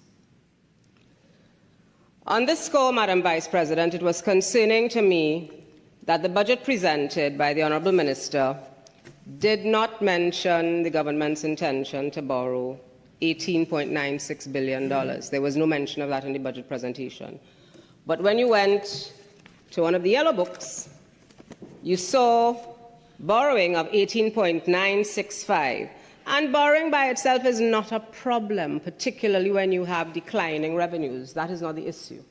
On this score, Madam Vice President, it was concerning to me that the budget presented by the Honourable Minister did not mention the government's intention to borrow $18.96 billion. There was no mention of that in the budget presentation. But when you went to one of the yellow books, you saw borrowing of 18.965. And borrowing by itself is not a problem, particularly when you have declining revenues. That is not the issue.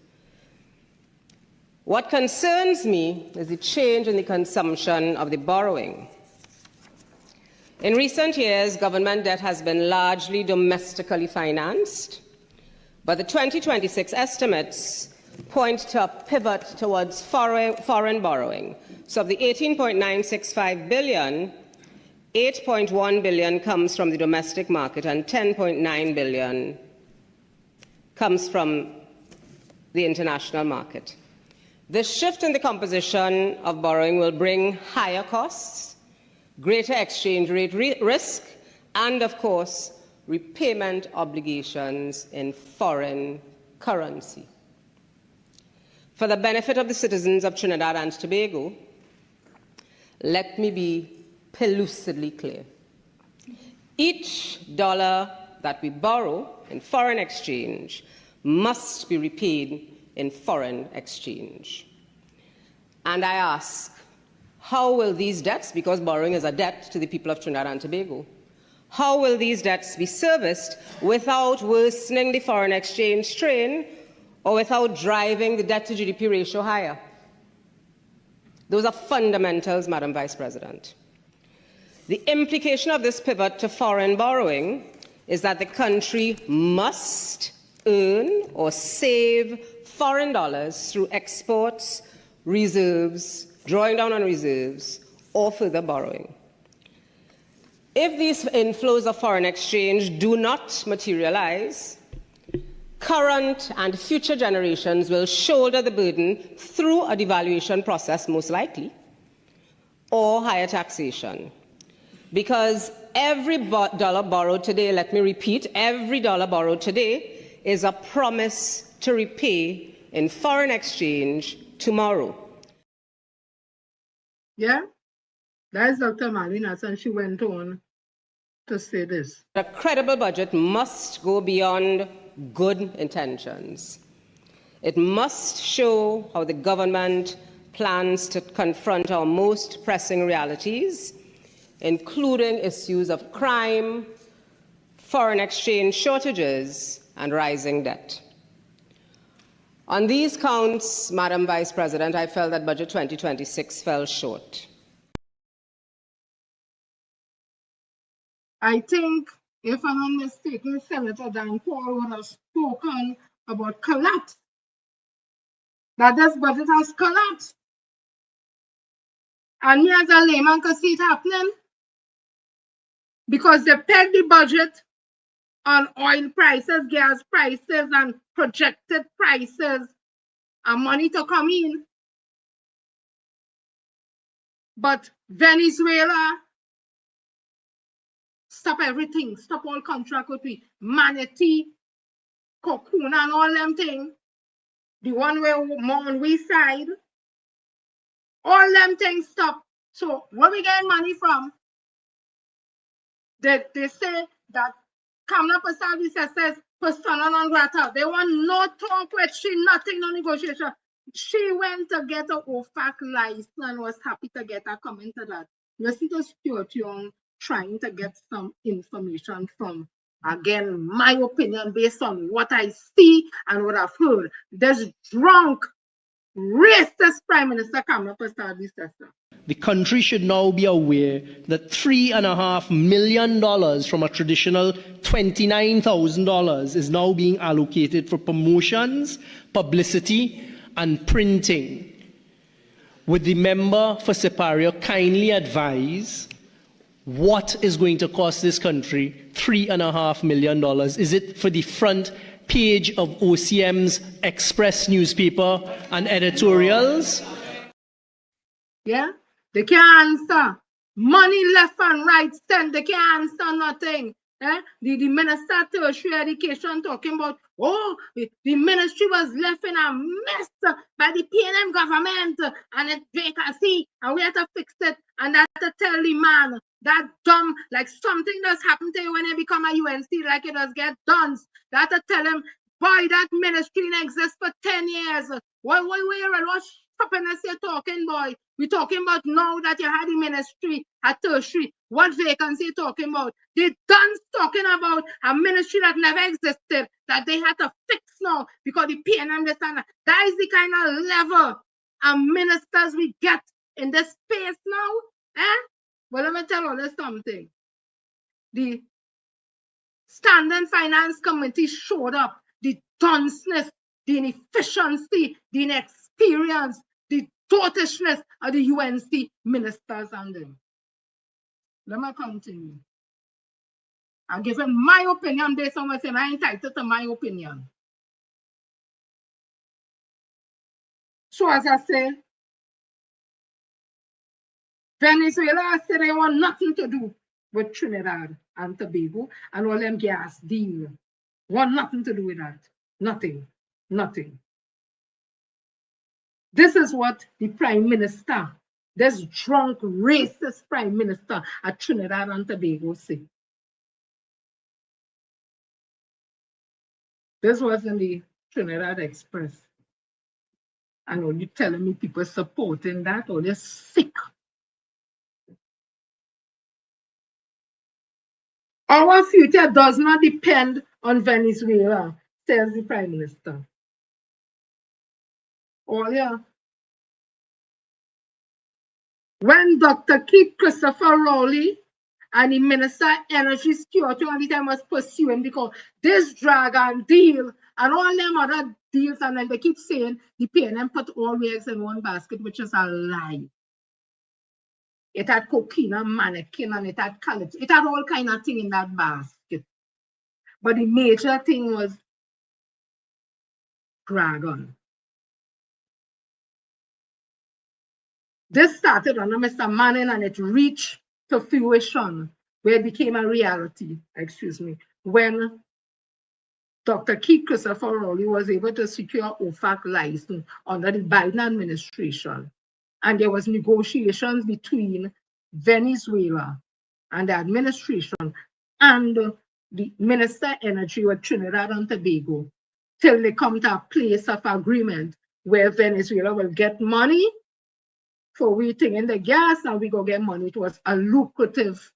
What concerns me is the change in the consumption of the borrowing. In recent years, government debt has been largely domestically financed, but the 2026 estimates point to a pivot towards foreign borrowing. So of the 18.965 billion, 8.1 billion comes from the domestic market and 10.9 billion comes from the international market. This shift in the composition of borrowing will bring higher costs, greater exchange rate risk, and, of course, repayment obligations in foreign currency. For the benefit of the citizens of Trinidad and Tobago, let me be pellucidly clear. Each dollar that we borrow in foreign exchange must be repaid in foreign exchange. And I ask, how will these debts, because borrowing is a debt to the people of Trinidad and Tobago, how will these debts be serviced without worsening the foreign exchange strain or without driving the debt-to-GDP ratio higher? Those are fundamentals, Madam Vice President. The implication of this pivot to foreign borrowing is that the country must earn or save foreign dollars through exports, reserves, drawing down on reserves, or further borrowing. If these inflows of foreign exchange do not materialize, current and future generations will shoulder the burden through a devaluation process, most likely, or higher taxation. Because every dollar borrowed today, let me repeat, every dollar borrowed today is a promise to repay in foreign exchange tomorrow. Yeah, that is Dr. Malvinas, and she went on to say this. A credible budget must go beyond good intentions. It must show how the government plans to confront our most pressing realities, including issues of crime, foreign exchange shortages, and rising debt. On these counts, Madam Vice President, I felt that Budget 2026 fell short. I think, if I'm not mistaken, Senator Dan Paul would have spoken about collapse, that this budget has collapsed. And me as a layman can see it happening because they peg the budget on oil prices, gas prices, and projected prices and money to come in. But Venezuela, stop everything, stop all contract with we. Manatee, Cocoon, and all them things. The one where more on we side. All them things stop. So where we getting money from? They say that Kamala Persad says persona non grata. They want no talk with she, nothing, no negotiation. She went to get a OFAC license and was happy to get a comment to that. You see the Stuart Young trying to get some information from, again, my opinion based on what I see and what I've heard. This drunk, racist Prime Minister Kamala Persad. The country should now be aware that $3.5 million from a traditional $29,000 is now being allocated for promotions, publicity, and printing. Would the member for Siparia kindly advise What is going to cost this country $3.5 million? Is it for the front page of OCM's Express newspaper and editorials? Yeah, they can't answer. Money left and right, send, they can't answer nothing. The Minister of Tertiary Education talking about, oh, the ministry was left in a mess by the PNM government and it's vacancy and we have to fix it. And that to tell the man that dumb, like something does happen to you when you become a UNC, like it does get done. That to tell him, boy, that ministry exists for 10 years. What happiness you're talking, boy? We're talking about now that you had the ministry at tertiary. What vacancy you talking about? They done talking about a ministry that never existed, that they had to fix now because the PNM understand that is the kind of level of ministers we get in this space now. Well, let me tell you something. The Standing Finance Committee showed up. The dunceness, the inefficiency, the inexperience, the tortishness of the UNC ministers and them. Let me continue. I'm giving my opinion based on what I'm entitled to my opinion. So as I say, Venezuela said they want nothing to do with Trinidad and Tobago and all them gas deal. Want nothing to do with that. Nothing. Nothing. This is what the Prime Minister, this drunk, racist Prime Minister at Trinidad and Tobago say. This was in the Trinidad Express. And are you telling me people supporting that or they're sick? Our future does not depend on Venezuela, says the Prime Minister. Oh, yeah. When Dr. Keith Christopher Rowley and the Minister of Energy Security all the time was pursuing because this dragon deal and all them other deals, and then they keep saying the PNM put all the eggs in one basket, which is a lie. It had cocaine and mannequin and it had college. It had all kind of thing in that basket. But the major thing was dragon. This started under Mr. Manning and it reached to fruition where it became a reality, when Dr. Keith Christopher Rowley was able to secure OFAC license under the Biden administration. And there was negotiations between Venezuela and the administration and the Minister of Energy with Trinidad and Tobago till they come to a place of agreement where Venezuela will get money for waiting in the gas and we go get money. It was a lucrative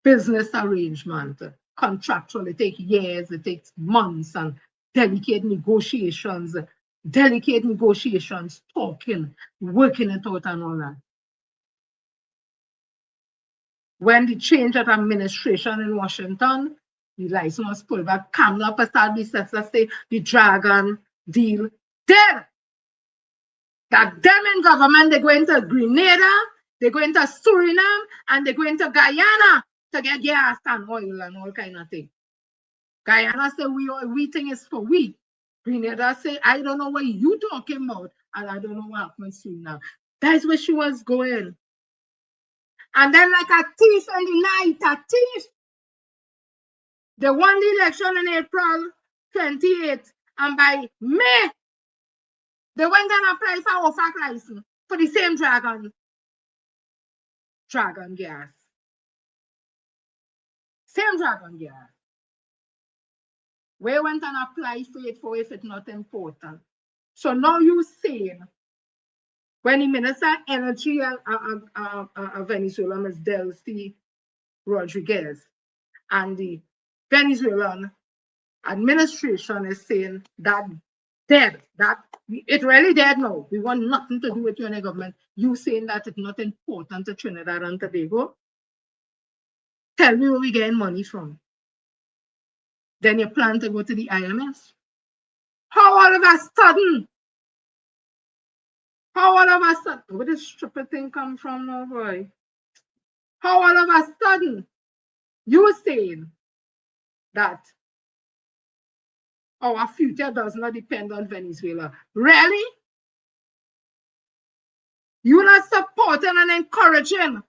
business arrangement. Contractual, it takes years, it takes months and delicate negotiations, talking, working it out and all that. When the change of administration in Washington, the license was pulled back, Kamala started to say the dragon deal dead. That them in government, they're going to Grenada, they're going to Suriname, and they're going to Guyana to get gas and oil and all kind of thing. Guyana say we think it's for we. Grenada say, I don't know what you talking about, and I don't know what happens soon now. That's where she was going. And then like a thief in the night, a thief. They won the election in April 28th, and by May, they went and applied for OFAC license for the same dragon gas. Same dragon gas. We went and applied for it if it's not important. So now you saying, when the Minister of Energy of Venezuela, Ms. Delcy Rodriguez, and the Venezuelan administration is saying that dead, that it really dead now. We want nothing to do with your government. You saying that it's not important to Trinidad and Tobago? Tell me where we getting money from. Then you plan to go to the IMF. How all of a sudden? How all of a sudden? Where did this stupid thing come from now, boy? How all of a sudden you saying that our future does not depend on Venezuela? Really? You're not supporting and encouraging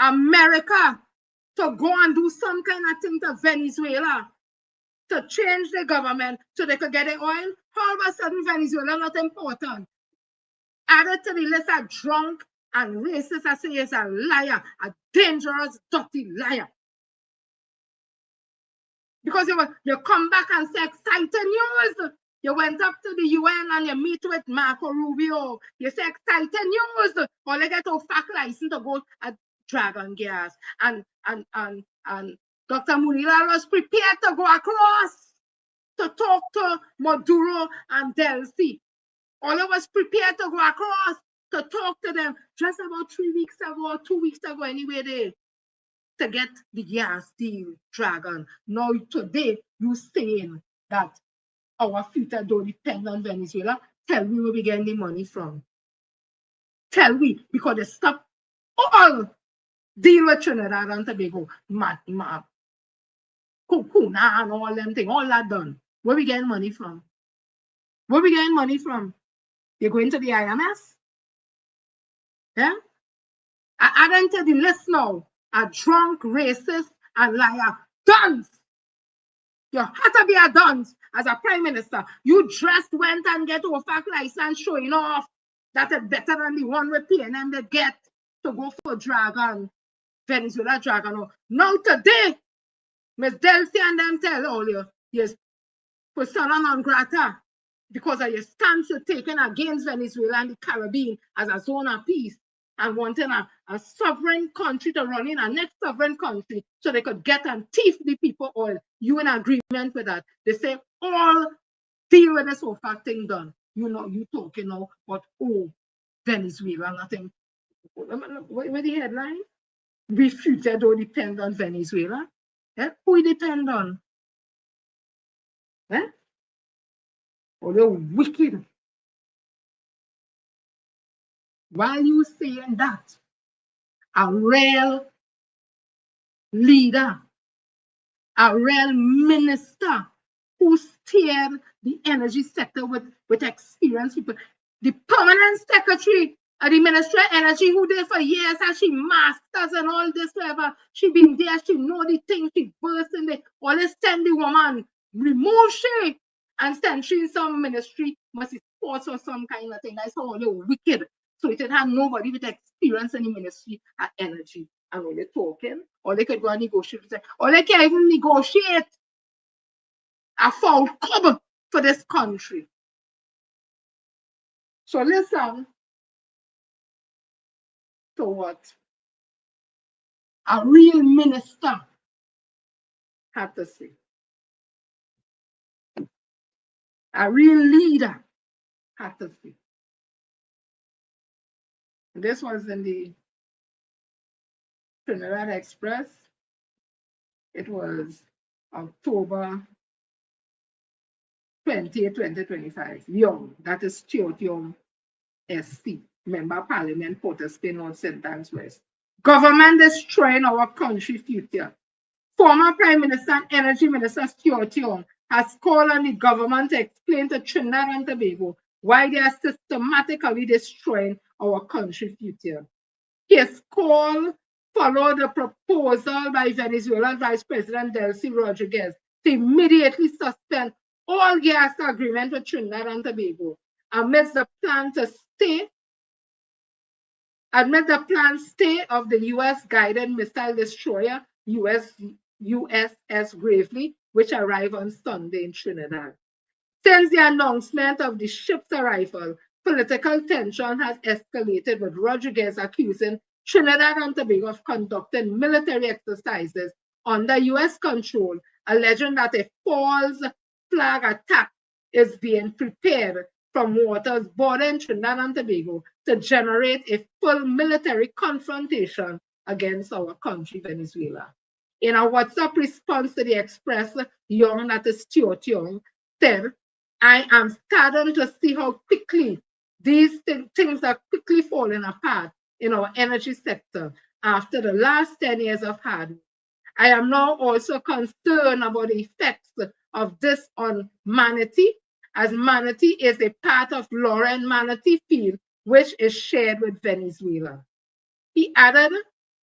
America to go and do some kind of thing to Venezuela, to change the government so they could get the oil? All of a sudden Venezuela not important. Added to the list of drunk and racist, I say is a liar, a dangerous, dirty liar. Because you come back and say exciting news. You went up to the UN and you meet with Marco Rubio. You say exciting news. Or they get a fact license to go at Dragon Gas. And Dr. Munira was prepared to go across to talk to Maduro and Delcy. All of us prepared to go across to talk to them just about 3 weeks ago or 2 weeks ago anyway there, to get the gas deal, Dragon. Now today you saying that our future don't depend on Venezuela. Tell me where we getting the money from. Tell me, because they stop all deal with Trinidad and Tobago, Kukuna and all them things, all that done. Where we getting money from? Where we getting money from? You're going to the IMS? Yeah? I add into the list now. A drunk, racist, and liar. Dunce! You have to be a dunce as a prime minister. You just went and get a fact license showing off that it's better than the one with PNM they get to go for Dragon, Venezuela Dragon. Now today, Ms. Delcy and them tell all you, yes, persona non grata, because of your stance you're taking against Venezuela and the Caribbean as a zone of peace, and wanting a sovereign country to run in a next sovereign country so they could get and thief the people oil. You in agreement with that? They say all deal with this whole fact thing done. You know, you talking now, but oh, Venezuela, nothing. Where the headline? We future don't depend on Venezuela. Eh? Who we depend on? Eh? Oh, they're wicked. While you saying that, a real leader, a real minister who steered the energy sector with experienced people, the permanent secretary of the Ministry of Energy, who there for years, and she masters and all this, whatever. She been there, she know the thing, she burst in there. Always send the woman, remove she, and send she in some ministry, must be sports or some kind of thing. That's all they're wicked. So it had nobody with experience in the ministry of energy. And when they're talking, or they could go and negotiate, or they can't even negotiate a foul cover for this country. So listen to what a real minister had to say. A real leader had to say. This was in the Trinidad Express. It was October 20, 2025. Young, that is Stuart Young, SC, Member of Parliament, Port of Spain, North St. Anne's West. Government destroying our country future. Former Prime Minister and Energy Minister Stuart Young has called on the government to explain to Trinidad and Tobago why they are systematically destroying our country future. His call followed the proposal by Venezuelan Vice President Delcy Rodriguez to immediately suspend all gas agreement with Trinidad and Tobago amidst the plan stay of the U.S. guided missile destroyer USS Gravely, which arrived on Sunday in Trinidad. Since the announcement of the ship's arrival, political tension has escalated, with Rodriguez accusing Trinidad and Tobago of conducting military exercises under U.S. control, alleging that a false flag attack is being prepared from waters bordering Trinidad and Tobago to generate a full military confrontation against our country, Venezuela. In a WhatsApp response to the Express, Young, that is Stuart Young, said, I am saddened to see how quickly these things are quickly falling apart in our energy sector after the last 10 years of hard work. I am now also concerned about the effects of this on Manatee, as Manatee is a part of Lauren Manatee Field, which is shared with Venezuela. He added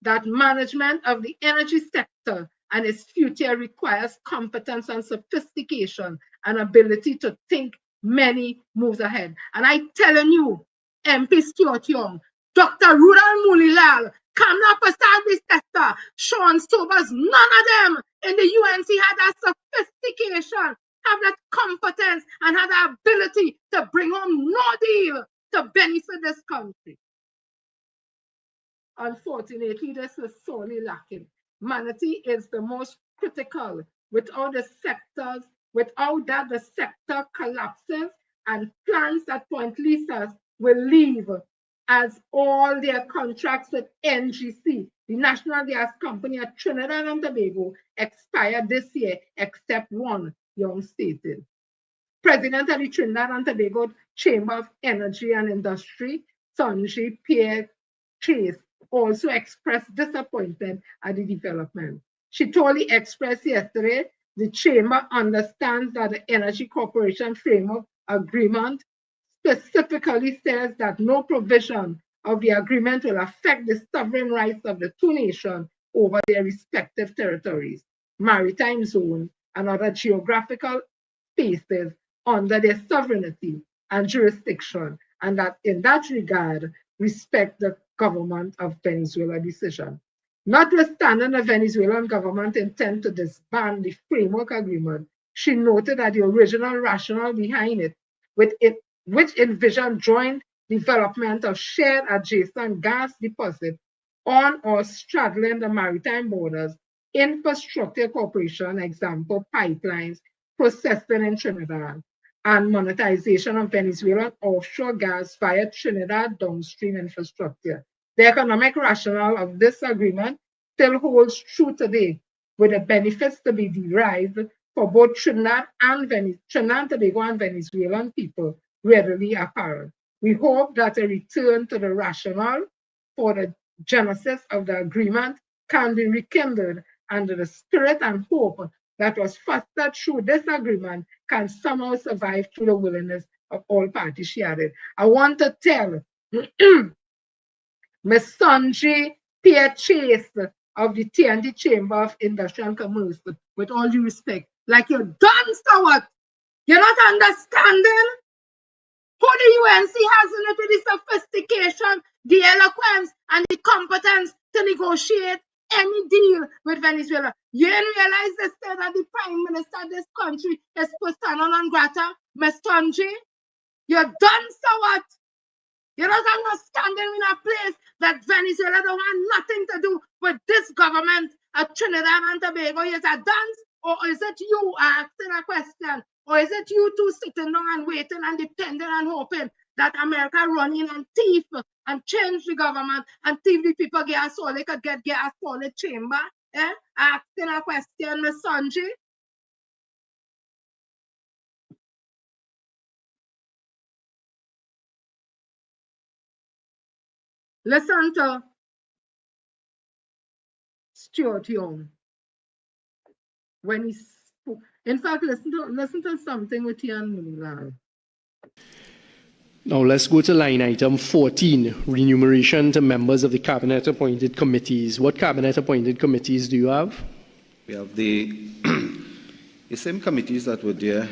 that management of the energy sector and its future requires competence and sophistication and ability to think many moves ahead. And I telling you, MP Stuart Young, Dr. Rudal Mulilal, Kamla Prasad Testa, Sean Sobers, none of them in the UNC had that sophistication, have that competence, and had the ability to bring home no deal to benefit this country. Unfortunately, this is sorely lacking. Manatee is the most critical. Without the sector collapses and plants that Point Lisas will leave, as all their contracts with NGC, the National Gas Company at Trinidad and Tobago, expired this year, except one, Young stated. President of the Trinidad and Tobago Chamber of Energy and Industry, Sanjay Pierre Chase, also expressed disappointment at the development. She totally expressed yesterday the Chamber understands that the Energy Corporation Framework Agreement specifically says that no provision of the agreement will affect the sovereign rights of the two nations over their respective territories, maritime zones, and other geographical spaces under their sovereignty and jurisdiction, and that in that regard, respect the government of Venezuela decision. Notwithstanding the Venezuelan government intent to disband the framework agreement, she noted that the original rationale behind it, which envisioned joint development of shared adjacent gas deposits on or straddling the maritime borders, infrastructure cooperation, example, pipelines, processing in Trinidad, and monetization of Venezuelan offshore gas via Trinidad downstream infrastructure. The economic rationale of this agreement still holds true today, with the benefits to be derived for both Trinidad and Tobago and Venezuelan people readily apparent. We hope that a return to the rationale for the genesis of the agreement can be rekindled, and the spirit and hope that was fostered through this agreement can somehow survive through the willingness of all parties, she added. I want to tell Ms. Sanjay Pierre Chase of the TND Chamber of Industry and Commerce, with all due respect, like you're done, Stewart. You're not understanding who the UNC has in it with the sophistication, the eloquence, and the competence to negotiate any deal with Venezuela. You didn't realize this day that the Prime Minister of this country is persona non grata, Ms. Sanjay? You're done, Stewart. You're not understanding in a place that Venezuela don't want nothing to do with this government of Trinidad and Tobago. Is a dance, or is it you asking a question? Or is it you two sitting down and waiting and depending and hoping that America run in and thief and change the government and thief the people gas so they could get gas for the chamber? Asking a question, Ms. Sanjay? Listen to Stuart Young when he spoke. In fact, listen to something with Ian Mulilal. Now let's go to line item 14, remuneration to members of the cabinet appointed committees. What cabinet appointed committees do you have? We have the same committees that were there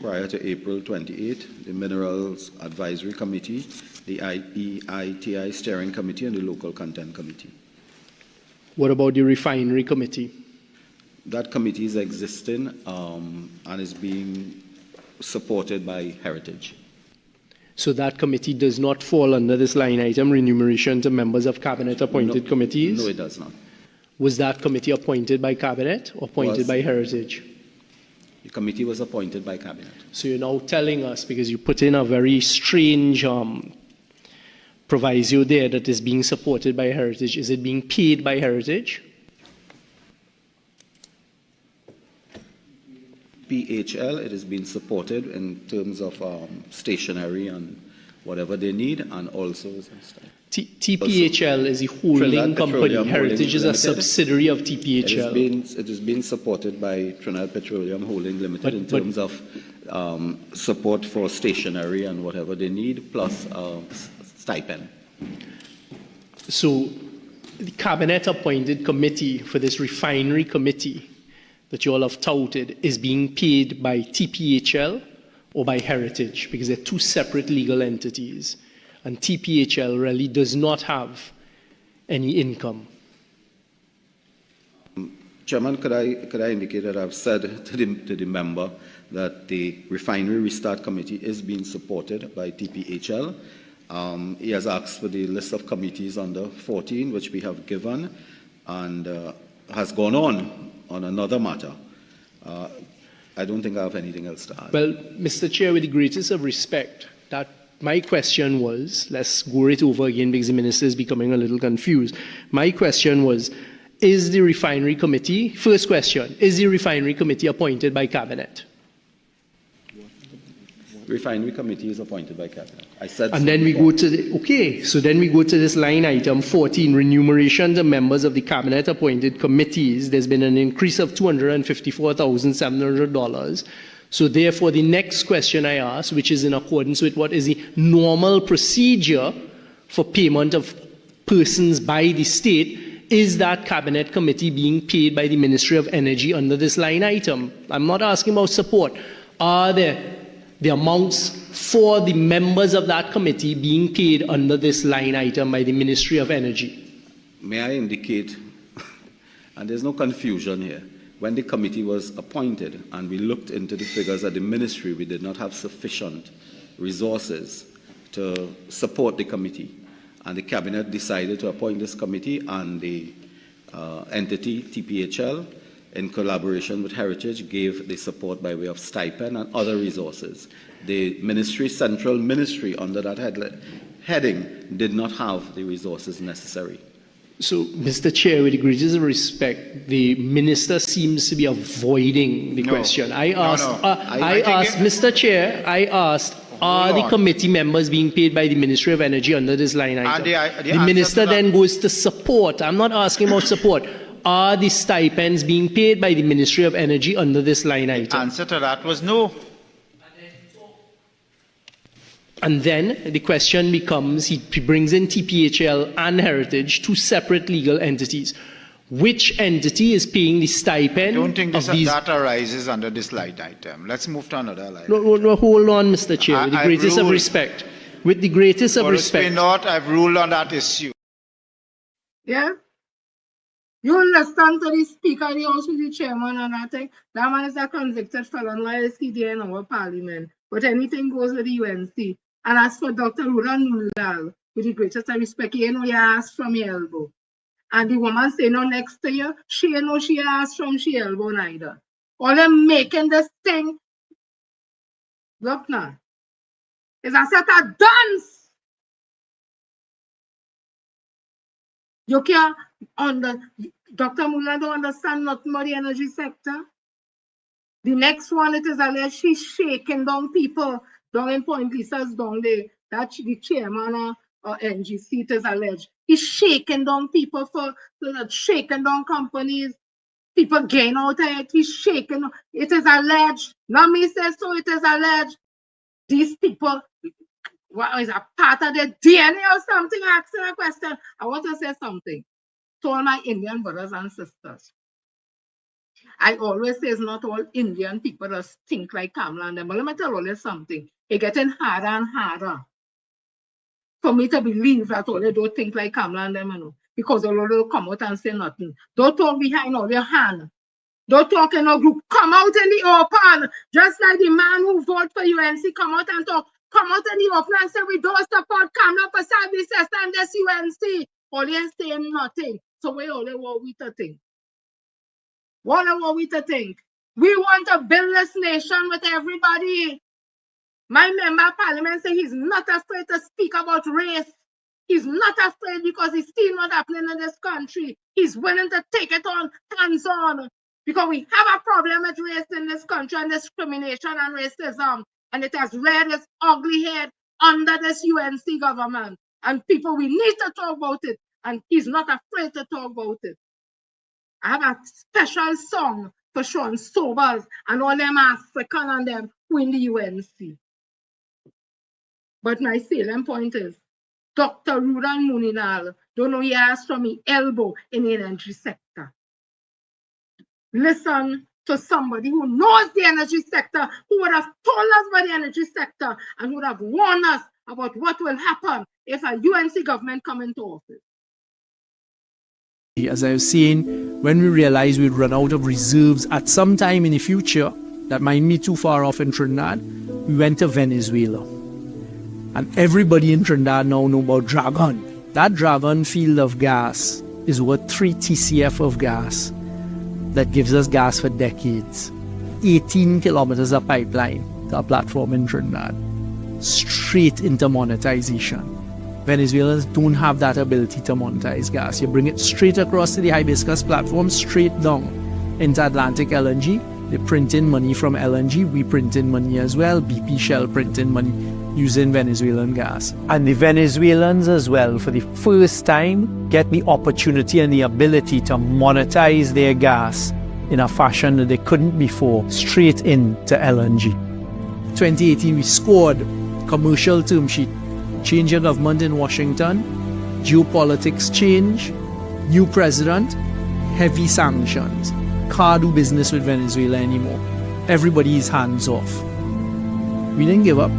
prior to April 28, the Minerals Advisory Committee, the IEITI Steering Committee, and the Local Content Committee. What about the Refinery Committee? That committee is existing and is being supported by Heritage. So that committee does not fall under this line item, remuneration to members of cabinet appointed committees? No, it does not. Was that committee appointed by cabinet or appointed by Heritage? The committee was appointed by cabinet. So you're now telling us, because you put in a very strange proviso there that is being supported by Heritage, is it being paid by Heritage? PHL, it is being supported in terms of stationery and whatever they need, and also TPHL is a holding company. Heritage is a subsidiary of TPHL. It is being supported by Trinidad Petroleum Holding Limited in terms of support for stationery and whatever they need, plus stipend. So the cabinet appointed committee for this refinery committee that you all have touted is being paid by TPHL or by Heritage, because they're two separate legal entities. And TPHL really does not have any income. Chairman, could I indicate that I've said to the member that the Refinery Restart Committee is being supported by TPHL. He has asked for the list of committees under 14, which we have given, and has gone on another matter. I don't think I have anything else to add. Well, Mr. Chair, with the greatest of respect, that my question was, let's go it over again because the minister is becoming a little confused. My question was, is the refinery committee, first question, is the refinery committee appointed by cabinet? Refinery committee is appointed by cabinet. I said. And then we go to the, okay, so then we go to this line item 14, remuneration to members of the cabinet appointed committees. There's been an increase of $254,700. So therefore, the next question I ask, which is in accordance with what is the normal procedure for payment of persons by the state, is that cabinet committee being paid by the Ministry of Energy under this line item? I'm not asking about support. Are there the amounts for the members of that committee being paid under this line item by the Ministry of Energy? May I indicate, and there's no confusion here, when the committee was appointed and we looked into the figures at the ministry, we did not have sufficient resources to support the committee. And the cabinet decided to appoint this committee, and the entity, TPHL, in collaboration with Heritage, gave the support by way of stipend and other resources. The ministry, central ministry under that heading, did not have the resources necessary. So, Mr. Chair, with the greatest respect, the minister seems to be avoiding the question. I asked, Mr. Chair, I asked, are the committee members being paid by the Ministry of Energy under this line item? The minister then goes to support. I'm not asking about support. Are the stipends being paid by the Ministry of Energy under this line item? The answer to that was no. And then the question becomes, he brings in TPHL and Heritage, two separate legal entities. Which entity is paying the stipend? I don't think that arises under this line item. Let's move to another line. No, hold on, Mr. Chair, with the greatest of respect. With the greatest of respect. I've ruled on that issue. Yeah? You understand to the Speaker of the House with the Chairman and that thing? That man is a convicted felon while he's there in our Parliament. But anything goes with the UNC. And as for Dr. Rudan Nulal, with the greatest of respect, you know you asked from your elbow. And the woman say no next to you, she know she asked from she elbow neither. All them making this thing, look now, it's a set of dance. You can't Dr. Mullah don't understand nothing about the energy sector. The next one, it is alleged she's shaking down people down in Point Lisa's down there. That's the chairman of NGC, it is alleged. He's shaking down people for shaking down companies. People gain out of it. He's shaking. It is alleged. Not me says so, it is alleged. These people, what is a part of their DNA or something? Asking a question. I want to say something to all my Indian brothers and sisters. I always say it's not all Indian people that think like Kamala and them. But let me tell you something. It's getting harder and harder for me to believe that all they don't think like Kamala and them, you know, because all they come out and say nothing. Don't talk behind all your hand. Don't talk in a group. Come out in the open. Just like the man who voted for UNC, come out and talk. Come out in the open and say, we don't support Kamala for services and this UNC. All they saying nothing. So we all want we to think. What are we to think? We want to build this nation with everybody. My member of parliament said he's not afraid to speak about race. He's not afraid because it's still not happening in this country. He's willing to take it on hands-on because we have a problem with race in this country and discrimination and racism. And it has reared its ugly head under this UNC government. And people, we need to talk about it. And he's not afraid to talk about it. I have a special song for Sean Sobers and all them African and them who in the UNC. But my salient point is, Dr. Rudan Muninal don't know he asked from his elbow in the energy sector. Listen to somebody who knows the energy sector, who would have told us about the energy sector and would have warned us about what will happen if a UNC government come into office. As I was saying, when we realized we'd run out of reserves at some time in the future, that might be too far off in Trinidad, we went to Venezuela. And everybody in Trinidad now know about Dragon. That Dragon field of gas is worth 3 TCF of gas that gives us gas for decades. 18 kilometers of pipeline to a platform in Trinidad, straight into monetization. Venezuelans don't have that ability to monetize gas. You bring it straight across to the hibiscus platform, straight down into Atlantic LNG. They print in money from LNG, we print in money as well. BP Shell print in money using Venezuelan gas. And the Venezuelans as well, for the first time, get the opportunity and the ability to monetize their gas in a fashion that they couldn't before, straight into LNG. 2018, we scored commercial term sheet, change of government in Washington, geopolitics change, new president, heavy sanctions. Can't do business with Venezuela anymore. Everybody is hands off. We didn't give up.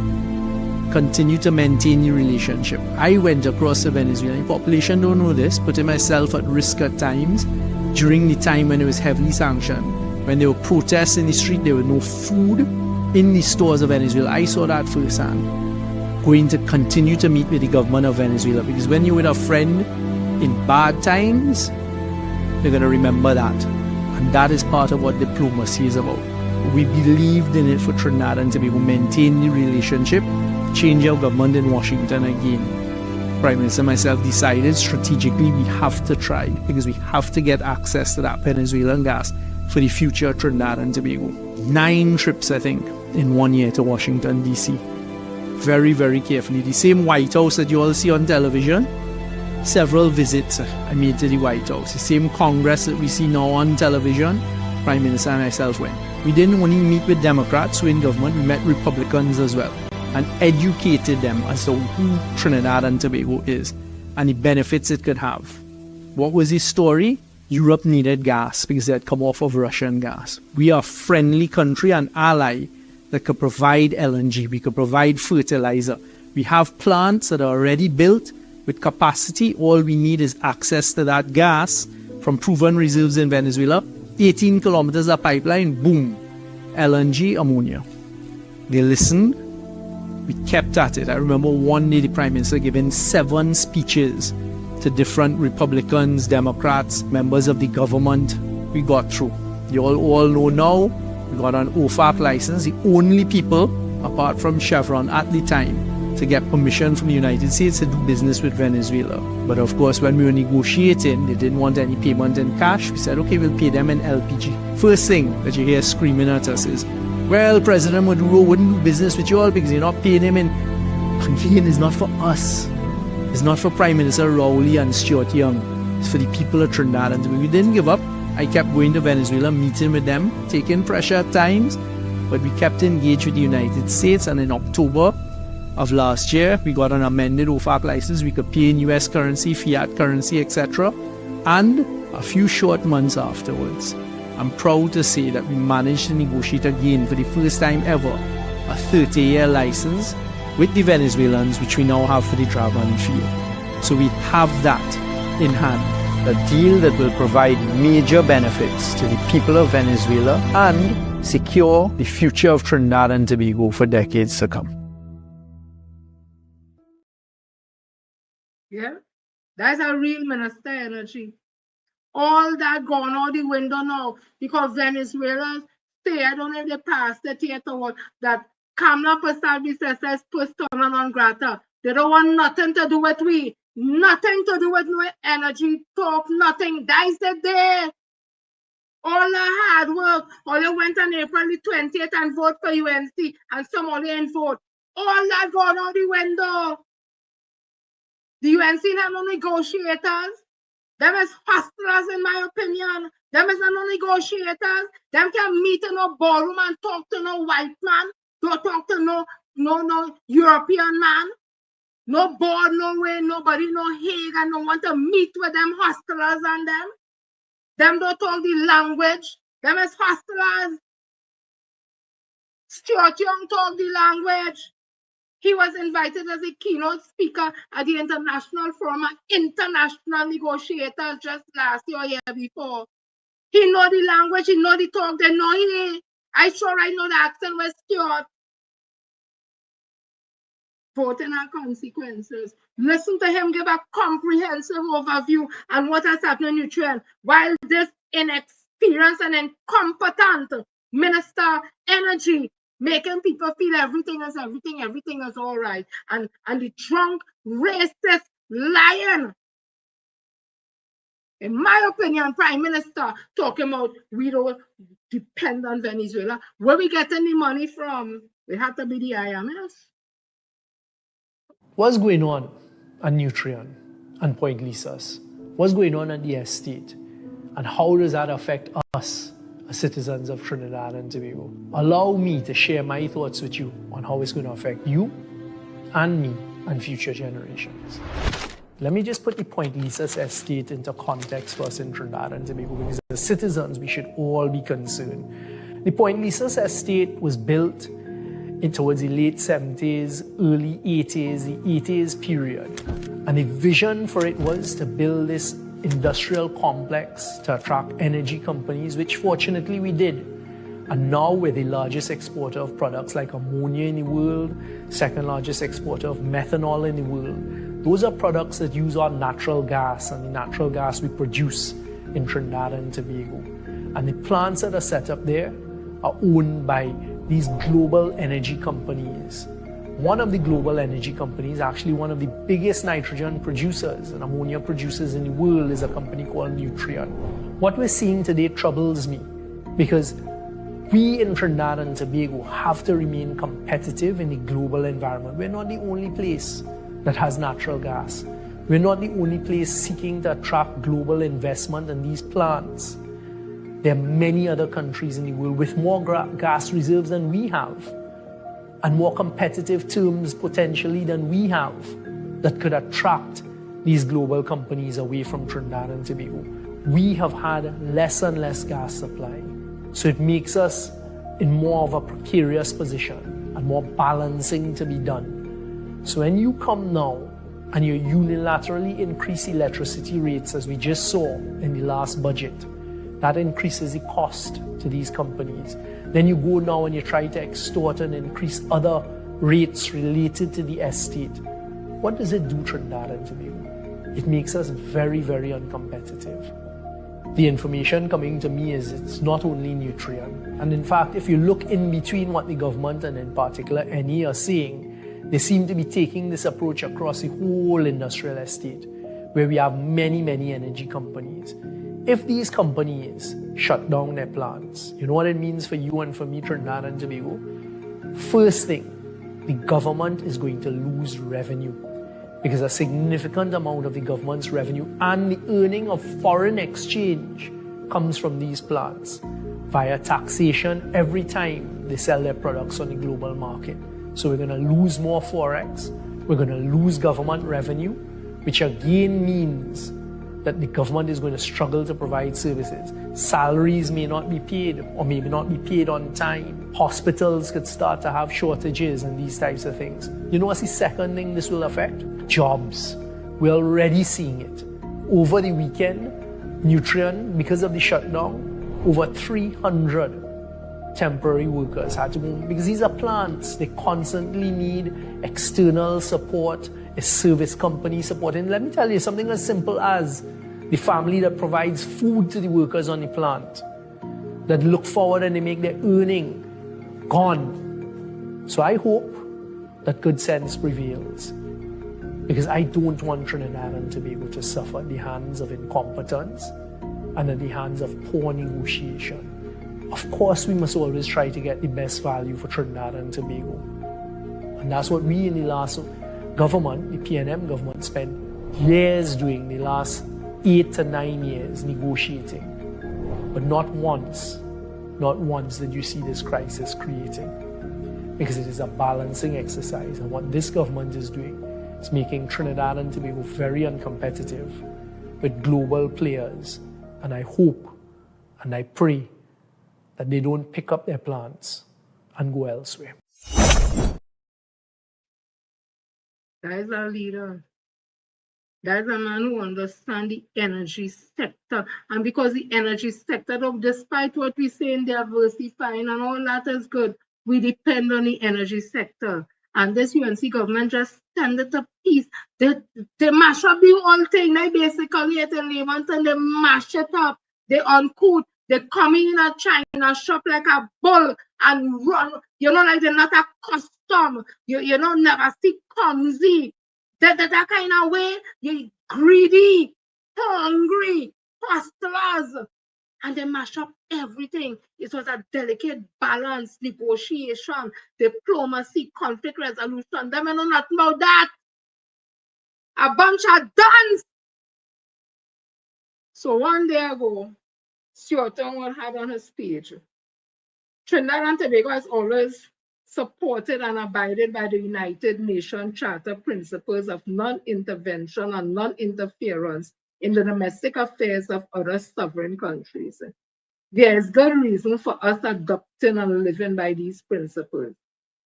Continue to maintain the relationship. I went across the Venezuelan population, don't know this, putting myself at risk at times during the time when it was heavily sanctioned. When there were protests in the street, there was no food in the stores of Venezuela. I saw that firsthand. Going to continue to meet with the government of Venezuela, because when you're with a friend in bad times, they're going to remember that. And that is part of what diplomacy is about. We believed in it for Trinidad and Tobago, maintain the relationship, change our government in Washington again. Prime Minister and myself decided strategically we have to try, because we have to get access to that Venezuelan gas for the future of Trinidad and Tobago. 9 trips, I think, in 1 year to Washington, D.C. Very, very carefully. The same White House that you all see on television, several visits I made to the White House. The same Congress that we see now on television, Prime Minister and myself went. We didn't only meet with Democrats who in government, we met Republicans as well and educated them as to who Trinidad and Tobago is and the benefits it could have. What was his story? Europe needed gas because they had come off of Russian gas. We are a friendly country and ally that could provide LNG. We could provide fertilizer. We have plants that are already built with capacity. All we need is access to that gas from proven reserves in Venezuela. 18 kilometers of pipeline, boom, LNG, ammonia. They listened. We kept at it. I remember one day the Prime Minister giving 7 speeches to different Republicans, Democrats, members of the government. We got through. You all know now, we got an OFAC license, the only people, apart from Chevron at the time, to get permission from the United States to do business with Venezuela. But of course, when we were negotiating, they didn't want any payment in cash. We said, okay, we'll pay them in LPG. First thing that you hear screaming at us is, well, President Maduro wouldn't do business with you all because you're not paying him in. Again, it's not for us. It's not for Prime Minister Rowley and Stuart Young. It's for the people of Trinidad and Tobago. We didn't give up. I kept going to Venezuela, meeting with them, taking pressure at times, but we kept engaged with the United States, and in October of last year, we got an amended OFAC license. We could pay in US currency, fiat currency, etc. And a few short months afterwards, I'm proud to say that we managed to negotiate again for the first time ever a 30-year license with the Venezuelans, which we now have for the Dragon field. So we have that in hand. A deal that will provide major benefits to the people of Venezuela and secure the future of Trinidad and Tobago for decades to come. Yeah, that's a real minister energy. All that gone out the window now because Venezuela say, I don't know if they passed the theater what that Kamala Pastal says persona non grata. They don't want nothing to do with we. Nothing to do with no energy talk, nothing. That's the day. All the hard work, all you went on April the 20th and vote for UNC and some only ain't vote. All that gone out the window. The UNC have no negotiators. Them is hustlers, in my opinion. Them is no negotiators. Them can meet in a ballroom and talk to no white man. Don't talk to no European man. No board, no way, nobody, no Hague, and no want to meet with them hustlers and them. Them don't talk the language. Them is hustlers. Stuart Young talk the language. He was invited as a keynote speaker at the International Forum of International Negotiators just last year or year before. He know the language, he know the talk, they know he. I sure I know the accent was Stuart. Voting and consequences. Listen to him give a comprehensive overview on what has happened in Ukraine, while this inexperienced and incompetent Minister Energy making people feel everything is all right. And the drunk, racist lion, in my opinion, Prime Minister talking about we don't depend on Venezuela. Where we getting the money from? It had to be the IMF. What's going on at Nutrien and Point Lisas? What's going on at the estate? And how does that affect us as citizens of Trinidad and Tobago? Allow me to share my thoughts with you on how it's going to affect you and me and future generations. Let me just put the Point Lisas estate into context for us in Trinidad and Tobago, because as citizens we should all be concerned. The Point Lisas estate was built towards the late 70s, early 80s, the 80s period. And the vision for it was to build this industrial complex to attract energy companies, which fortunately we did. And now we're the largest exporter of products like ammonia in the world, second largest exporter of methanol in the world. Those are products that use our natural gas, and the natural gas we produce in Trinidad and Tobago. And the plants that are set up there are owned by these global energy companies. One of the global energy companies, actually one of the biggest nitrogen producers and ammonia producers in the world, is a company called Nutrien. What we're seeing today troubles me, because we in Trinidad and Tobago have to remain competitive in the global environment. We're not the only place that has natural gas. We're not the only place seeking to attract global investment in these plants. There are many other countries in the world with more gas reserves than we have, and more competitive terms potentially than we have, that could attract these global companies away from Trinidad and Tobago. We have had less and less gas supply, so it makes us in more of a precarious position and more balancing to be done. So when you come now and you unilaterally increase electricity rates, as we just saw in the last budget, that increases the cost to these companies. Then you go now and you try to extort and increase other rates related to the estate. What does it do, Trinidad and Tobago? It makes us very, very uncompetitive. The information coming to me is it's not only Nutrien. And in fact, if you look in between what the government and in particular NE are saying, they seem to be taking this approach across the whole industrial estate, where we have many, many energy companies. If these companies shut down their plants, you know what it means for you and for me, Trinidad and Tobago? First thing, the government is going to lose revenue, because a significant amount of the government's revenue and the earning of foreign exchange comes from these plants via taxation every time they sell their products on the global market. So we're going to lose more forex, we're going to lose government revenue, which again means that the government is going to struggle to provide services. Salaries may not be paid, or maybe not be paid on time. Hospitals could start to have shortages and these types of things. You know what's the second thing this will affect? Jobs. We're already seeing it. Over the weekend, Nutrien, because of the shutdown, over 300 temporary workers had to move, because these are plants. They constantly need external support, a service company support. And let me tell you, something as simple as the family that provides food to the workers on the plant, that look forward and they make their earning, gone. So I hope that good sense prevails, because I don't want Trinidad and Tobago to suffer at the hands of incompetence and at the hands of poor negotiation. Of course, we must always try to get the best value for Trinidad and Tobago. And that's what we in the last government, the PNM government, spent years doing, the last 8 to 9 years negotiating, but not once did you see this crisis creating, because it is a balancing exercise. And what this government is doing is making Trinidad and Tobago very uncompetitive with global players. And I hope and I pray that they don't pick up their plans and go elsewhere. That is our leader. That is a man who understands the energy sector. And because the energy sector, despite what we say in diversifying and all that is good, we depend on the energy sector. And this UNC government just stand it a piece. They mash up the whole thing. They basically it in layman and they mash it up. They uncouth. They come in a China shop like a bull and run. Like they're not a custom. Never see clumsy. That kind of way, you're greedy, hungry, hustlers, and they mash up everything. It was a delicate balance, negotiation, diplomacy, conflict resolution. They know nothing about that. A bunch of duns. So one day ago, Stuart had on his page, Trinidad and Tobago has always supported and abided by the United Nations Charter principles of non-intervention and non-interference in the domestic affairs of other sovereign countries. There is good reason for us adopting and living by these principles.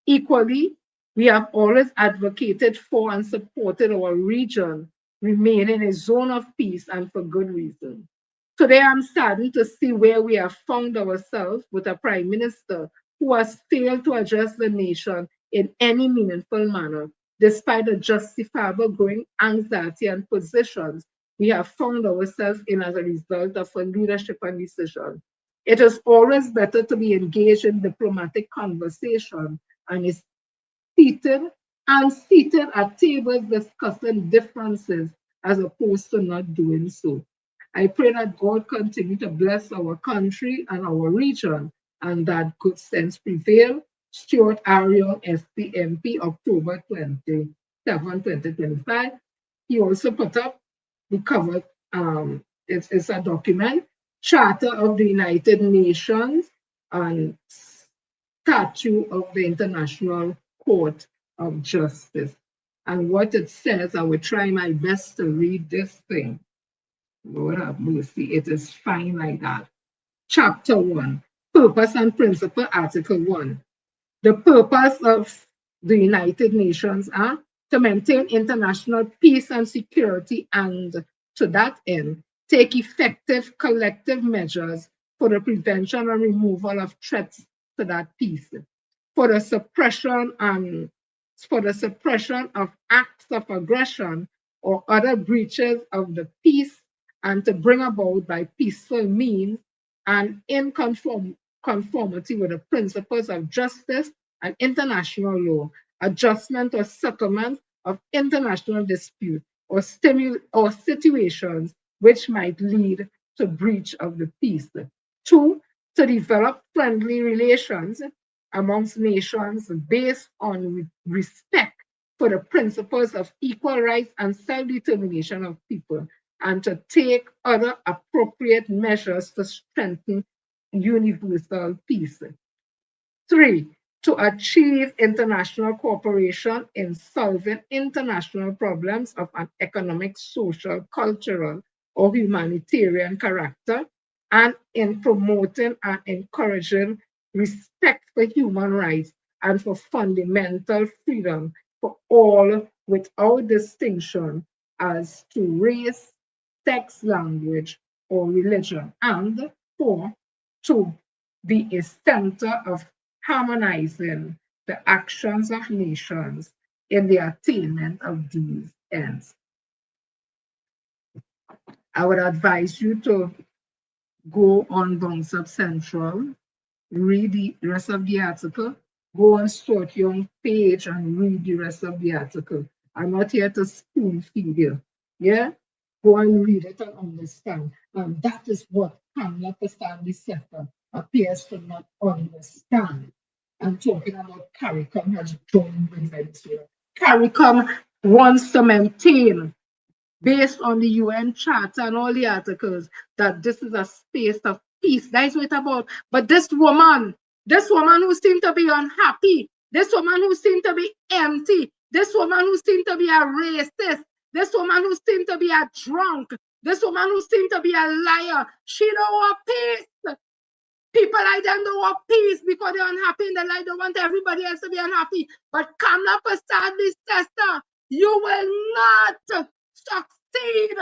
Equally, we have always advocated for and supported our region remaining a zone of peace, and for good reason. Today, I'm saddened to see where we have found ourselves with a prime minister who has failed to address the nation in any meaningful manner, despite the justifiable growing anxiety and positions we have found ourselves in as a result of our leadership and decision. It is always better to be engaged in diplomatic conversation and is seated at tables discussing differences as opposed to not doing so. I pray that God continue to bless our country and our region and that good sense prevail. Stuart Ariel, SPMP, October 27, 2025. He also put up the cover, it's a document, Charter of the United Nations and Statute of the International Court of Justice. And what it says, I will try my best to read this thing. Lord have mercy, it is fine like that. Chapter 1, Purpose and Principle, Article 1. The purpose of the United Nations are to maintain international peace and security, and to that end, take effective collective measures for the prevention and removal of threats to that peace, for the suppression of acts of aggression or other breaches of the peace, and to bring about by peaceful means and in conformity with the principles of justice and international law, adjustment or settlement of international dispute or situations which might lead to breach of the peace. 2, to develop friendly relations amongst nations based on respect for the principles of equal rights and self-determination of people, and to take other appropriate measures to strengthen universal peace. 3, to achieve international cooperation in solving international problems of an economic, social, cultural, or humanitarian character, and in promoting and encouraging respect for human rights and for fundamental freedom for all without distinction as to race, sex, language, or religion. And 4, to be a center of harmonizing the actions of nations in the attainment of these ends. I would advise you to go on Bounce Up Central, read the rest of the article, go on Stuart Young page and read the rest of the article. I'm not here to spoon feed you. Yeah? Go and read it and understand. And that is what Pamela Stanley Sefer appears to not understand. I'm talking about CARICOM has joined with Venezuela. CARICOM wants to maintain based on the UN Charter and all the articles, that this is a space of peace. That's what it's about. But this woman who seemed to be unhappy, this woman who seemed to be empty, this woman who seemed to be a racist, this woman who seemed to be a drunk, this woman who seemed to be a liar, she don't want peace. People like them don't want peace because they're unhappy in their life. They want everybody else to be unhappy. But come up beside this tester, you will not succeed.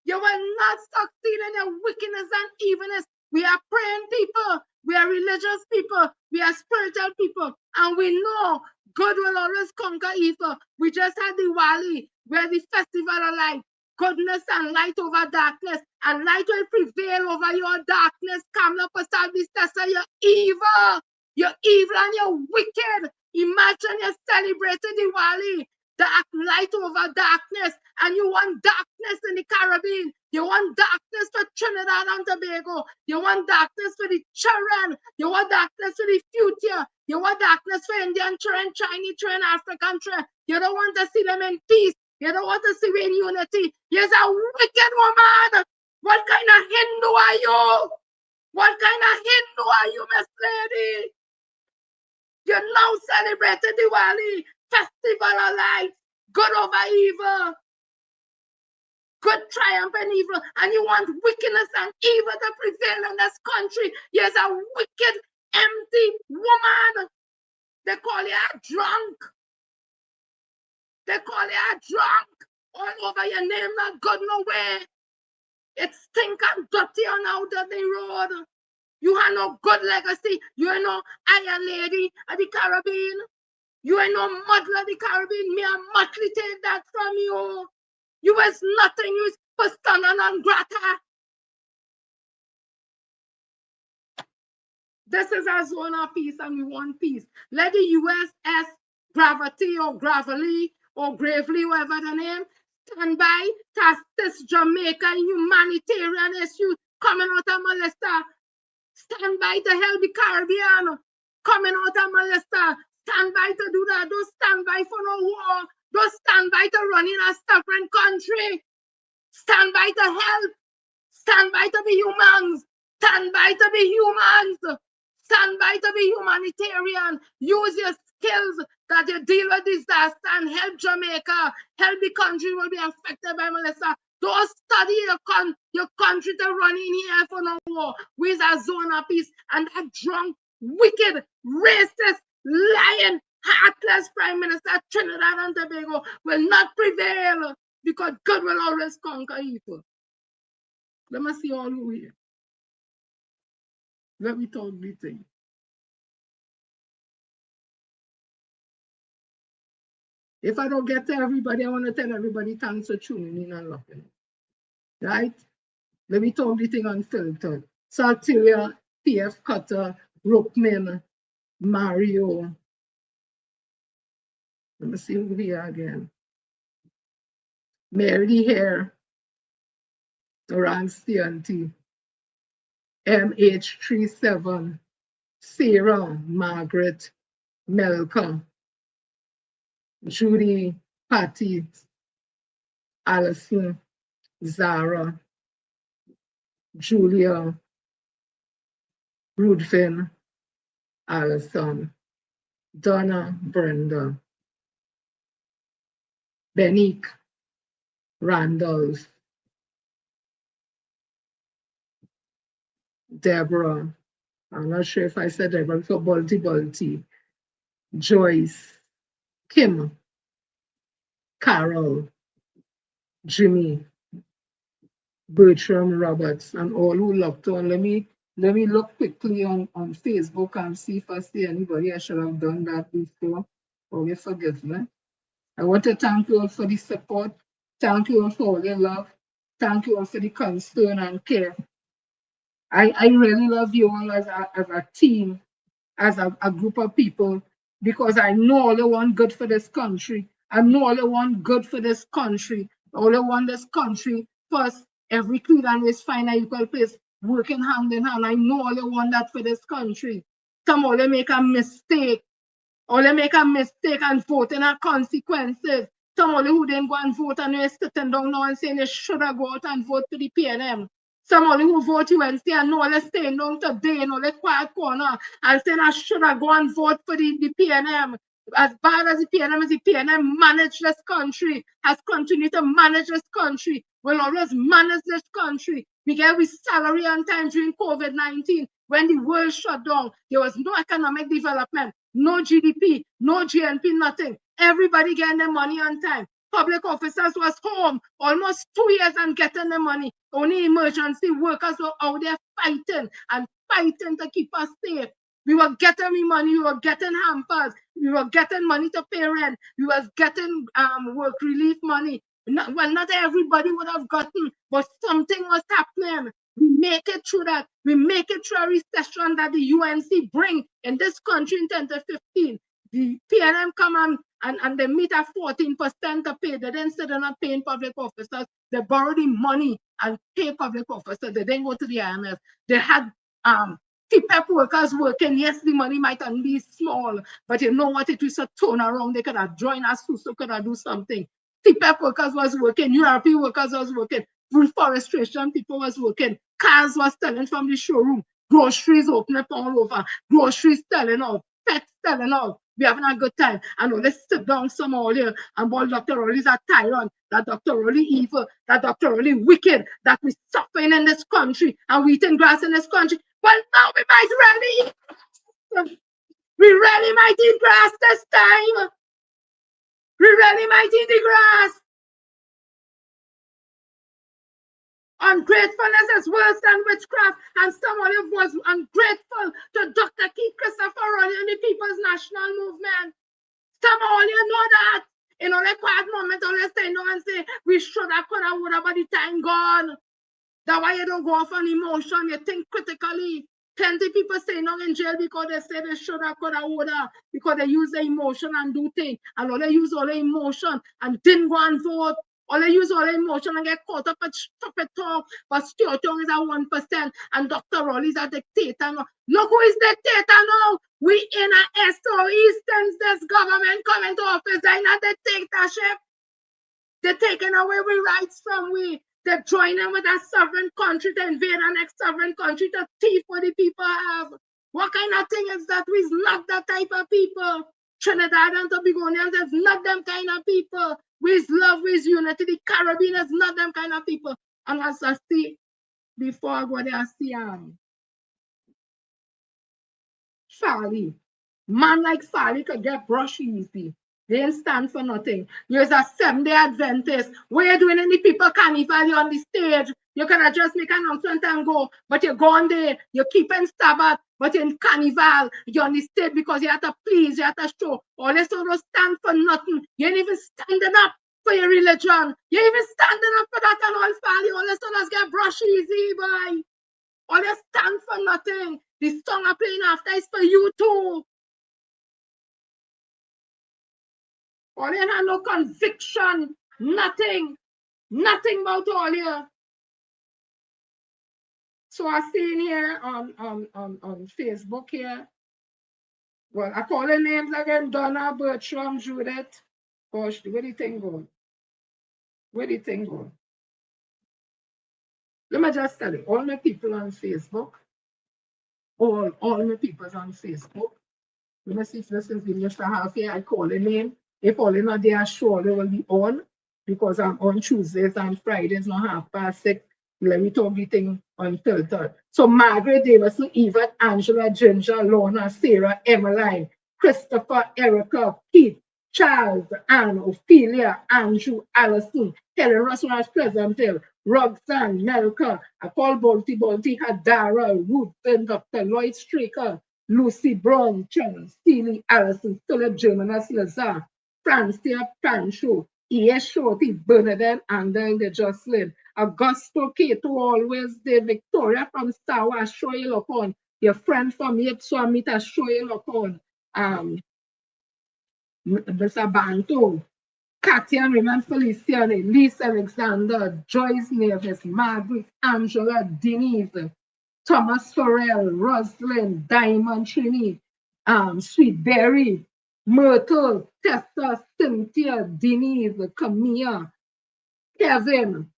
You will not succeed in your wickedness and evilness. We are praying people. We are religious people. We are spiritual people. And we know good will always conquer evil. We just had Diwali, where the festival of light, goodness and light over darkness, and light will prevail over your darkness. Come up beside this tester. You're evil. You're evil and you're wicked. Imagine you're celebrating Diwali. Dark light over darkness, and you want darkness in the Caribbean. You want darkness for Trinidad and Tobago. You want darkness for the children. You want darkness for the future. You want darkness for Indian children, Chinese children, African children. You don't want to see them in peace. You don't want to see them in unity. You're a wicked woman. What kind of Hindu are you? What kind of Hindu are you, Miss Lady? You're now celebrating Diwali, festival of light, good over evil, good triumph and evil, and you want wickedness and evil to prevail in this country. You're a wicked, empty woman. They call you a drunk. They call you a drunk. All over your name, not good nowhere. It stink and dirty on out of the road. You have no good legacy. You ain't no Iron Lady of the Caribbean. You ain't no mother of the Caribbean. Me and Motley take that from you. You is nothing. You is persona non grata. This is our zone of peace, and we want peace. Let the USS Gravity or Gravely or Gravely, whatever the name, stand by to assist Jamaica humanitarian issues coming out of Molesta. Stand by to help the Caribbean coming out of Molesta. Stand by to do that. Don't stand by for no war. Don't stand by to run in a suffering country. Stand by to help. Stand by to be humans. Stand by to be humans. Stand by to be humanitarian. Use your skills that you deal with disaster and help Jamaica. Help the country will be affected by Melissa. Don't study your country to run in here for no war. We're a zone of peace. And that drunk, wicked, racist, lying, heartless Prime Minister Trinidad and Tobago will not prevail because good will always conquer evil. Let me see all who here. Let me talk the thing. If I don't get to everybody, I want to tell everybody thanks for tuning in and looking. Right? Let me talk the thing unfiltered. Salteria, PF Cutter, Rookman, Mario. Let me see who we are again. Mary Hare, Rance TNT, MH37, Sarah, Margaret, Melka, Judy, Patty, Allison, Zara, Julia, Rudfin, Allison, Donna, Brenda, Benique, Randolph, Deborah, I'm not sure if I said Deborah, for Balti, Joyce, Kim, Carol, Jimmy, Bertram Roberts, and all who looked on. Let me look quickly on Facebook and see if I see anybody I should have done that before. Oh, you forgive me. I want to thank you all for the support. Thank you all for all your love. Thank you all for the concern and care. I really love you all as a team, as a group of people, because I know all they want good for this country. I know all they want good for this country. All they want this country first. Every Cleveland is fine and equal place, working hand in hand. I know all they want that for this country. Some all they make a mistake. Or they make a mistake and vote in our consequences. Some only who didn't go and vote and they're sitting down now and saying they should have go out and vote for the PNM. Some only who vote UNC and no, let's stay down today, no, let's quiet corner and saying I should have go and vote for the PNM. As bad as the PNM manage this country, has continued to manage this country, will always manage this country. We get with salary on time during COVID-19. When the world shut down, there was no economic development, no GDP, no GNP, nothing. Everybody getting their money on time. Public officers was home almost 2 years and getting the money. Only emergency workers were out there fighting and fighting to keep us safe. We were getting money, we were getting hampers, we were getting money to pay rent, we was getting work relief money. Not everybody would have gotten, but something was happening. We make it through that. We make it through a recession that the UNC bring in this country in 2015. The PNM come and they meet at 14% to pay. They didn't say they're not paying public officers. They borrow the money and pay public officers. They didn't go to the IMF. They had TPEP workers working. Yes, the money might not be small, but you know what? It was a turnaround. They could have joined us, so could have do something. TPEP workers was working. URP workers was working. Reforestation people was working. Cars was selling from the showroom. Groceries opening up all over. Groceries selling out. Pets selling out. We having a good time. And let's sit down some all here and ball Dr. Rolly's a tyrant, that Dr. Rolly evil, that Dr. Rolly wicked, that we suffering in this country and we eating grass in this country. But now we might really eat grass. We really might eat grass this time. We really might eat the grass. Ungratefulness is worse than witchcraft, and someone who was ungrateful to Dr. Keith Christopher Rowley and the People's National Movement. Some all you know that. In only quiet moment, only say no and say, we should have, could have, would have, but the time gone. That's why you don't go off on emotion, you think critically. Plenty people say no in jail because they say they should have, could have, would have, because they use the emotion and do things. And all they use all the emotion and didn't go and vote. All they use all the emotion and get caught up at stupid talk. But Stuart Young is at 1% and Dr. Rowley is a dictator now. Look who is dictator now. We in a SOE since this government coming to office. They're not a dictatorship. They're taking away we rights from we. They're joining with a sovereign country to invade our next sovereign country to thief what the people have. What kind of thing is that? We're not that type of people. Trinidad and Tobagonians is not them kind of people. With love, with unity. The Caribbean is not them kind of people. And as I see, before I go there, I see Farley. Man like Farley could get brush easy. They ain't stand for nothing. You're a 7-day Adventist. What you doing in the people carnival? You're on the stage. You can just make an announcement and go. But you're gone there. You're keeping Sabbath. But in carnival, you're on the stage because you have to please, you have to show. All this don't stand for nothing. You ain't even standing up for your religion. You ain't even standing up for that and all, Farley. All this don't get brush easy, boy. All this stand for nothing. The song I'm playing after is for you too. All you have no conviction, nothing about all you. So I seen here on Facebook here. Well, I call the names again: Donna, Bertram, Judith. Gosh, where do you think going? Where do you think going? Let me just tell you, all my people on Facebook, all my people on Facebook. Let me see if this is the extra half here. I call the name. If all in a day, sure they will be on because I'm on Tuesdays and Fridays, not 6:30. Let me talk the thing unfiltered. So Margaret Davison, Eva, Angela, Ginger, Lorna, Sarah, Emmeline, Christopher, Erica, Keith, Charles, Anne, Ophelia, Andrew, Allison, Helen Russell, Pleasant Hill, Roxanne, Melka, I call Bolty, Hadara, Ruth, Dr. Lloyd Straker, Lucy Brown, Chen, Steely, Allison, Philip, Germanas, Lazar, Francia, Pancho, E.S. Shorty, Bernadette, and then the Jocelyn, Augusto, Kato, always the Victoria from Sawa, show you look on, your friend from Yipsuamita, show you look on, Mr. Banto, Katia, Raymond Feliciano, Lisa Alexander, Joyce Nevis, Margaret, Angela, Denise, Thomas Sorrell, Rosalind, Diamond Trini, Sweet Berry, Myrtle, Tessa, Cynthia, Denise, Camilla, Kevin,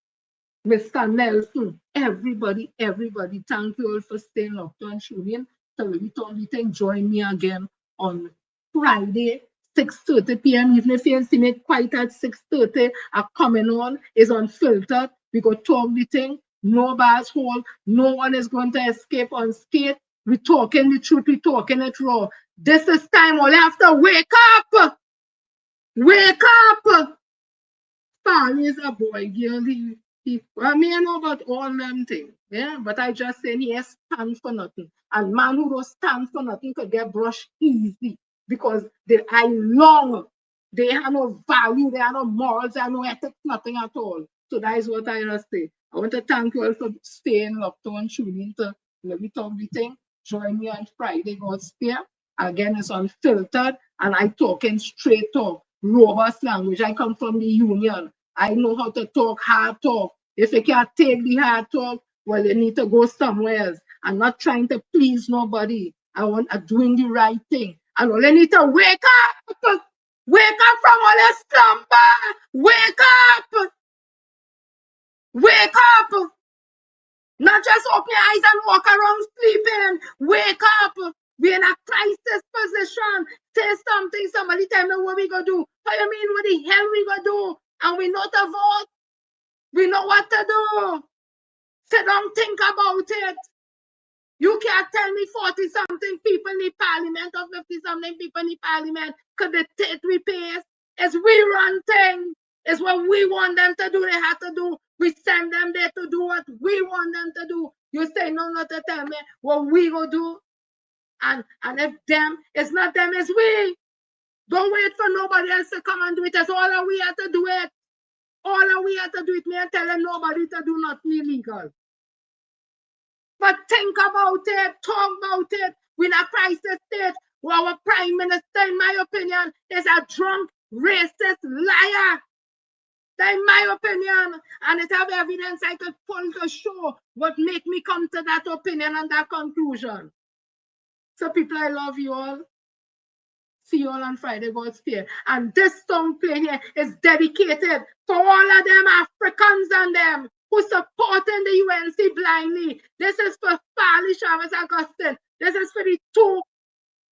Mr. Nelson, everybody, thank you all for staying locked on tuning. So we can join me again on Friday, 6:30 p.m. Even if you see me quite at 6:30, coming on is Unfiltered. We go talk the thing, no bars hold, no one is going to escape unscathed. We talking the truth, we talking it raw. This is time all have to wake up! Wake up! Stan is a boy, girl. Well, me I know about all them things, yeah. But I just say he has stand for nothing. And man who don't stand for nothing could get brushed easy because they are long. They have no value, they have no morals, they have no ethics, nothing at all. So that is what I just say. I want to thank you all for staying locked on, tuning to Let Me Talk the Thing. Join me on Friday, God's Spear. Again, it's Unfiltered, and I talking straight talk, robust language. I come from the union. I know how to talk hard talk. If you can't take the hard talk, well, you need to go somewhere else. I'm not trying to please nobody. I'm doing the right thing. And all you need to wake up. Wake up from all your slumber. Wake up. Wake up. Not just open your eyes and walk around sleeping. Wake up. We're in a crisis position. Say something. Somebody tell me what we gonna do. What you mean what the hell we gonna do? And we know to vote. We know what to do. Sit down, think about it. You can't tell me 40-something people in the parliament or 50-something people in the parliament could dictate we pace. It's we run things. It's what we want them to do. They have to do. We send them there to do what we want them to do. You say no, not to tell me what we go do. And if them, it's not them, it's we. Don't wait for nobody else to come and do it. It's all that we have to do it. All that we have to do it. Me and telling nobody to do nothing illegal. But think about it, talk about it. We're in a crisis state. Well, our prime minister, in my opinion, is a drunk, racist liar. That's in my opinion. And it have evidence I could pull to show what make me come to that opinion and that conclusion. So people, I love you all. See you all on Friday, God's Spear. And this song playing here is dedicated for all of them Africans and them who supporting the UNC blindly. This is for Farley Chavez Augustine. This is for the two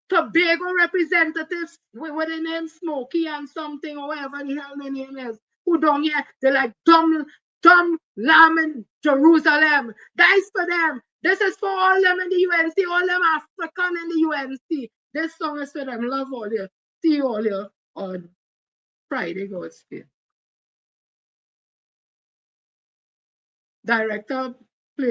Tobago representatives with their name Smokey and something or whatever the hell their name is. Who down here, they're like dumb lamb in Jerusalem. That is for them. This is for all them in the UNC, all them African in the UNC. This song is for them. Love all you. See you all here on Friday, God's Spear. Director, please.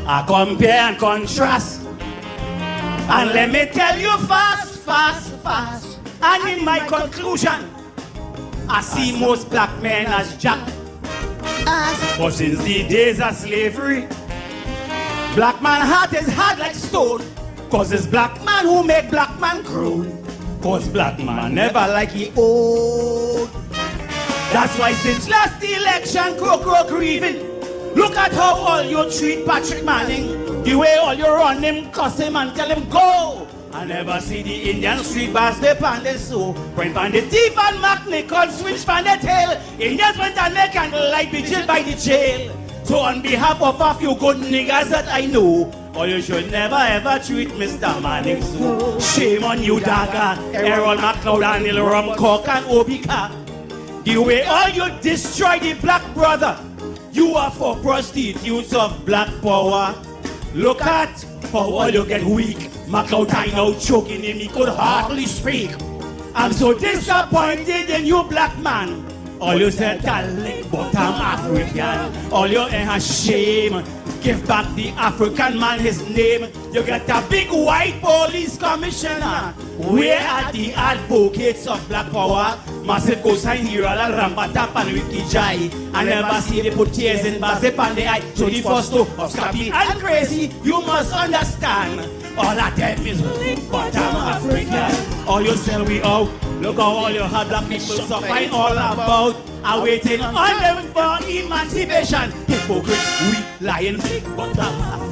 I compare and contrast, and let me tell you fast. And in my conclusion, I see most black men as jack. But since the days of slavery, black man heart is hard like stone. Cause it's black man who make black man groan. Cause black man never like he old. That's why since last election, crow grieving. Look at how all you treat Patrick Manning. The way all you run him, cuss him and tell him go. I never see the Indian street bars they pan they so. When pan the thief and Mac Nicol switch pan the tail. Indians went and make candlelight vigil by the jail. So on behalf of a few good niggas that I know, or you should never ever treat Mr. Manning so. Shame on you, Daga, Errol McLeod and Neil Rumcock and Obika. The way all you destroy the black brother. You are for prostitutes of black power. Look at how all you get weak. McLeod I now choking him, he could hardly speak. I'm so disappointed in you, black man. All you said, Catholic, but I'm African. All you ain't ashamed. Give back the African man his name. You get a big white police commissioner. Where are the advocates of black power? Massive cosign here, all Rambatap and Ricky Jai. And never see they put tears in Basip and the eye. So the first two of Scrappy and Crazy, you must understand. All of them is bottom African. All you sell we out. Look how all your hard black people suffering all about. Are waiting on them for emancipation. Hypocrite, weak, lying, bottom African.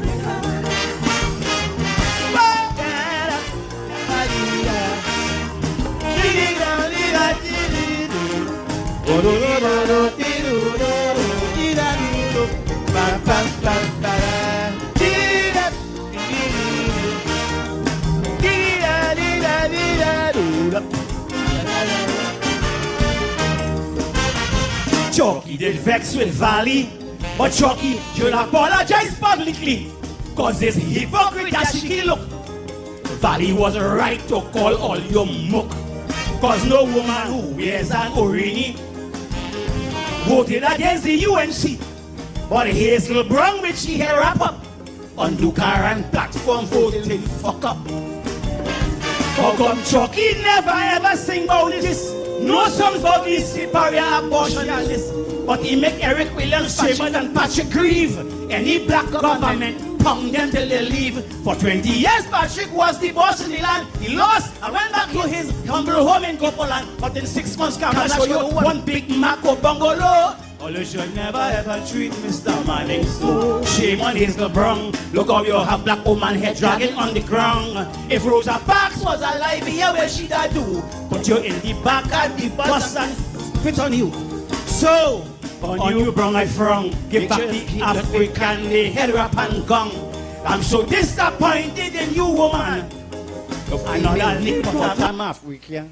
Chalky did vex with Valley, but Chalky should apologize publicly, cause this hypocrite that she look. Valley was right to call all your muck, cause no woman who wears an Orini voted against the UNC, but Hazel Brown with she hair wrap up on Dukaran platform voting fuck up. How come Chalky never ever sing about this? No songs about this superior abortionist, but he make Eric Williams, Chambers and Patrick grieve. Any black government pound them till they leave. For 20 years Patrick was the boss in the land. He lost and went back to his humble home in Gopoland. But in 6 months come and show you one big Mako bungalow. Oh, you should never ever treat Mr. Manning so. Shame on Hazel Brown. Look how you have black woman head dragging on the ground. If Rosa Parks was alive here, where she'd I do? Put you in the back of the bus and fit on you. So, on you Brown I frown. Give back the African, the head wrap and gong. I'm so disappointed in you, woman. Another lick but I'm African.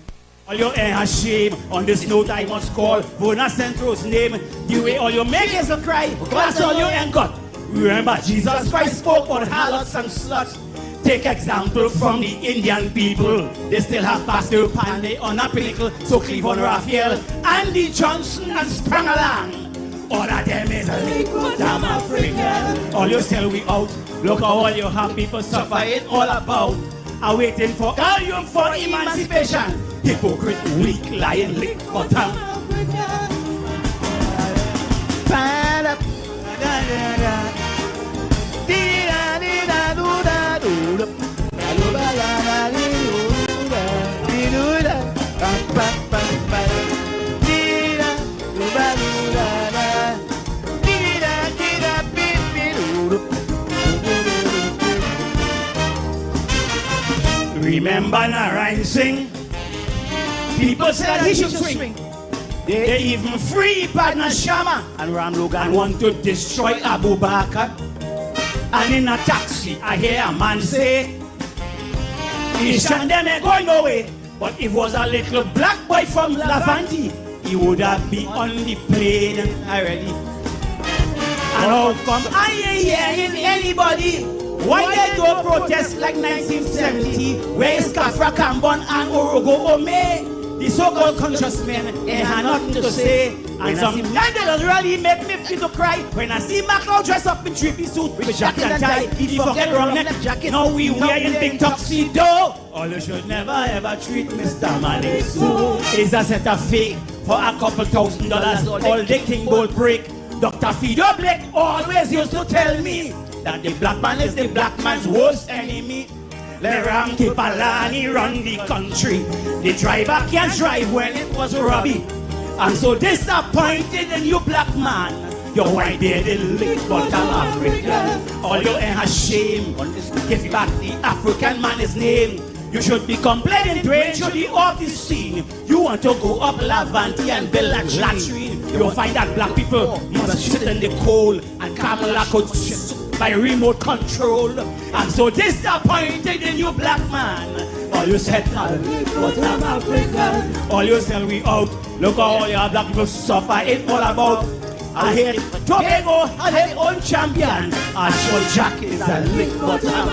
All your air has shame. On this note I must call Bona Centro's name. The way all you make is a cry, that's all you ain't got. Remember Jesus Christ spoke on harlots and sluts. Take example from the Indian people. They still have Pastor Pandey on a pinnacle. So Cleveland Raphael, Andy Johnson and sprung along. All of them is a liquid damn African. All you sell we out. Look how all you have people suffer it all about. Are waiting for all you for emancipation. Hypocrite, weak, lying, lick, bottom. Remember Narayan Singh? People said he should swing. They even free partner Shama and Ram Logan want to destroy Abu Bakr. And in a taxi, I hear a man say, Ishan them ain't going away. But if it was a little black boy from Lavanti, he would have been on the plane already. And how come I ain't hearing anybody? Why they don't protest like 1970, where is Kafra Kambon and Orogo Ome? The so-called conscious men ain't had nothing to say. And sometimes it does really make me feel to cry when I see Macau dress up in three-piece suit with jacket and tie. He forget wrong neck jacket, now we wearing big tuxedo. All you should never ever treat Mr. Manning so. Is a set of fake for a couple $1,000. All the king bowl break. Dr. Fido Blake always used to tell me that the black man is the black man's worst enemy. Let Ram Kipalani run the country. The driver can't drive when it was Robbie. I'm so disappointed in you, black man. Your white bearded lick bottom African. All your air has shame. Give back the African man his name. You should be complaining, Dwayne should be off the scene. You want to go up Lavanti and build a latrine. You'll find that black people must sit in the cold and Kamala could by remote control. I'm so disappointed in you, black man. All you said, but I'm African. All you said, we out. Look how all your black people suffer. It's all about. I hate Tobago, I hate own champion. I show Jack is a lick, but I'm